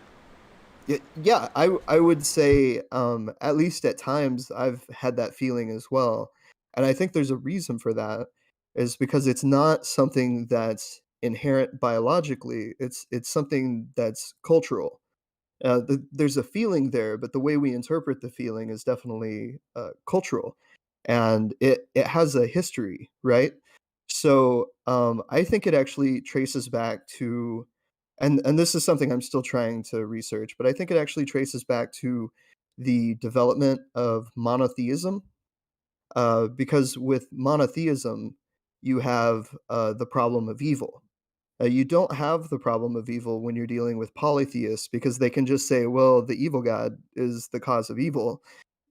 yeah, I would say at least at times I've had that feeling as well. And I think there's a reason for that is because it's not something that's inherent biologically. It's something that's cultural. There's a feeling there, but the way we interpret the feeling is definitely cultural, and it has a history, right? So I think it actually traces back to, and this is something I'm still trying to research, but I think it actually traces back to the development of monotheism, because with monotheism, you have the problem of evil. You don't have the problem of evil when you're dealing with polytheists because they can just say, "Well, the evil god is the cause of evil,"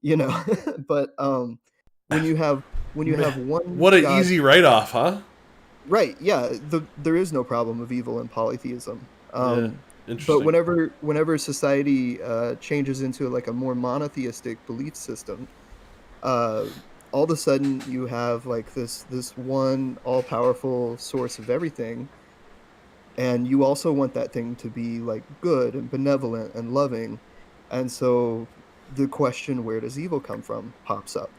you know. But when you have when you have one What an god, easy write-off, huh? right? Yeah, there is no problem of evil in polytheism. Yeah. But Interesting. whenever society changes into like a more monotheistic belief system, uh, all of a sudden you have like this one all powerful source of everything, and you also want that thing to be like good and benevolent and loving. And so the question, where does evil come from, pops up.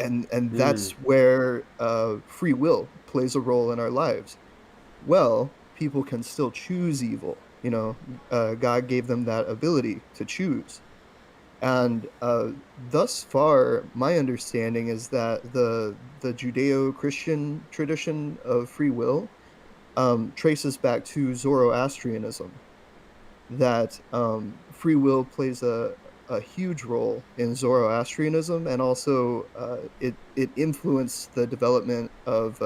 And Hmm. that's where free will plays a role in our lives. Well, people can still choose evil. God gave them that ability to choose. And thus far, my understanding is that the Judeo-Christian tradition of free will traces back to Zoroastrianism, that free will plays a huge role in Zoroastrianism, and also it influenced the development of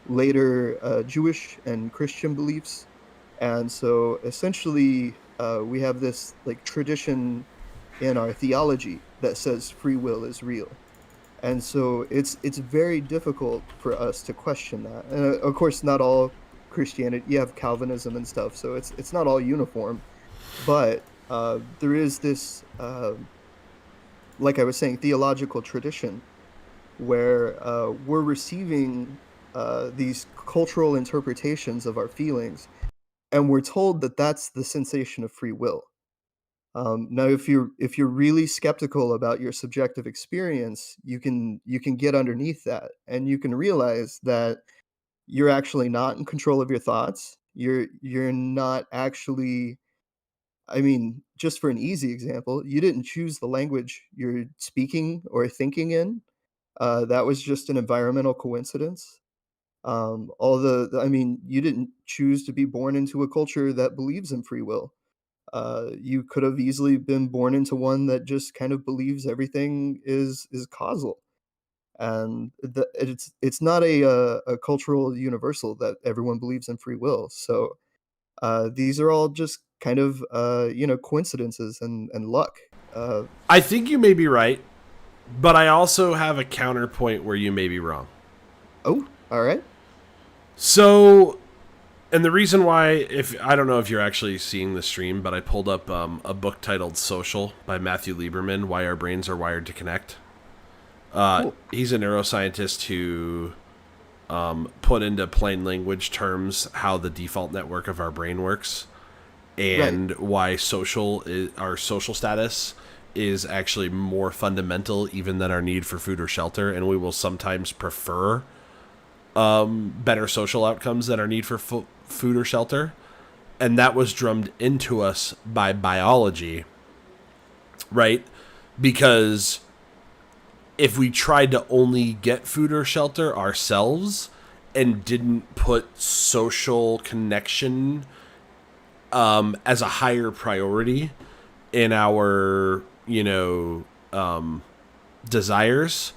later Jewish and Christian beliefs. And so essentially, we have this like tradition in our theology that says free will is real. And so it's very difficult for us to question that. And of course, not all Christianity. You have Calvinism and stuff, so it's not all uniform. But there is this, like I was saying, theological tradition where we're receiving these cultural interpretations of our feelings, and we're told that that's the sensation of free will. Now, if you're really skeptical about your subjective experience, you can get underneath that, and you can realize that you're actually not in control of your thoughts. You're not actually. I mean, just for an easy example, you didn't choose the language you're speaking or thinking in. That was just an environmental coincidence. I mean, you didn't choose to be born into a culture that believes in free will. You could have easily been born into one that just kind of believes everything is causal, and it's not a cultural universal that everyone believes in free will. So these are all just kind of coincidences and luck. Uh, I think you may be right, but I also have a counterpoint where you may be wrong. oh, all right. So, and the reason why, if I don't know if you're actually seeing the stream, but I pulled up a book titled Social by Matthew Lieberman, Why Our Brains Are Wired to Connect. Cool. He's a neuroscientist who put into plain language terms how the default network of our brain works, Right. and why our social status is actually more fundamental even than our need for food or shelter, and we will sometimes prefer better social outcomes than our need for food or shelter. And that was drummed into us by biology, right? Because if we tried to only get food or shelter ourselves and didn't put social connection as a higher priority in our, desires,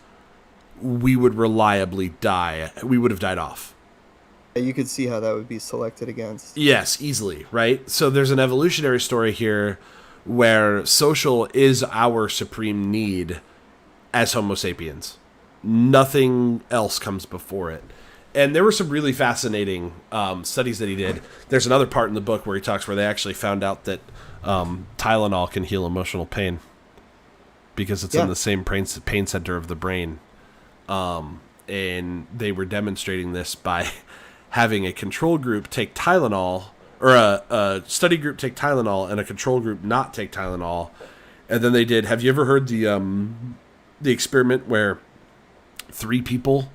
we would reliably die. We would have died off. You could see how that would be selected against. Yes, easily, right? So there's an evolutionary story here where social is our supreme need as Homo sapiens. Nothing else comes before it. And there were some really fascinating studies that he did. There's another part in the book where he talks where they actually found out that Tylenol can heal emotional pain because it's in the same pain center of the brain. And they were demonstrating this by having a control group take Tylenol, or a study group take Tylenol and a control group not take Tylenol. And then they did, have you ever heard the experiment where 3 people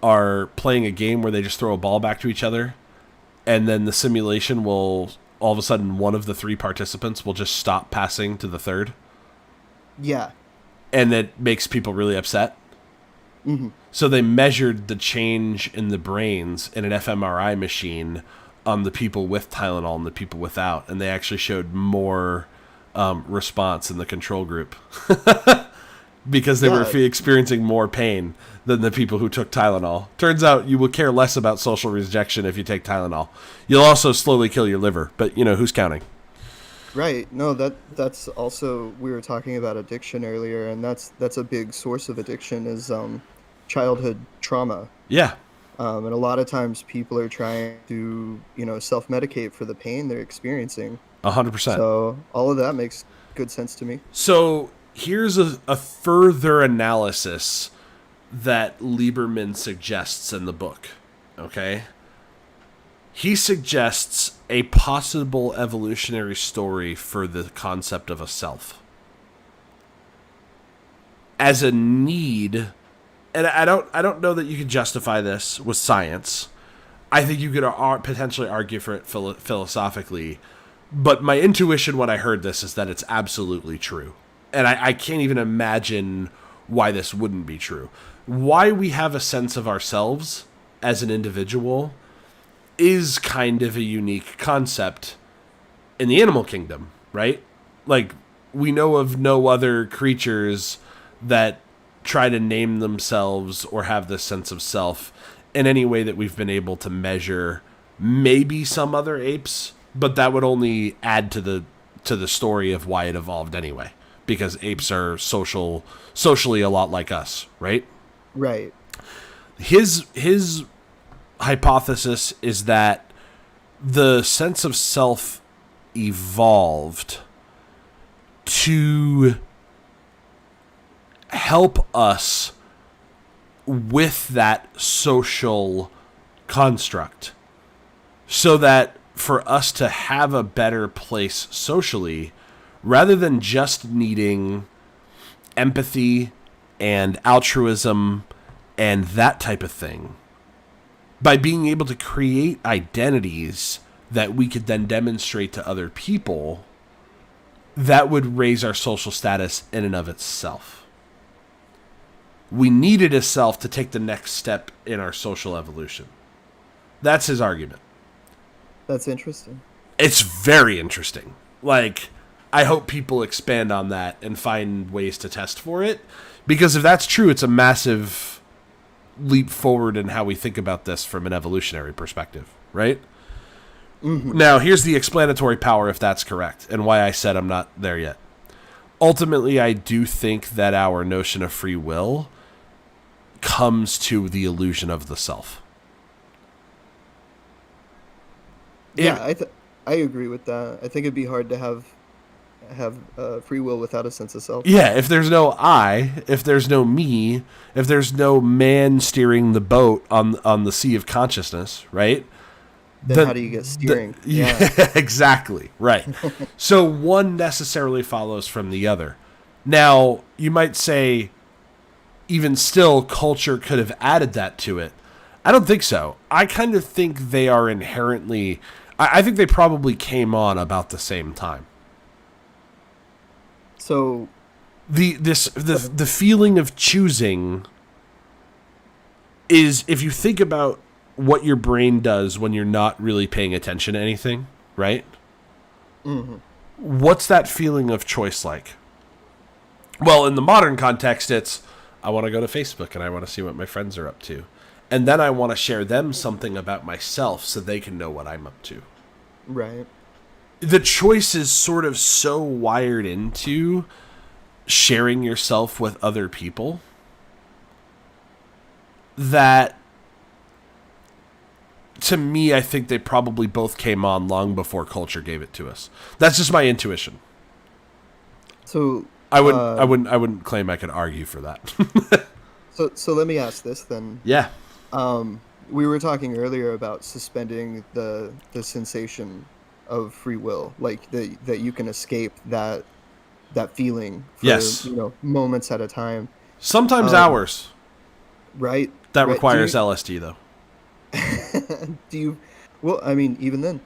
are playing a game where they just throw a ball back to each other, and then the simulation will, all of a sudden, one of the 3 participants will just stop passing to the third? Yeah. And that makes people really upset. Mm-hmm. So they measured the change in the brains in an fMRI machine on the people with Tylenol and the people without, and they actually showed more response in the control group because they were experiencing more pain than the people who took Tylenol. Turns out you will care less about social rejection if you take Tylenol. You'll also slowly kill your liver, but who's counting? Right. No, that's also, we were talking about addiction earlier, and that's a big source of addiction is childhood trauma. Yeah. And a lot of times people are trying to, self-medicate for the pain they're experiencing. 100%. So all of that makes good sense to me. So here's a further analysis that Lieberman suggests in the book. Okay? He suggests a possible evolutionary story for the concept of a self. As a need, and I don't know that you can justify this with science. I think you could potentially argue for it philosophically, but my intuition when I heard this is that it's absolutely true. And I can't even imagine why this wouldn't be true. Why we have a sense of ourselves as an individual is kind of a unique concept in the animal kingdom, right? Like, we know of no other creatures that try to name themselves or have this sense of self in any way that we've been able to measure. Maybe some other apes, but that would only add to the story of why it evolved anyway, because apes are socially a lot like us, right? Right. His hypothesis is that the sense of self evolved to help us with that social construct, so that for us to have a better place socially, rather than just needing empathy and altruism and that type of thing, by being able to create identities that we could then demonstrate to other people, that would raise our social status in and of itself. We needed a self to take the next step in our social evolution. That's his argument. That's interesting. It's very interesting. Like, I hope people expand on that and find ways to test for it, because if that's true, it's a massive leap forward in how we think about this from an evolutionary perspective, right? Mm-hmm. Now, here's the explanatory power if that's correct, and why I said I'm not there yet. Ultimately, I do think that our notion of free will comes to the illusion of the self. Yeah, I agree with that. I think it'd be hard to have free will without a sense of self. Yeah, if there's no I, if there's no me, if there's no man steering the boat on the sea of consciousness, right? Then how do you get steering? Yeah, exactly, right. So one necessarily follows from the other. Now, you might say, even still, culture could have added that to it. I don't think so. I kind of think they are inherently... I think they probably came on about the same time. So the feeling of choosing is, if you think about what your brain does when you're not really paying attention to anything, right? Mm-hmm. What's that feeling of choice like? Well, in the modern context, it's, I want to go to Facebook and I want to see what my friends are up to. And then I want to share them something about myself so they can know what I'm up to. Right. The choice is sort of so wired into sharing yourself with other people that, to me, I think they probably both came on long before culture gave it to us. That's just my intuition. So, I wouldn't I uh, wouldn't I wouldn't claim I could argue for that. so let me ask this then. Yeah. We were talking earlier about suspending the sensation of free will, like that you can escape that feeling for, Yes. moments at a time. Sometimes Um, hours. right, That right. Do requires you LSD though. do you? Well, I mean, even then,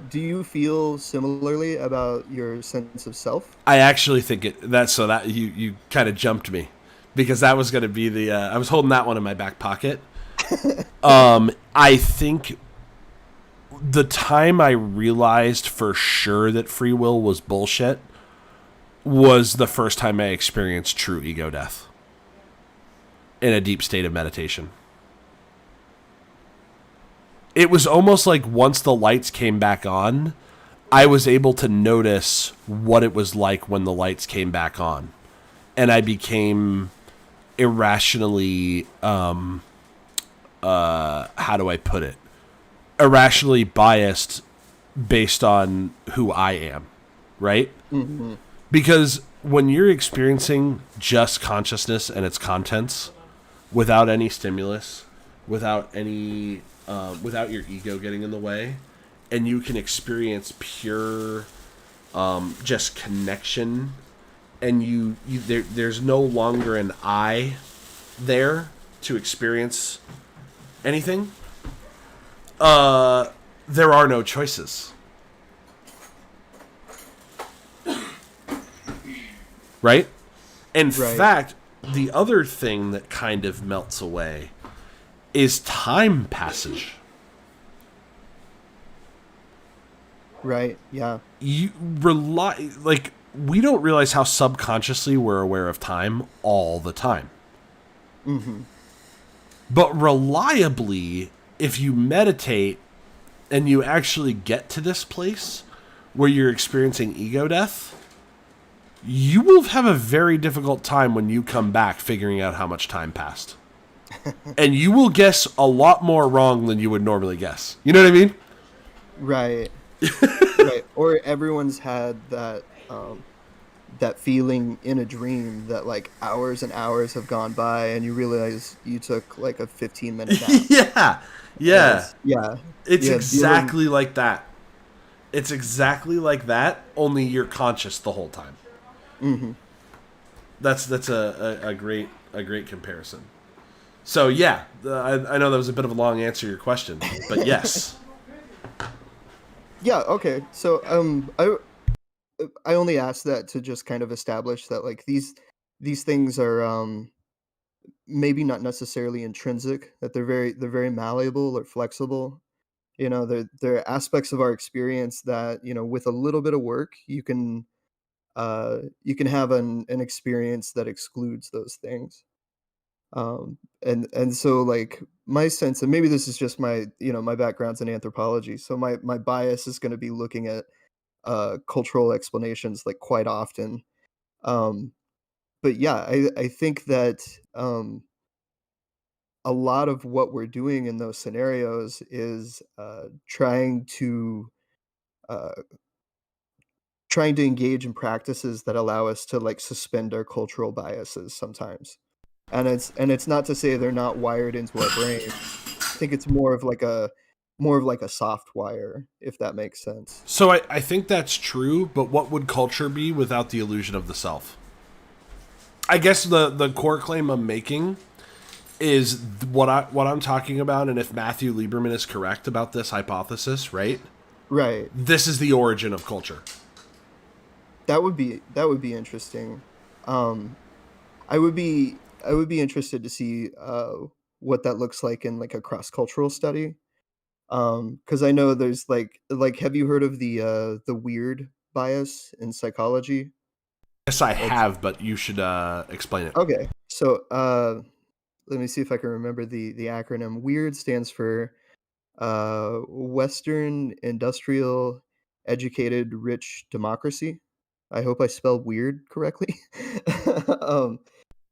do you feel similarly about your sense of self? I actually think that you kind of jumped me because that was going to be the I was holding that one in my back pocket. I think the time I realized for sure that free will was bullshit was the first time I experienced true ego death in a deep state of meditation. It was almost like once the lights came back on, I was able to notice what it was like when the lights came back on. And I became irrationally, how do I put it? Irrationally biased based on who I am, right? Hmm. Because when you're experiencing just consciousness and its contents without any stimulus, without your ego getting in the way, and you can experience pure just connection, and there's no longer an I there to experience anything. There are no choices, right? In Right, fact, the other thing that kind of melts away is time passage. right, yeah. You rely like we don't realize how subconsciously we're aware of time all the time. Hmm. But reliably, if you meditate and you actually get to this place where you're experiencing ego death, you will have a very difficult time when you come back figuring out how much time passed. And you will guess a lot more wrong than you would normally guess. You know what I mean? Right, right. Or everyone's had that feeling in a dream that like hours and hours have gone by and you realize you took like a 15-minute nap. Yeah. And Yeah. It's yeah, dealing. exactly like that. It's exactly like that, only you're conscious the whole time. Hmm. That's a great comparison. So yeah, I know that was a bit of a long answer to your question, but yes. Yeah, okay. So I only asked that to just kind of establish that like these things are maybe not necessarily intrinsic, that they're very malleable or flexible. They're aspects of our experience that, with a little bit of work, you can have an experience that excludes those things. And so like my sense, and maybe this is just my background's in anthropology, so my bias is going to be looking at cultural explanations like quite often. Um, but yeah, I think that um, a lot of what we're doing in those scenarios is uh, trying to engage in practices that allow us to like suspend our cultural biases sometimes. And it's not to say they're not wired into our brain. I think it's more of like a soft wire, if that makes sense. So I think that's true, but what would culture be without the illusion of the self? I guess the core claim I'm making is what I'm talking about, and if Matthew Lieberman is correct about this hypothesis, right? Right. This is the origin of culture. That would be interesting. Um, I would be interested to see what that looks like in like a cross cultural study. Because I know there's like have you heard of the weird bias in psychology? Yes, I It's have, but you should explain it. okay. So let me see if I can remember the acronym. WEIRD stands for Western Industrial Educated Rich Democracy. I hope I spelled weird correctly. um,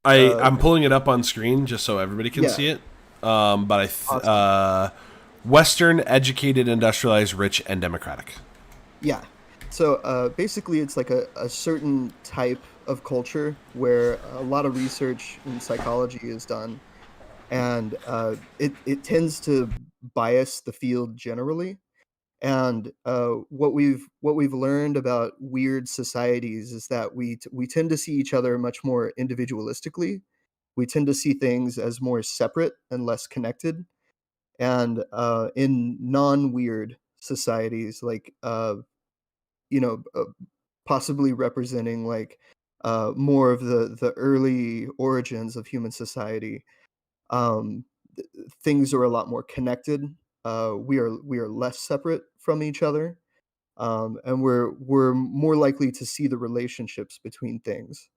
I'm pulling it up on screen just so everybody can yeah, see it. But awesome. Western, educated, industrialized, rich, and democratic. Yeah. So basically, it's like a certain type of culture where a lot of research in psychology is done, and it tends to bias the field generally. And what we've learned about weird societies is that we tend to see each other much more individualistically. We tend to see things as more separate and less connected. And in non-weird societies, like you know, possibly representing like more of the early origins of human society, um, things are a lot more connected. We are less separate from each other, and we're more likely to see the relationships between things.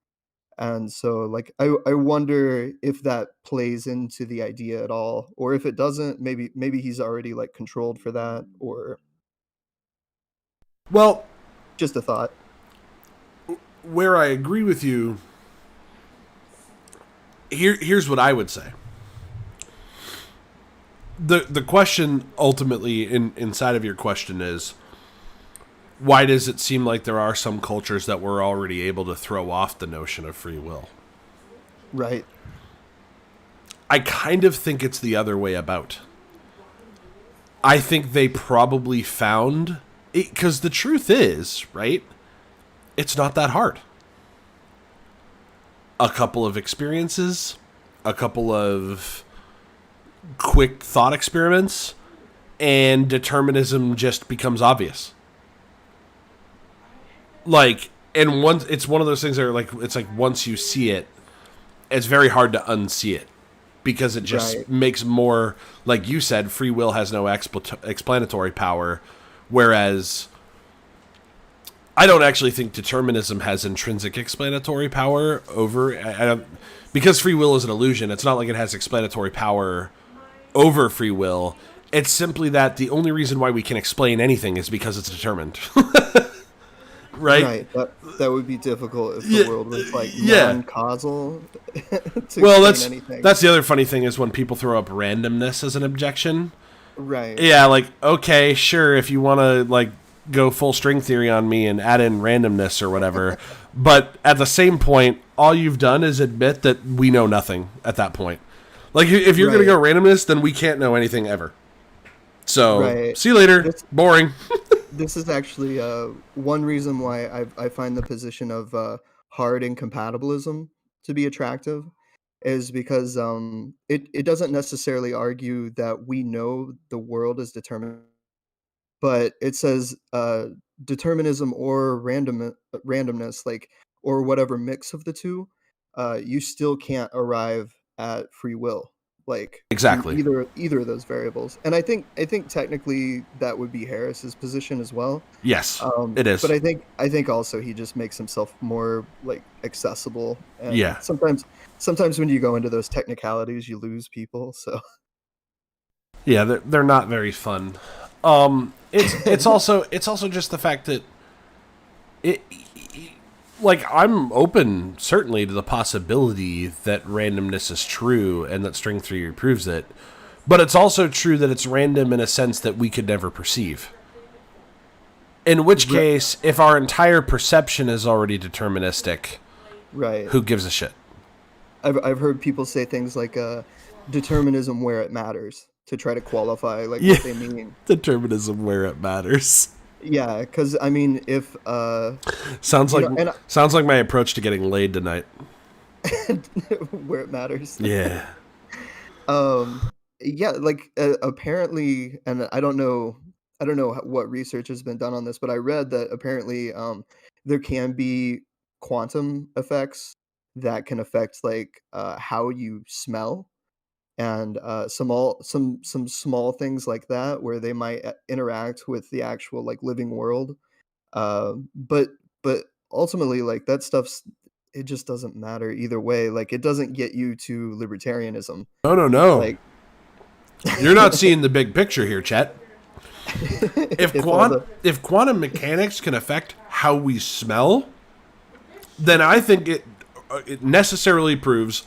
And so, like, I wonder if that plays into the idea at all, or if it doesn't, maybe he's already like controlled for that, or Well, just a thought. where I agree with you, here's what I would say. The question ultimately inside of your question is, why does it seem like there are some cultures that were already able to throw off the notion of free will? Right. I kind of think it's the other way about. I think they probably found it, because the truth is, right? It's not that hard. A couple of experiences, a couple of quick thought experiments, and determinism just becomes obvious. Like, and once it's one of those things that are like, it's like once you see it, it's very hard to unsee it, because it just Right. makes more, like you said, free will has no explanatory power, whereas I don't actually think determinism has intrinsic explanatory power over. I don't, because free will is an illusion. It's not like it has explanatory power over free will. It's simply that the only reason why we can explain anything is because it's determined, right? Right. That would be difficult if the Yeah, world was like yeah. non-causal to Well, explain anything. that's the other funny thing is when people throw up randomness as an objection. Right. Yeah, like, okay, sure, if you want to like go full string theory on me and add in randomness or whatever, but at the same point, all you've done is admit that we know nothing at that point. Like, if you're gonna Right. go randomness, then we can't know anything ever. So, Right. see you later. This Boring. this is actually one reason why I find the position of hard incompatibilism to be attractive, is because it doesn't necessarily argue that we know the world is determined, but it says determinism or randomness, like, or whatever mix of the two, you still can't arrive at free will, like, in Exactly. either of those variables. And I think technically that would be Harris's position as well. Yes, it But is. I think also he just makes himself more like accessible, and Yeah. sometimes when you go into those technicalities you lose people. So Yeah, they're not very fun. It's also just the fact that it, like, I'm open certainly to the possibility that randomness is true and that string theory proves it, but it's also true that it's random in a sense that we could never perceive. In which Ri- case, if our entire perception is already deterministic, right. who gives a shit? I've heard people say things like determinism where it matters to try to qualify like Yeah, what they mean. determinism where it matters. Yeah, because I mean, if Sounds you like know, and sounds like my approach to getting laid tonight. where it matters. Yeah. Um, yeah, like apparently, and I don't know what research has been done on this, but I read that apparently there can be quantum effects that can affect like how you smell, and some small things like that where they might interact with the actual like living world. But ultimately, like that stuff's it just doesn't matter either way. Like, it doesn't get you to libertarianism. No, no, no. Like, You're not seeing the big picture here, Chet. If if all the if quantum mechanics can affect how we smell, then I think it necessarily proves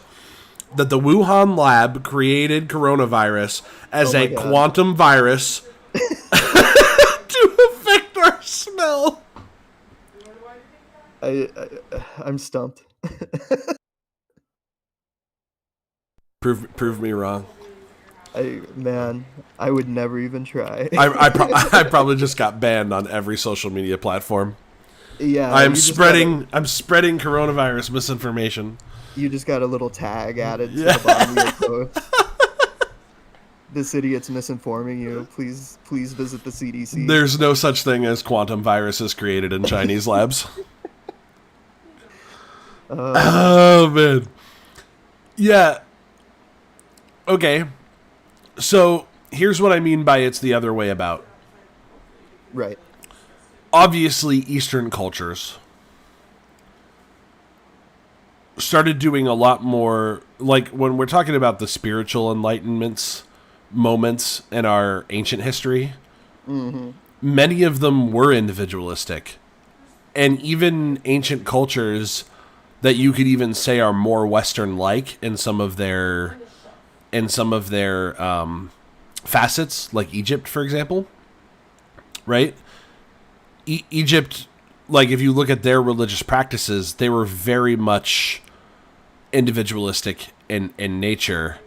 that the Wuhan lab created coronavirus as Oh my a God. quantum virus to affect our smell. I'm stumped. Prove me wrong. I would never even try. I probably just got banned on every social media platform. Yeah, I'm you just spreading coronavirus misinformation. you just got a little tag added to the bottom of your post. This idiot's misinforming you. Please visit the CDC. There's no such thing as quantum viruses created in Chinese labs. Oh man. Yeah. Okay. So here's what I mean by it's the other way about. Right. Obviously, Eastern cultures started doing a lot more, like when we're talking about the spiritual enlightenments moments in our ancient history, many of them were individualistic. And even ancient cultures that you could even say are more Western-like in some of their facets, like Egypt, for example, right? Egypt, like if you look at their religious practices, they were very much individualistic in nature.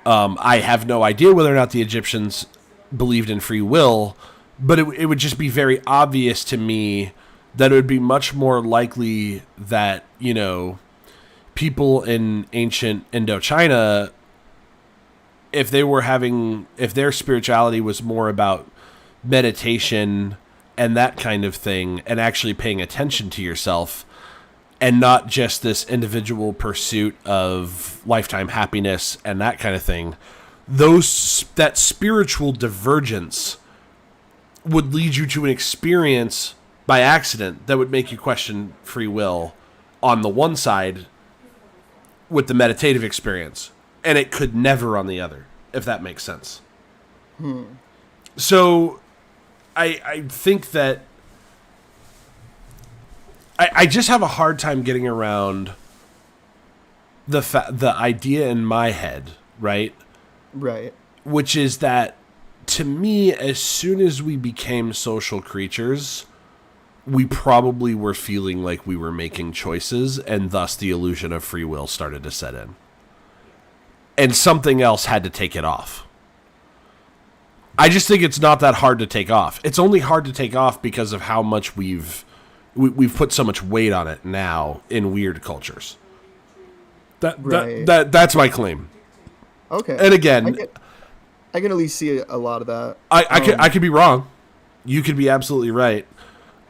I have no idea whether or not the Egyptians believed in free will, but it would just be very obvious to me that it would be much more likely that, you know, people in ancient Indochina, if their spirituality was more about meditation and that kind of thing, and actually paying attention to yourself, and not just this individual pursuit of lifetime happiness and that kind of thing, that spiritual divergence would lead you to an experience by accident that would make you question free will on the one side with the meditative experience, and it could never on the other, if that makes sense. So I think that I just have a hard time getting around the idea in my head, right? Right. Which is that, to me, as soon as we became social creatures, we probably were feeling like we were making choices, and thus the illusion of free will started to set in. And something else had to take it off. I just think it's not that hard to take off. It's only hard to take off because of how much we've put so much weight on it now in weird cultures. That's my claim. Okay. And again, I can at least see a lot of that. I could be wrong. You could be absolutely right.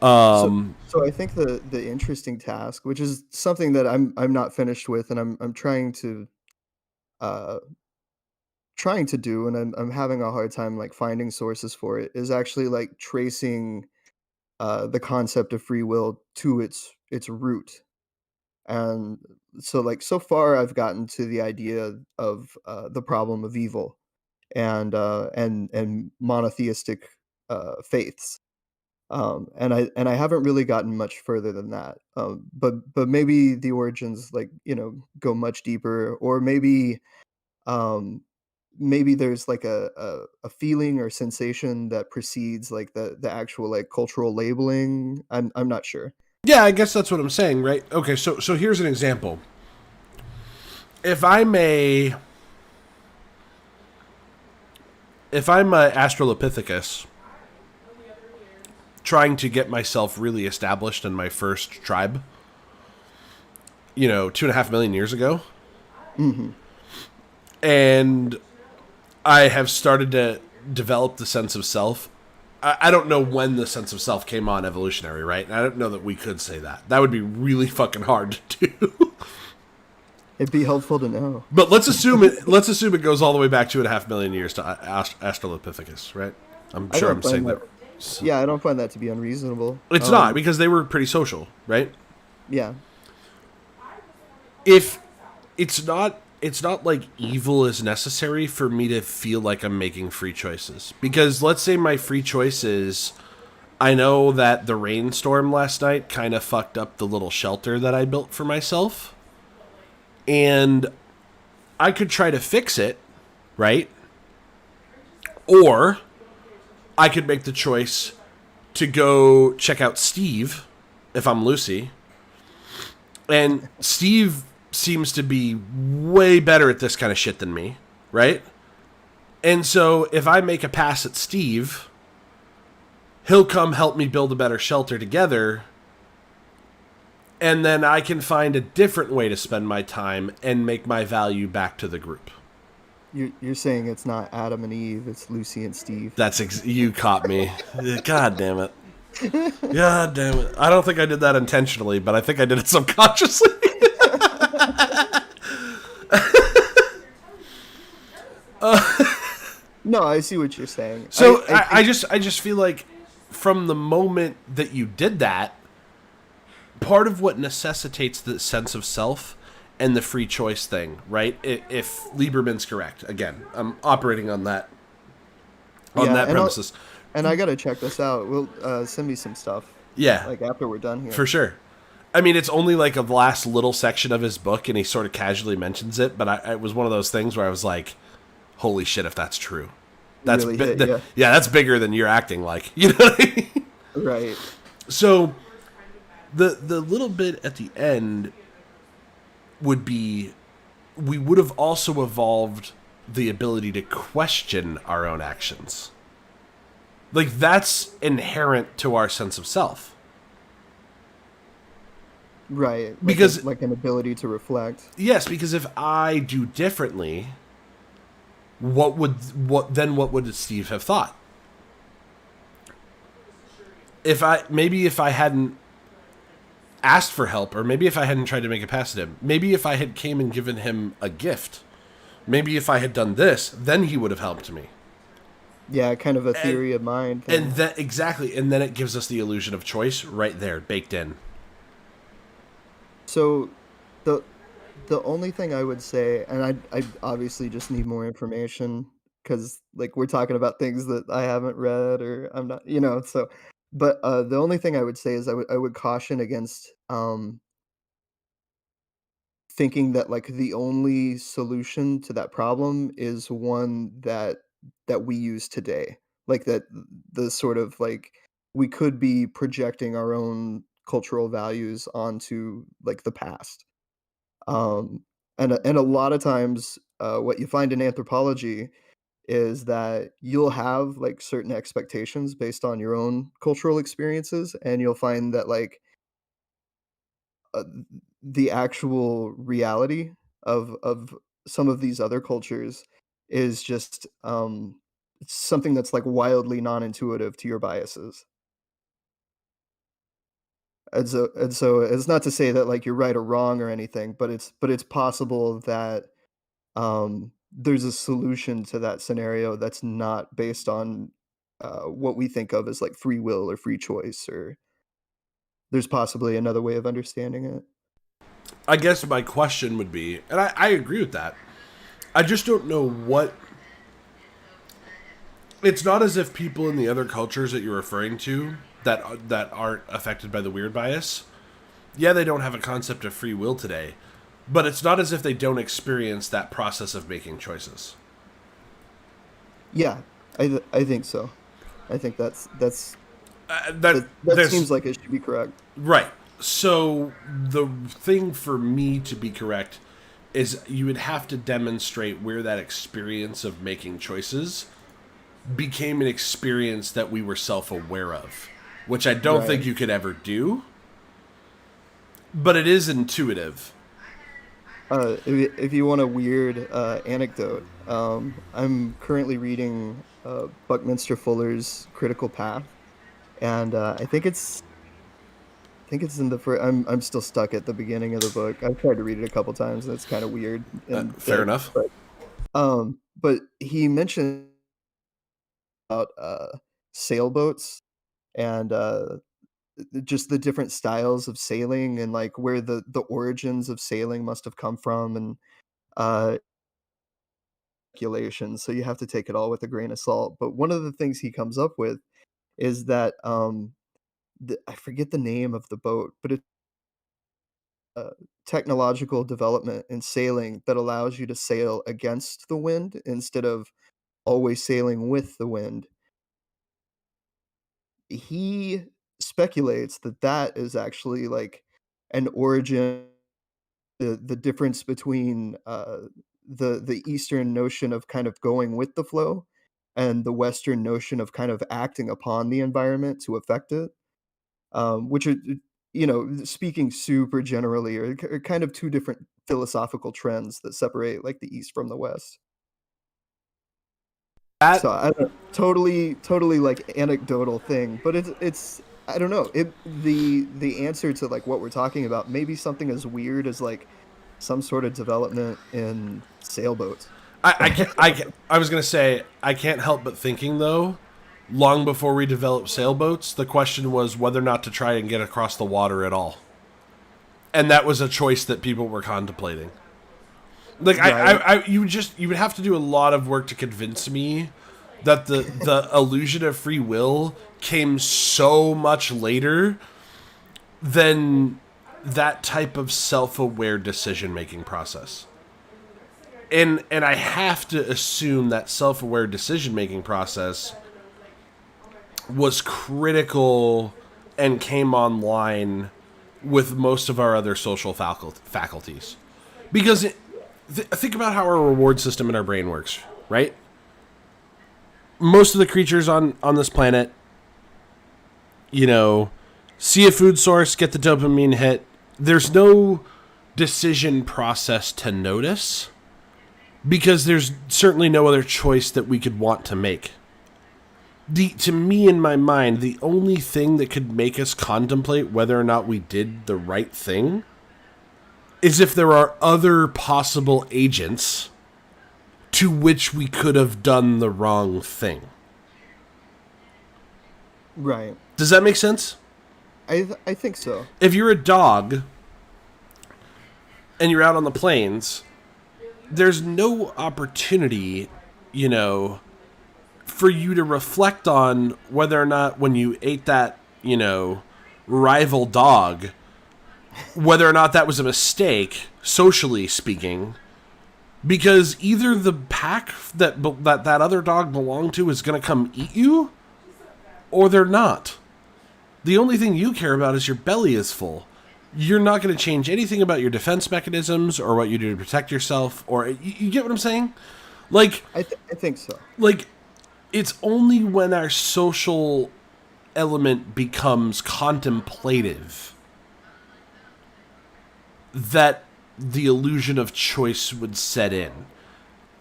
So I think the interesting task, which is something that I'm not finished with, and I'm trying to do, and I'm having a hard time like finding sources for it, is actually like tracing the concept of free will to its root. And so like so far I've gotten to the idea of the problem of evil and monotheistic faiths. And I haven't really gotten much further than that. But maybe the origins, like, go much deeper, or um, maybe there's like a feeling or sensation that precedes like the actual like cultural labeling. I'm not sure. Yeah, I guess that's what I'm saying, right? Okay, so here's an example. If I'm a Australopithecus trying to get myself really established in my first tribe, 2.5 million years ago, and I have started to develop the sense of self. I don't know when the sense of self came on evolutionary, right? And I don't know that we could say that. That would be really fucking hard to do. It'd be helpful to know. But let's assume it goes all the way back 2.5 million years to Australopithecus, right? I'm sure I'm saying that. Yeah, I don't find that to be unreasonable. It's not, because they were pretty social, right? Yeah. if it's not like evil is necessary for me to feel like I'm making free choices. Because let's say my free choice is I know that the rainstorm last night kind of fucked up the little shelter that I built for myself. And I could try to fix it, right? Or I could make the choice to go check out Steve if I'm Lucy. And Steve seems to be way better at this kind of shit than me, right? And so if I make a pass at Steve, he'll come help me build a better shelter together. And then I can find a different way to spend my time and make my value back to the group. You're saying it's not Adam and Eve, it's Lucy and Steve. You caught me. God damn it. God damn it. I don't think I did that intentionally, but I think I did it subconsciously. No, I see what you're saying. So I I just feel like from the moment that you did that, part of what necessitates the sense of self and the free choice thing, right? If Lieberman's correct, again, I'm operating on that premises. And I gotta check this out. We'll send me some stuff. Yeah, Like after we're done here. for sure. I mean, it's only like a last little section of his book, and he sort of casually mentions it. But it was one of those things where I was like, "Holy shit! If that's true, that's Really hit, yeah. yeah, that's bigger than you're acting like." You know what I mean? Right. So the little bit at the end would be we would have also evolved the ability to question our own actions. Like that's inherent to our sense of self. Right. Because Like an ability to reflect. yes, because if I do differently, what would Steve have thought? If I hadn't asked for help, or maybe if I hadn't tried to make a pass at him, maybe if I had came and given him a gift, maybe if I had done this, then he would have helped me. Yeah, kind of a theory of mind thing. And that exactly, and then it gives us the illusion of choice right there, baked in. So the the only thing I would say, and I obviously just need more information because like we're talking about things that I haven't read or I'm not, so but the only thing I would say is I would caution against thinking that like the only solution to that problem is one that we use today. Like that the sort of like we could be projecting our own cultural values onto like the past. Um, and a lot of times, what you find in anthropology is that you'll have like certain expectations based on your own cultural experiences, and you'll find that like uh, the actual reality of some of these other cultures is just something that's like wildly non-intuitive to your biases. And so it's not to say that like you're right or wrong or anything, but it's possible that there's a solution to that scenario that's not based on what we think of as like free will or free choice, or there's possibly another way of understanding it. I guess my question would be, and I agree with that. I just don't know what. It's not as if people in the other cultures that you're referring to that aren't affected by the weird bias. Yeah, they don't have a concept of free will today, but it's not as if they don't experience that process of making choices. Yeah, I think so. I think That that there's seems like it should be correct. right. So the thing for me to be correct is you would have to demonstrate where that experience of making choices became an experience that we were self-aware of, which I don't think Right. you could ever do, but it is intuitive. If you want a weird anecdote, I'm currently reading Buckminster Fuller's Critical Path, and I think it's in the first. I'm still stuck at the beginning of the book. I've tried to read it a couple times, and it's kind of weird and Fair thick. enough. But he mentioned about sailboats and just the different styles of sailing and like where the origins of sailing must have come from, and uh speculations, so you have to take it all with a grain of salt. But one of the things he comes up with is that I forget the name of the boat, but it's a technological development in sailing that allows you to sail against the wind instead of always sailing with the wind. He speculates that that is actually like an origin, the difference between the Eastern notion of kind of going with the flow and the Western notion of kind of acting upon the environment to affect it, which are, speaking super generally, are kind of two different philosophical trends that separate like the East from the West. That So I don't, totally like anecdotal thing, but it's I don't know. The answer to like what we're talking about, maybe something as weird as like some sort of development in sailboats. I was gonna say I can't help but thinking though. Long before we developed sailboats, the question was whether or not to try and get across the water at all, and that was a choice that people were contemplating. Like Right. you would have to do a lot of work to convince me that the illusion of free will came so much later than that type of self-aware decision-making process. And I have to assume that self-aware decision-making process was critical and came online with most of our other social faculties. Because think about how our reward system in our brain works, right? Most of the creatures on this planet, see a food source, get the dopamine hit. There's no decision process to notice because there's certainly no other choice that we could want to make. To me, in my mind, the only thing that could make us contemplate whether or not we did the right thing is if there are other possible agents to which we could have done the wrong thing. Right. Does that make sense? I think so. If you're a dog and you're out on the plains, there's no opportunity, for you to reflect on whether or not when you ate that, rival dog, whether or not that was a mistake, socially speaking, because either the pack that other dog belonged to is going to come eat you, or they're not. The only thing you care about is your belly is full. You're not going to change anything about your defense mechanisms or what you do to protect yourself, or you get what I'm saying? Like, I think so. like, it's only when our social element becomes contemplative that the illusion of choice would set in.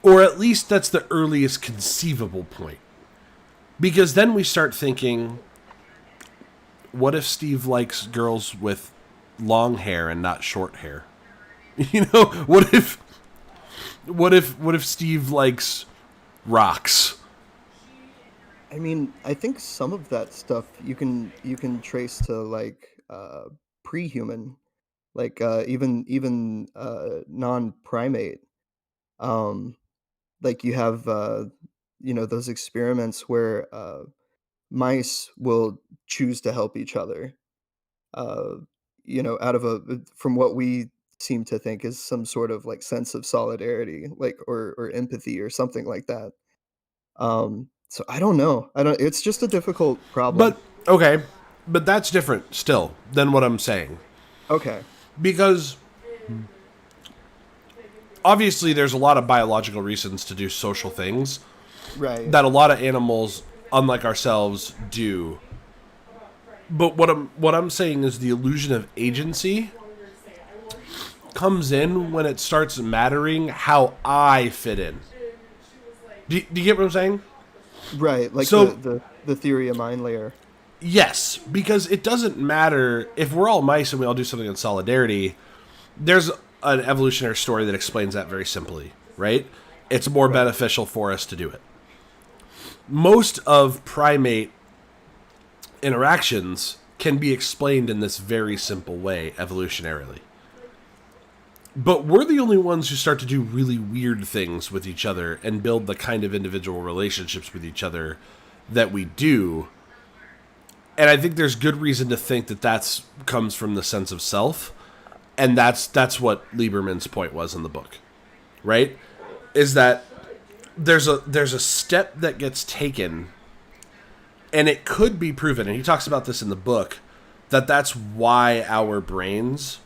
Or at least that's the earliest conceivable point. Because then we start thinking, what if Steve likes girls with long hair and not short hair? What if Steve likes rocks? I mean, I think some of that stuff you can trace to like pre-human, like even non-primate. Um, like you have those experiments where mice will choose to help each other. Uh, out of a from what we seem to think is some sort of like sense of solidarity, like or empathy or something like that. So I don't know. I don't. It's just a difficult problem. But, okay, but that's different still than what I'm saying. Okay. Because obviously there's a lot of biological reasons to do social things Right. that a lot of animals, unlike ourselves, do. But what I'm saying is the illusion of agency comes in when it starts mattering how I fit in. Do you get what I'm saying? Right. Like So, the theory of mind layer. yes, because it doesn't matter if we're all mice and we all do something in solidarity. There's an evolutionary story that explains that very simply, right? It's more Right. beneficial for us to do it. Most of primate interactions can be explained in this very simple way evolutionarily. But we're the only ones who start to do really weird things with each other and build the kind of individual relationships with each other that we do. And I think there's good reason to think that that's comes from the sense of self. And that's what Lieberman's point was in the book, right? Is that there's a step that gets taken, and it could be proven, and he talks about this in the book, that's why our brains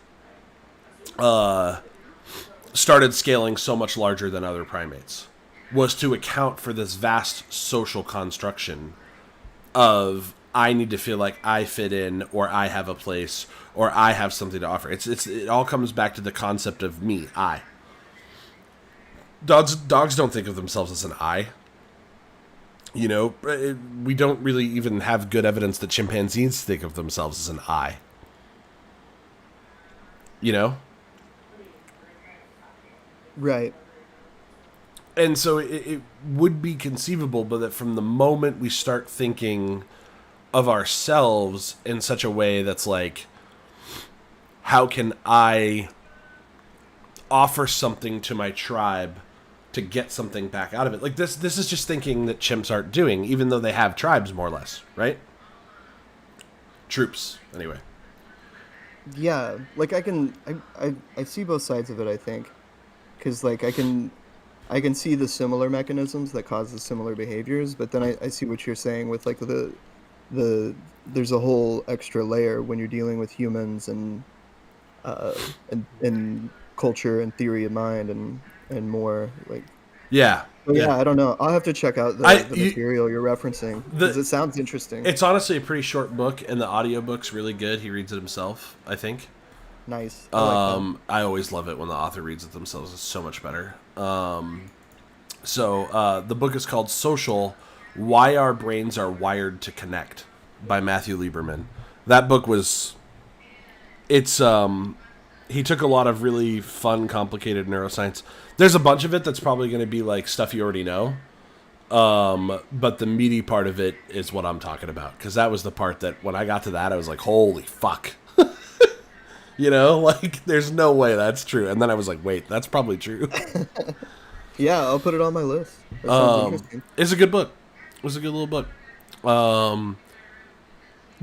started scaling so much larger than other primates, was to account for this vast social construction of I need to feel like I fit in, or I have a place, or I have something to offer. It all comes back to the concept of me, I. Dogs don't think of themselves as an I. You know, we don't really even have good evidence that chimpanzees think of themselves as an I. You know? Right. And so it would be conceivable, but that from the moment we start thinking of ourselves in such a way that's like, how can I offer something to my tribe to get something back out of it? Like this is just thinking that chimps aren't doing, even though they have tribes more or less, right? Troops, anyway. Yeah, like I see both sides of it, I think. Because like I can see the similar mechanisms that cause the similar behaviors, but then I see what you're saying with like the there's a whole extra layer when you're dealing with humans and culture and theory of mind and more like. Yeah. But yeah, I don't know. I'll have to check out the material you're referencing because it sounds interesting. It's honestly a pretty short book, and the audiobook's really good. He reads it himself, I think. Nice. I always love it when the author reads it themselves. It's so much better. So the book is called Social: Why Our Brains Are Wired to Connect by Matthew Lieberman. That book was... he took a lot of really fun, complicated neuroscience. There's a bunch of it that's probably going to be like stuff you already know. But the meaty part of it is what I'm talking about. Because that was the part that when I got to that, I was like, holy fuck. You know, like, there's no way that's true. And then I was like, wait, that's probably true. Yeah, I'll put it on my list. That sounds interesting. It's a good book. It was a good little book.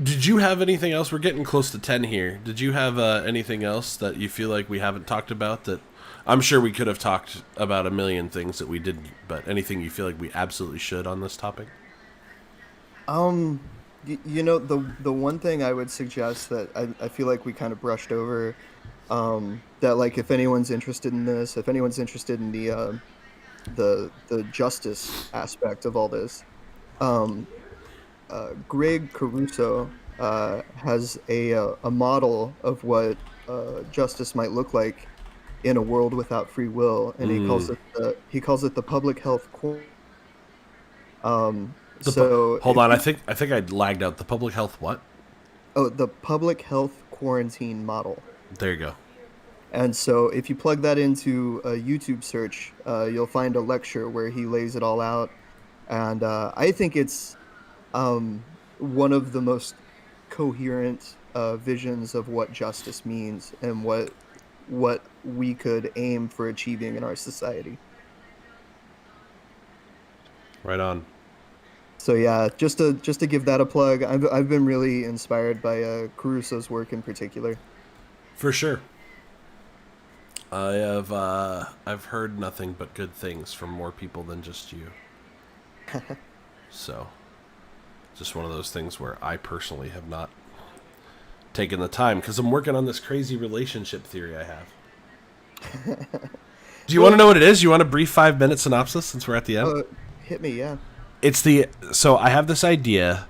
Did you have anything else? We're getting close to 10 here. Did you have anything else that you feel like we haven't talked about? That I'm sure we could have talked about a million things that we didn't, but anything you feel like we absolutely should on this topic? You know, the one thing I would suggest that I feel like we kind of brushed over, that like if anyone's interested in this, if anyone's interested in the justice aspect of all this, Greg Caruso has a model of what justice might look like in a world without free will, and he calls it the public health core. Hold on, I think I lagged out. The public health what? Oh, the public health quarantine model. There you go. And so if you plug that into a YouTube search, you'll find a lecture where he lays it all out. And I think it's one of the most coherent visions of what justice means and what we could aim for achieving in our society. Right on. So yeah, just to give that a plug, I've been really inspired by Caruso's work in particular. For sure. I've heard nothing but good things from more people than just you. So, just one of those things where I personally have not taken the time because I'm working on this crazy relationship theory I have. Do you want to know what it is? You want a brief 5-minute synopsis since we're at the end? Hit me, yeah. So I have this idea,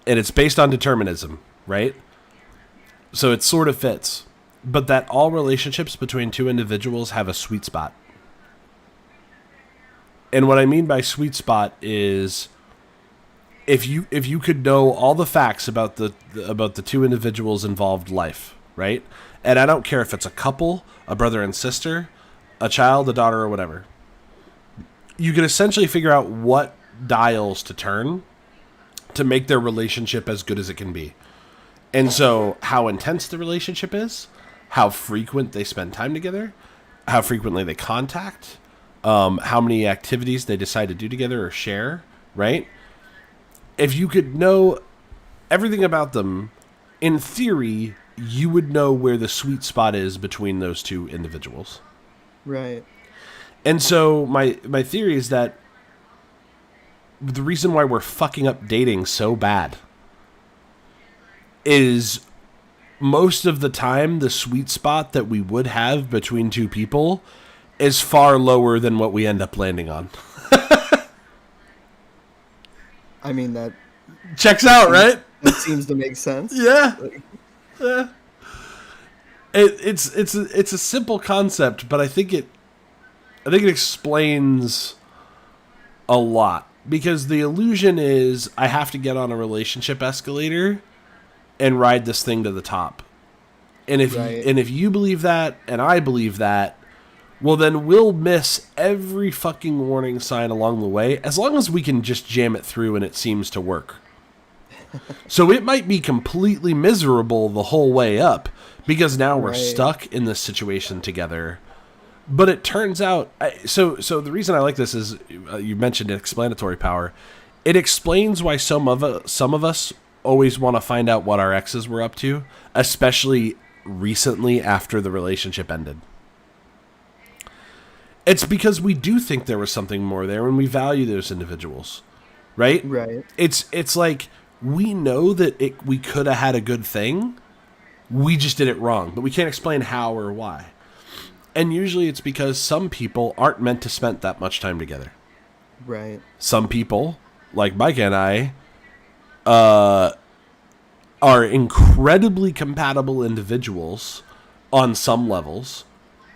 and it's based on determinism, right? So it sort of fits. But that all relationships between two individuals have a sweet spot. And what I mean by sweet spot is if you could know all the facts about the two individuals' involved life, right? And I don't care if it's a couple, a brother and sister, a child, a daughter, or whatever. You can essentially figure out what dials to turn to make their relationship as good as it can be. And so how intense the relationship is, how frequent they spend time together, how frequently they contact, how many activities they decide to do together or share, right? If you could know everything about them, in theory, you would know where the sweet spot is between those two individuals. Right. And so my theory is that the reason why we're fucking up dating so bad is most of the time the sweet spot that we would have between two people is far lower than what we end up landing on. I mean, that Checks out, right? that seems to make sense. Yeah. Like, Yeah. It's a simple concept, but I think it explains a lot, because the illusion is I have to get on a relationship escalator and ride this thing to the top. And if you believe that and I believe that, well, then we'll miss every fucking warning sign along the way, as long as we can just jam it through and it seems to work. So it might be completely miserable the whole way up, because now we're stuck in this situation together. But it turns out, so the reason I like this is, you mentioned explanatory power. It explains why some of us always want to find out what our exes were up to, especially recently after the relationship ended. It's because we do think there was something more there, and we value those individuals, right? Right. It's like we know that we could have had a good thing. We just did it wrong, but we can't explain how or why. And usually it's because some people aren't meant to spend that much time together. Right. Some people, like Micah and I, are incredibly compatible individuals on some levels,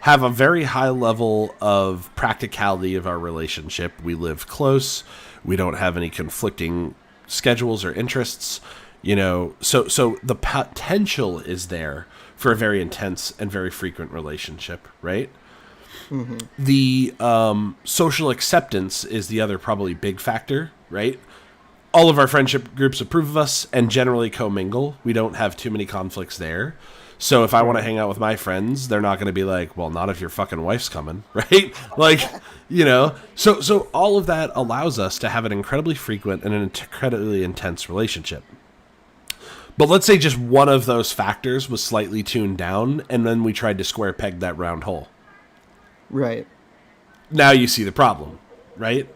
have a very high level of practicality of our relationship. We live close. We don't have any conflicting schedules or interests, so the potential is there for a very intense and very frequent relationship, right? Mm-hmm. The social acceptance is the other probably big factor, right? All of our friendship groups approve of us and generally commingle. We don't have too many conflicts there. So if I want to hang out with my friends, they're not going to be like, well, not if your fucking wife's coming, right? So all of that allows us to have an incredibly frequent and an incredibly intense relationship. But let's say just one of those factors was slightly tuned down, and then we tried to square peg that round hole. Right. Now you see the problem, right?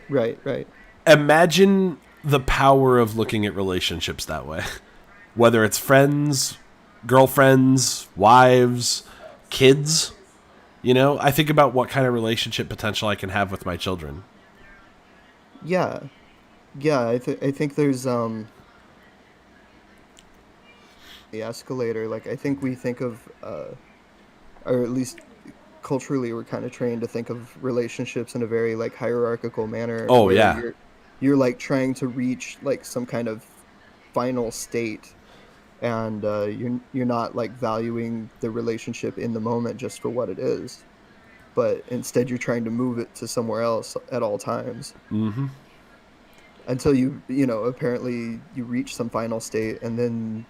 Right. Imagine the power of looking at relationships that way. Whether it's friends, girlfriends, wives, kids. I think about what kind of relationship potential I can have with my children. Yeah. I think there's the escalator. Like, I think we think of, or at least culturally, we're kind of trained to think of relationships in a very like hierarchical manner. Oh yeah. You're like trying to reach like some kind of final state, and you're not like valuing the relationship in the moment just for what it is, but instead you're trying to move it to somewhere else at all times. Mm-hmm. Until apparently you reach some final state, and then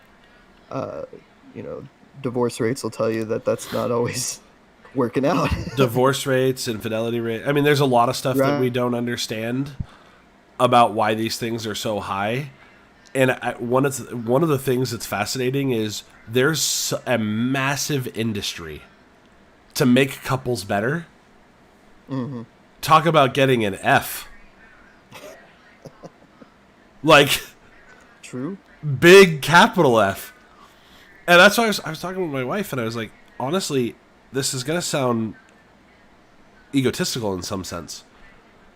divorce rates will tell you that that's not always working out. Divorce rates, infidelity rate. I mean, there's a lot of stuff that we don't understand about why these things are so high. And one of the things that's fascinating is there's a massive industry to make couples better. Mm-hmm. Talk about getting an F. Like, true. Big capital F. And that's why I was talking with my wife, and I was like, honestly, this is going to sound egotistical in some sense.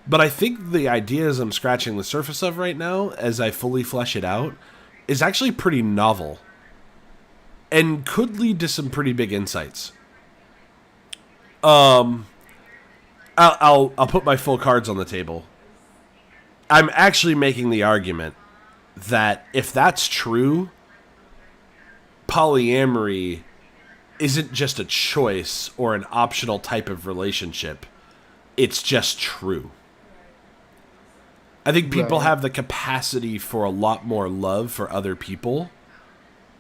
But I think the ideas I'm scratching the surface of right now, as I fully flesh it out, is actually pretty novel. And could lead to some pretty big insights. I'll put my full cards on the table. I'm actually making the argument that if that's true, polyamory isn't just a choice or an optional type of relationship. It's just true. I think people have the capacity for a lot more love for other people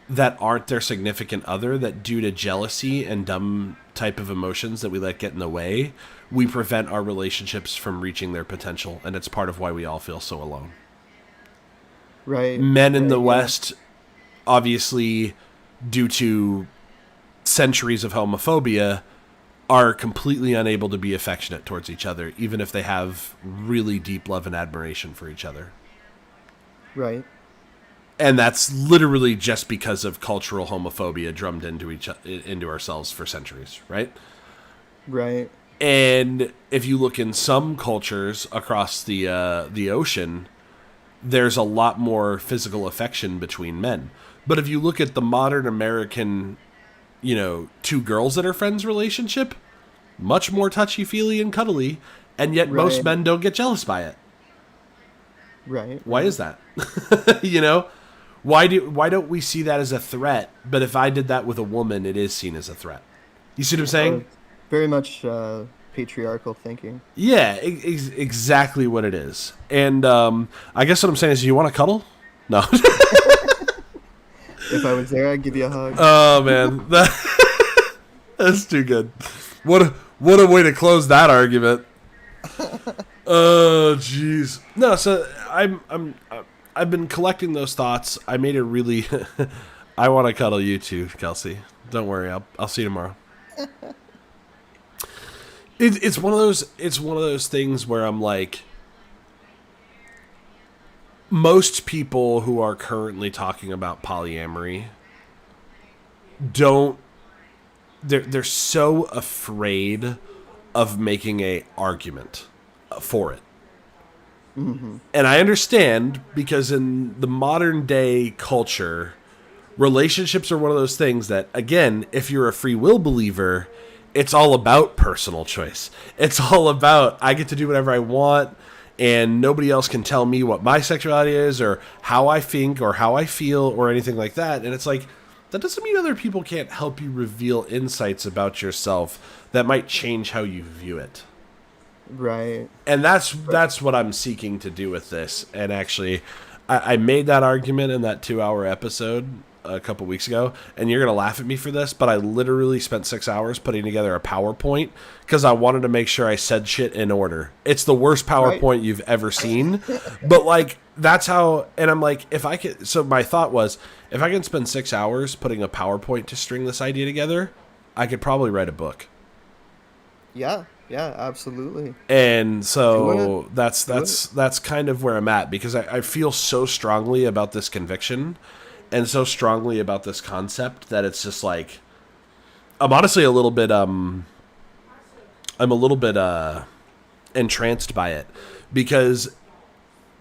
that aren't their significant other, that due to jealousy and dumb type of emotions that we let get in the way, we prevent our relationships from reaching their potential, and it's part of why we all feel so alone. Right. Men in Right, the yeah. West, obviously, due to centuries of homophobia, are completely unable to be affectionate towards each other, even if they have really deep love and admiration for each other. Right. And that's literally just because of cultural homophobia drummed into ourselves for centuries, right? Right. And if you look in some cultures across the ocean, there's a lot more physical affection between men. But if you look at the modern American, two girls that are friends relationship, much more touchy-feely and cuddly, and yet most Right. men don't get jealous by it. Right. Why is that? Why don't we see that as a threat? But if I did that with a woman, it is seen as a threat. You see what I'm saying? Very much patriarchal thinking. Yeah, exactly what it is. And I guess what I'm saying is, you want to cuddle? No. If I was there, I'd give you a hug. Oh man, that's too good. What a way to close that argument. Oh jeez. No, so I've been collecting those thoughts. I made a really. I want to cuddle you too, Kelsey. Don't worry. I'll see you tomorrow. It's one of those things where I'm like, most people who are currently talking about polyamory they're so afraid of making a argument for it. Mm-hmm. And I understand, because in the modern day culture, relationships are one of those things that, again, if you're a free will believer, it's all about personal choice. It's all about, I get to do whatever I want, and nobody else can tell me what my sexuality is or how I think or how I feel or anything like that. And it's like, that doesn't mean other people can't help you reveal insights about yourself that might change how you view it. Right. And that's what I'm seeking to do with this. And actually, I made that argument in that 2-hour episode a couple weeks ago, and you're going to laugh at me for this, but I literally spent 6 hours putting together a PowerPoint because I wanted to make sure I said shit in order. It's the worst PowerPoint you've ever seen, but like, that's how, and I'm like, if I could, so my thought was, if I can spend 6 hours putting a PowerPoint to string this idea together, I could probably write a book. Yeah. Yeah. Absolutely. And so Do that's kind of where I'm at, because I feel so strongly about this conviction and so strongly about this concept that it's just like, I'm honestly a little bit entranced by it, because,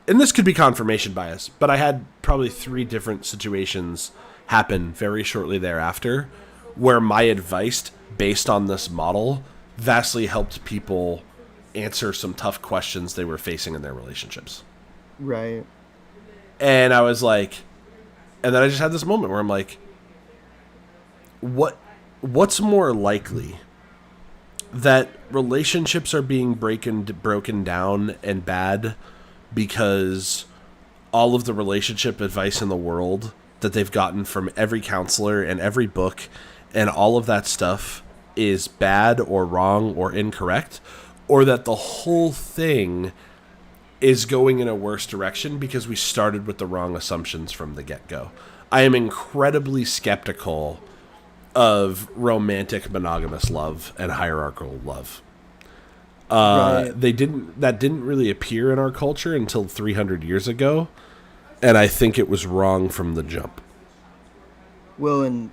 and this could be confirmation bias, but I had probably 3 different situations happen very shortly thereafter where my advice based on this model vastly helped people answer some tough questions they were facing in their relationships. Right. And I was like, and then I just had this moment where I'm like, what's more likely, that relationships are being broken down and bad because all of the relationship advice in the world that they've gotten from every counselor and every book and all of that stuff is bad or wrong or incorrect, or that the whole thing is going in a worse direction because we started with the wrong assumptions from the get-go. I am incredibly skeptical of romantic monogamous love and hierarchical love. Right. That didn't really appear in our culture until 300 years ago, and I think it was wrong from the jump. Well, and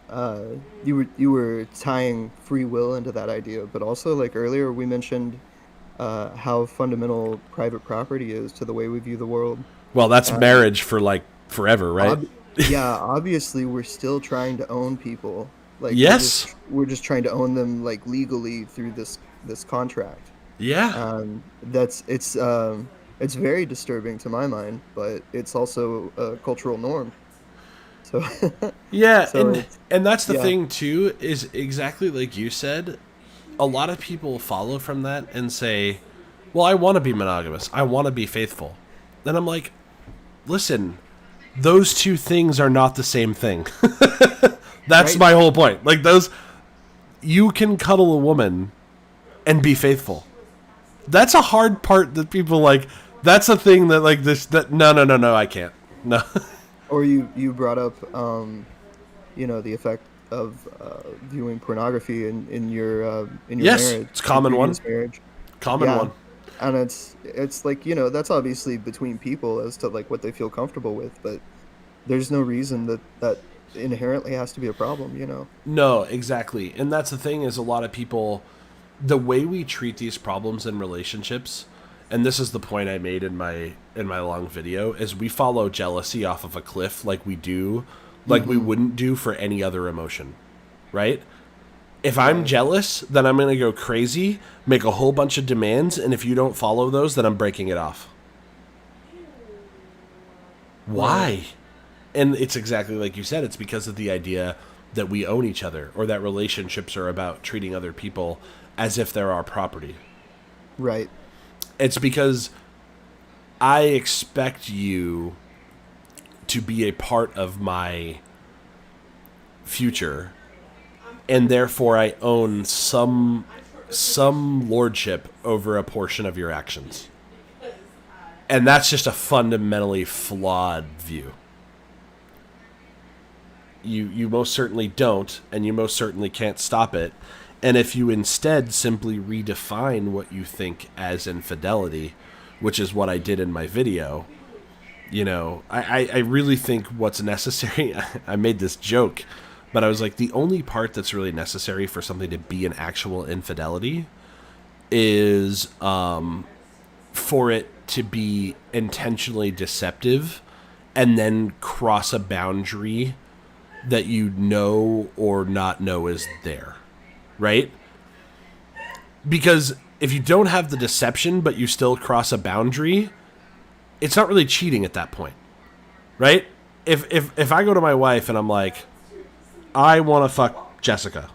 you were tying free will into that idea, but also, like, earlier we mentioned how fundamental private property is to the way we view the world. Well, that's marriage for like forever, right? Yeah, obviously we're still trying to own people. Like, Yes. we're just trying to own them, like, legally through this contract. Yeah. It's very disturbing to my mind, but it's also a cultural norm. So Yeah, so and that's the yeah. thing too, is exactly like you said. A lot of people follow from that and say, "Well, I want to be monogamous. I want to be faithful." Then I'm like, "Listen, those two things are not the same thing. That's Right. my whole point. Like those, you can cuddle a woman and be faithful. That's a hard part that people like. That's a thing that like this. That no, I can't. No. Or you brought up, the effect of viewing pornography in your Yes, marriage, it's a common your one. previous marriage. Common Yeah, one. and it's like, that's obviously between people as to like what they feel comfortable with, but there's no reason that inherently has to be a problem. No, exactly. And that's the thing is a lot of people, the way we treat these problems in relationships, and this is the point I made in my long video, is we follow jealousy off of a cliff like we do, like we wouldn't do for any other emotion, right? If I'm jealous, then I'm going to go crazy, make a whole bunch of demands, and if you don't follow those, then I'm breaking it off. Why? And it's exactly like you said, it's because of the idea that we own each other, or that relationships are about treating other people as if they're our property. Right. It's because I expect you to be a part of my future, and therefore I own some lordship over a portion of your actions. And that's just a fundamentally flawed view. You most certainly don't, and you most certainly can't stop it. And if you instead simply redefine what you think as infidelity, which is what I did in my video, I really think what's necessary, I made this joke, but I was like, the only part that's really necessary for something to be an actual infidelity is for it to be intentionally deceptive and then cross a boundary that you know or not know is there, right? Because if you don't have the deception but you still cross a boundary, it's not really cheating at that point, right? If I go to my wife and I'm like, I want to fuck Jessica,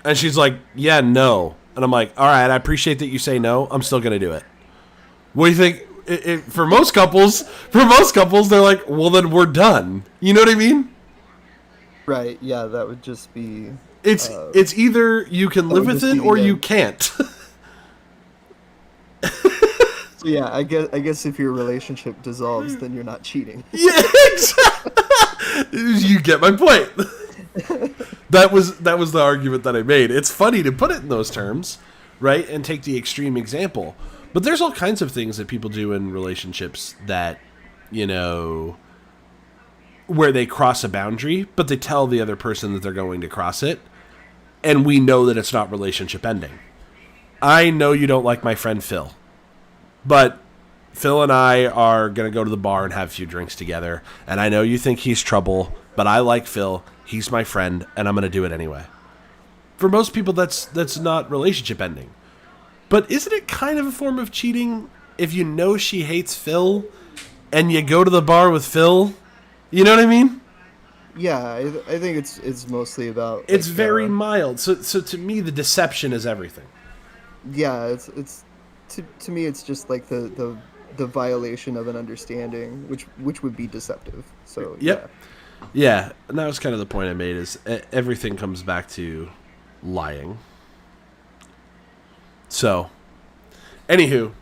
and she's like, yeah, no, and I'm like, all right, I appreciate that you say no, I'm still gonna do it. What do you think? For most couples, they're like, well, then we're done. You know what I mean? Right. Yeah, that would just be. It's either you can live with it or you can't. So yeah, I guess if your relationship dissolves, then you're not cheating. Yeah, exactly. You get my point. That was the argument that I made. It's funny to put it in those terms, right? And take the extreme example. But there's all kinds of things that people do in relationships that, where they cross a boundary, but they tell the other person that they're going to cross it, and we know that it's not relationship ending. I know you don't like my friend Phil, but Phil and I are going to go to the bar and have a few drinks together, and I know you think he's trouble, but I like Phil, he's my friend, and I'm going to do it anyway. For most people, that's not relationship ending. But isn't it kind of a form of cheating if you know she hates Phil and you go to the bar with Phil? You know what I mean? Yeah, I think it's mostly about. It's like, very mild. So to me, the deception is everything. Yeah, it's to me it's just like the violation of an understanding, which would be deceptive. So Yep. Yeah, and that was kind of the point I made. Is everything comes back to lying. So, anywho,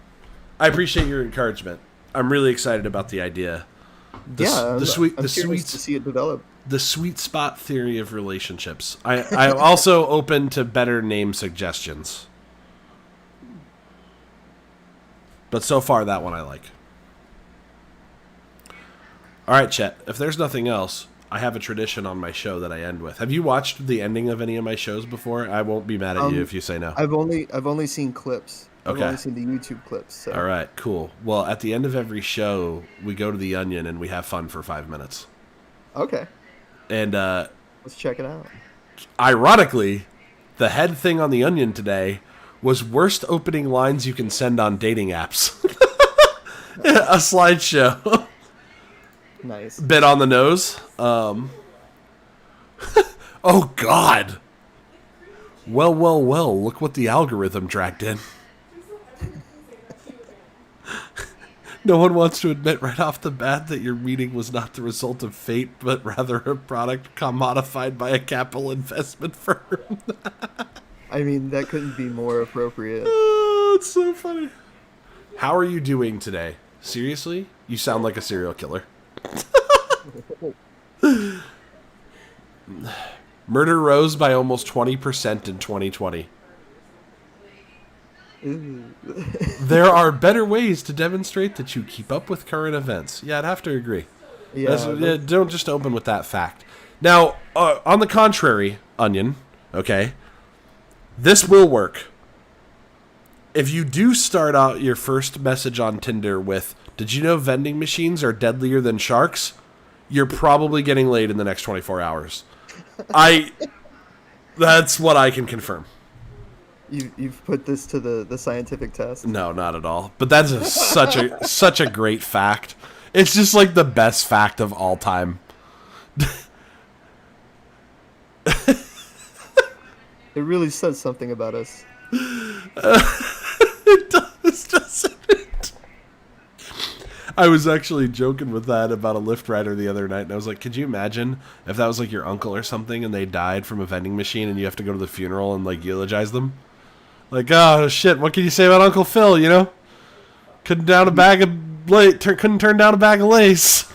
I appreciate your encouragement. I'm really excited about the idea. I'm curious to see it develop. The sweet spot theory of relationships. I'm also open to better name suggestions. But so far, that one I like. All right, Chet, if there's nothing else, I have a tradition on my show that I end with. Have you watched the ending of any of my shows before? I won't be mad at you if you say no. I've only seen clips. Okay. I've only seen the YouTube clips. So. All right, cool. Well, at the end of every show, we go to the Onion and we have fun for 5 minutes. Okay. And let's check it out. Ironically, the head thing on the Onion today was worst opening lines you can send on dating apps. A slideshow. Nice. Bit on the nose. Oh, God. Well, look what the algorithm dragged in. No one wants to admit right off the bat that your meeting was not the result of fate, but rather a product commodified by a capital investment firm. I mean, that couldn't be more appropriate. Oh, it's so funny. How are you doing today? Seriously? You sound like a serial killer. Murder rose by almost 20% in 2020. There are better ways to demonstrate that you keep up with current events. Yeah, I'd have to agree. Don't just open with that fact. Now, on the contrary, Onion, okay, this will work. If you do start out your first message on Tinder with, "Did you know vending machines are deadlier than sharks?" You're probably getting laid in the next 24 hours. That's what I can confirm. You've put this to the scientific test. No, not at all. But that's such a great fact. It's just like the best fact of all time. It really says something about us. It does, doesn't it? I was actually joking with that about a Lyft rider the other night, and I was like, could you imagine if that was like your uncle or something and they died from a vending machine and you have to go to the funeral and like eulogize them? Like, oh shit, what can you say about Uncle Phil, you know? Couldn't turn down a bag of lace.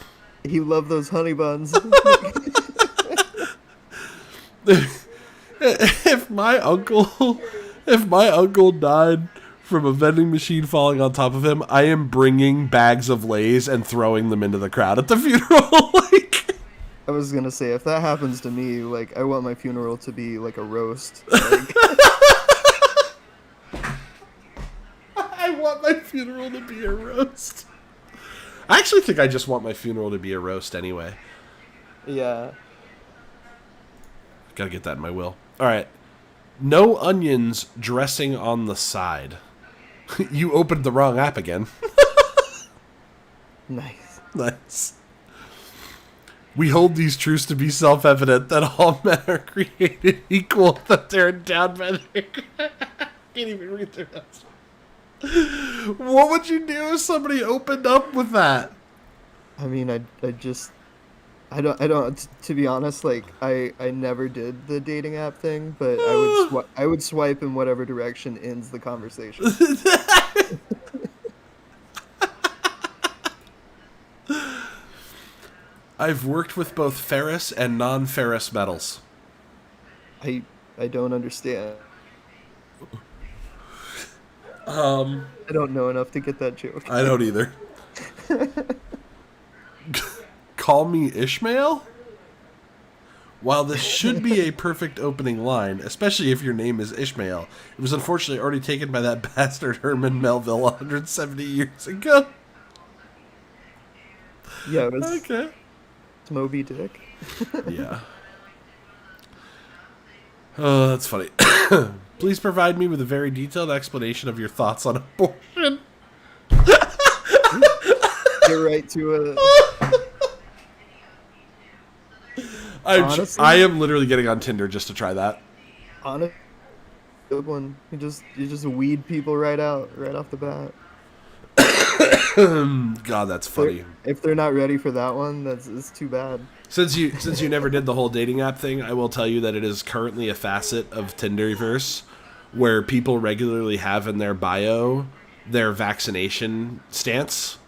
He loved those honey buns. If my uncle died from a vending machine falling on top of him, I am bringing bags of Lay's and throwing them into the crowd at the funeral. Like, I was gonna say, if that happens to me, like, I want my funeral to be like a roast. Like, I want my funeral to be a roast. I actually think I just want my funeral to be a roast anyway. yeah. Gotta get that in my will. Alright. No onions dressing on the side. You opened the wrong app again. Nice. Nice. We hold these truths to be self-evident that all men are created equal, that they're endowed by their... I can't even read their notes. What would you do if somebody opened up with that? I mean, I don't, to be honest, like, I never did the dating app thing, but I would swipe in whatever direction ends the conversation. I've worked with both ferrous and non-ferrous metals. I don't understand. I don't know enough to get that joke. I don't either. Call me Ishmael? While this should be a perfect opening line, especially if your name is Ishmael, it was unfortunately already taken by that bastard Herman Melville 170 years ago. Yeah, it was Okay. Moby Dick. Yeah. Oh, that's funny. Please provide me with a very detailed explanation of your thoughts on abortion. Get right to Honestly, I am literally getting on Tinder just to try that. Honest, good one. You just weed people right off the bat. God, that's funny. If they're not ready for that one, it's too bad. Since you never did the whole dating app thing, I will tell you that it is currently a facet of Tinderverse where people regularly have in their bio their vaccination stance.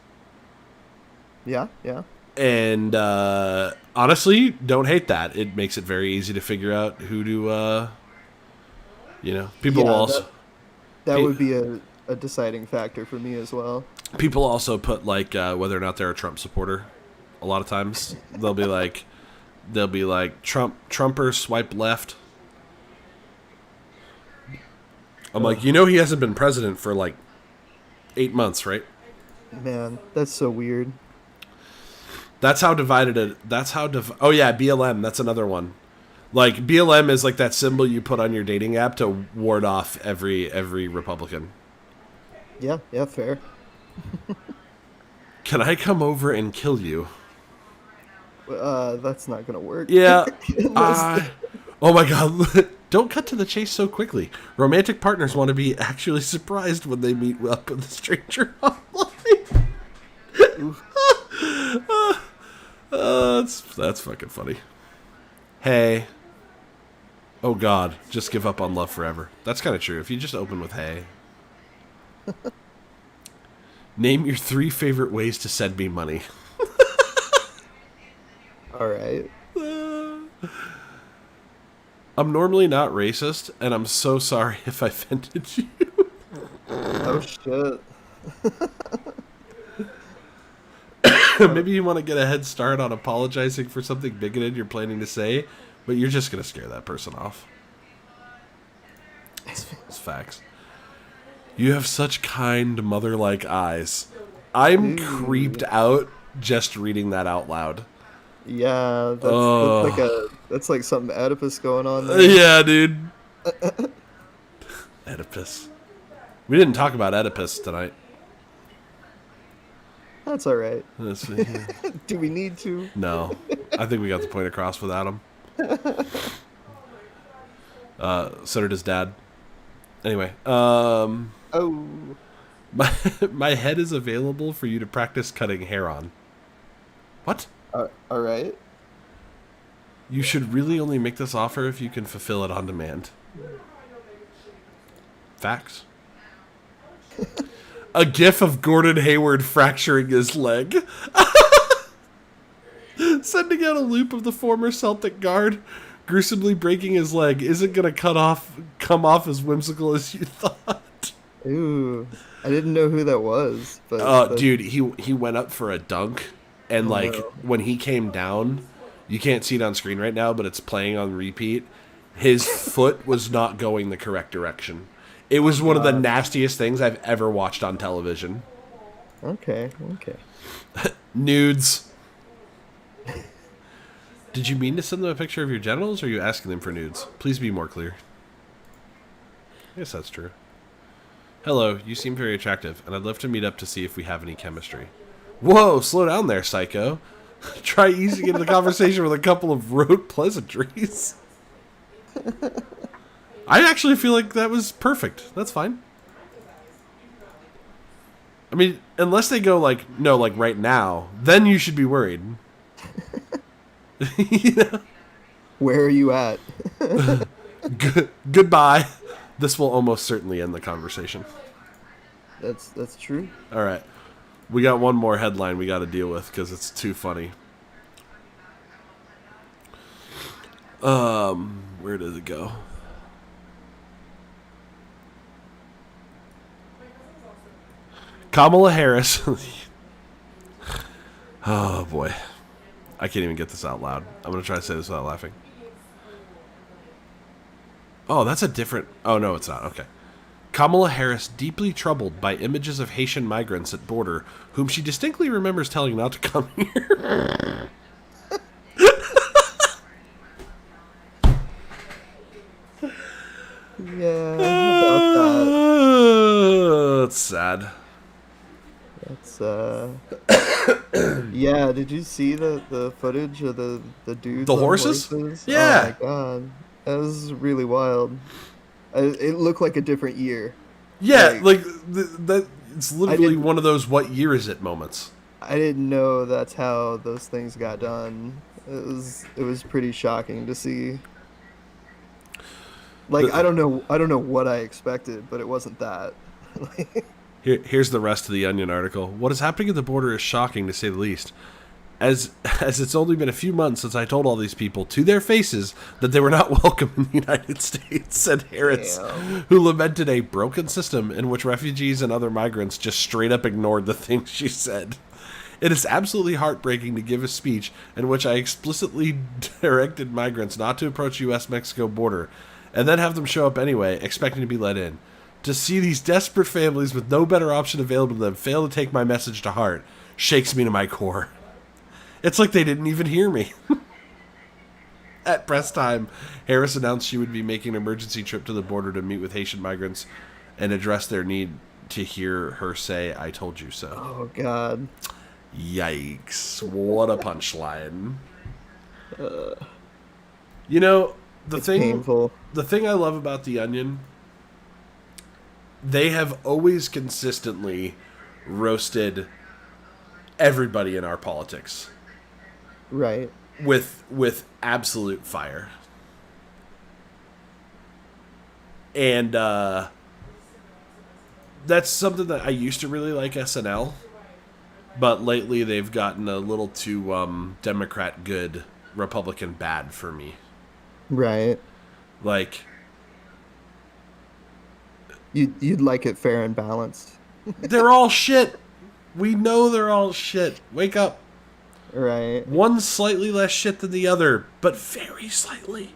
Yeah. And honestly, don't hate that. It makes it very easy to figure out who to, people will also... That would be a deciding factor for me as well. People also put, like, whether or not they're a Trump supporter. A lot of times they'll be like Trumper swipe left. I'm like, he hasn't been president for like 8 months, right? Man, that's so weird. That's how divided it. Oh yeah, BLM. That's another one. Like BLM is like that symbol you put on your dating app to ward off every Republican. Yeah, fair. Can I come over and kill you? That's not gonna work. Yeah. Oh my God. Don't cut to the chase so quickly. Romantic partners want to be actually surprised when they meet up with a stranger online. Oof. That's fucking funny. Hey. Oh God, just give up on love forever. That's kind of true. If you just open with hey. Name your 3 favorite ways to send me money. All right. I'm normally not racist, and I'm so sorry if I offended you. Oh shit. Maybe you want to get a head start on apologizing for something bigoted you're planning to say, but you're just going to scare that person off. It's facts. You have such kind, mother-like eyes. I'm creeped out just reading that out loud. Yeah, that's like something Oedipus going on there. Yeah, dude. Oedipus. We didn't talk about Oedipus tonight. That's all right. Yeah. Do we need to? No. I think we got the point across without him. So did his dad. Anyway, Oh. my head is available for you to practice cutting hair on. What? All right. You should really only make this offer if you can fulfill it on demand. Facts. A gif of Gordon Hayward fracturing his leg. Sending out a loop of the former Celtic guard gruesomely breaking his leg isn't going to come off as whimsical as you thought. Ooh. I didn't know who that was. But dude, he went up for a dunk, and when he came down, you can't see it on screen right now, but it's playing on repeat. His foot was not going the correct direction. It was one of the nastiest things I've ever watched on television. Okay. Nudes. Did you mean to send them a picture of your genitals, or are you asking them for nudes? Please be more clear. I guess that's true. Hello, you seem very attractive, and I'd love to meet up to see if we have any chemistry. Whoa, slow down there, psycho. Try easing into the conversation with a couple of rote pleasantries. I actually feel like that was perfect. That's fine. I mean, unless they go no, right now, then you should be worried. You know? Where are you at? Goodbye. This will almost certainly end the conversation. That's true. All right. We got one more headline we got to deal with because it's too funny. Where does it go? Kamala Harris. Oh, boy. I can't even get this out loud. I'm going to try to say this without laughing. Oh, that's a different... Oh, no, it's not. Okay. Kamala Harris deeply troubled by images of Haitian migrants at border, whom she distinctly remembers telling not to come here. Yeah, about that. That's sad. That's yeah, did you see the footage of the dudes The on horses? horses? Yeah. Oh my god. That was really wild. It looked like a different year. Yeah, that it's literally one of those "what year is it" moments. I didn't know that's how those things got done. It was pretty shocking to see. I don't know what I expected, but it wasn't that. Here's the rest of the Onion article. What is happening at the border is shocking, to say the least. As it's only been a few months since I told all these people to their faces that they were not welcome in the United States, said Harris, who lamented a broken system in which refugees and other migrants just straight up ignored the things she said. It is absolutely heartbreaking to give a speech in which I explicitly directed migrants not to approach U.S.-Mexico border, and then have them show up anyway, expecting to be let in. To see these desperate families with no better option available to them fail to take my message to heart shakes me to my core. It's like they didn't even hear me. At press time, Harris announced she would be making an emergency trip to the border to meet with Haitian migrants and address their need to hear her say, "I told you so." Oh, God. Yikes. What a punchline. You know, It's painful. The thing I love about The Onion, they have always consistently roasted everybody in our politics Right. with absolute fire. And that's something that I used to really like SNL, but lately they've gotten a little too Democrat good, Republican bad for me. Right. Like, You'd like it fair and balanced. they're all shit. We know they're all shit. Wake up. Right. One slightly less shit than the other, but very slightly.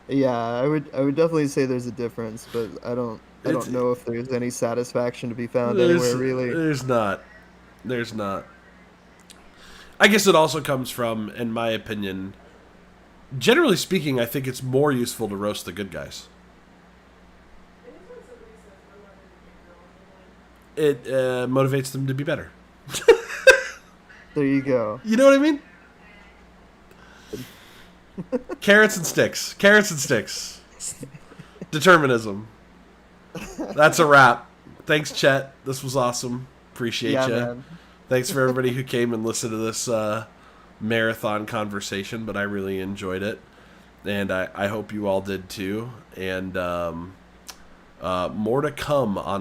Yeah, I would definitely say there's a difference, but I It's don't know if there's any satisfaction to be found anywhere really. there's not. There's not. I guess it also comes from, in my opinion, generally speaking, I think it's more useful to roast the good guys. It motivates them to be better. There you go. You know what I mean? Carrots and sticks. Carrots and sticks. Determinism. That's a wrap. Thanks, Chet. This was awesome. Appreciate Yeah, you. man. Thanks for everybody who came and listened to this marathon conversation, but I really enjoyed it. And I hope you all did too. And more to come on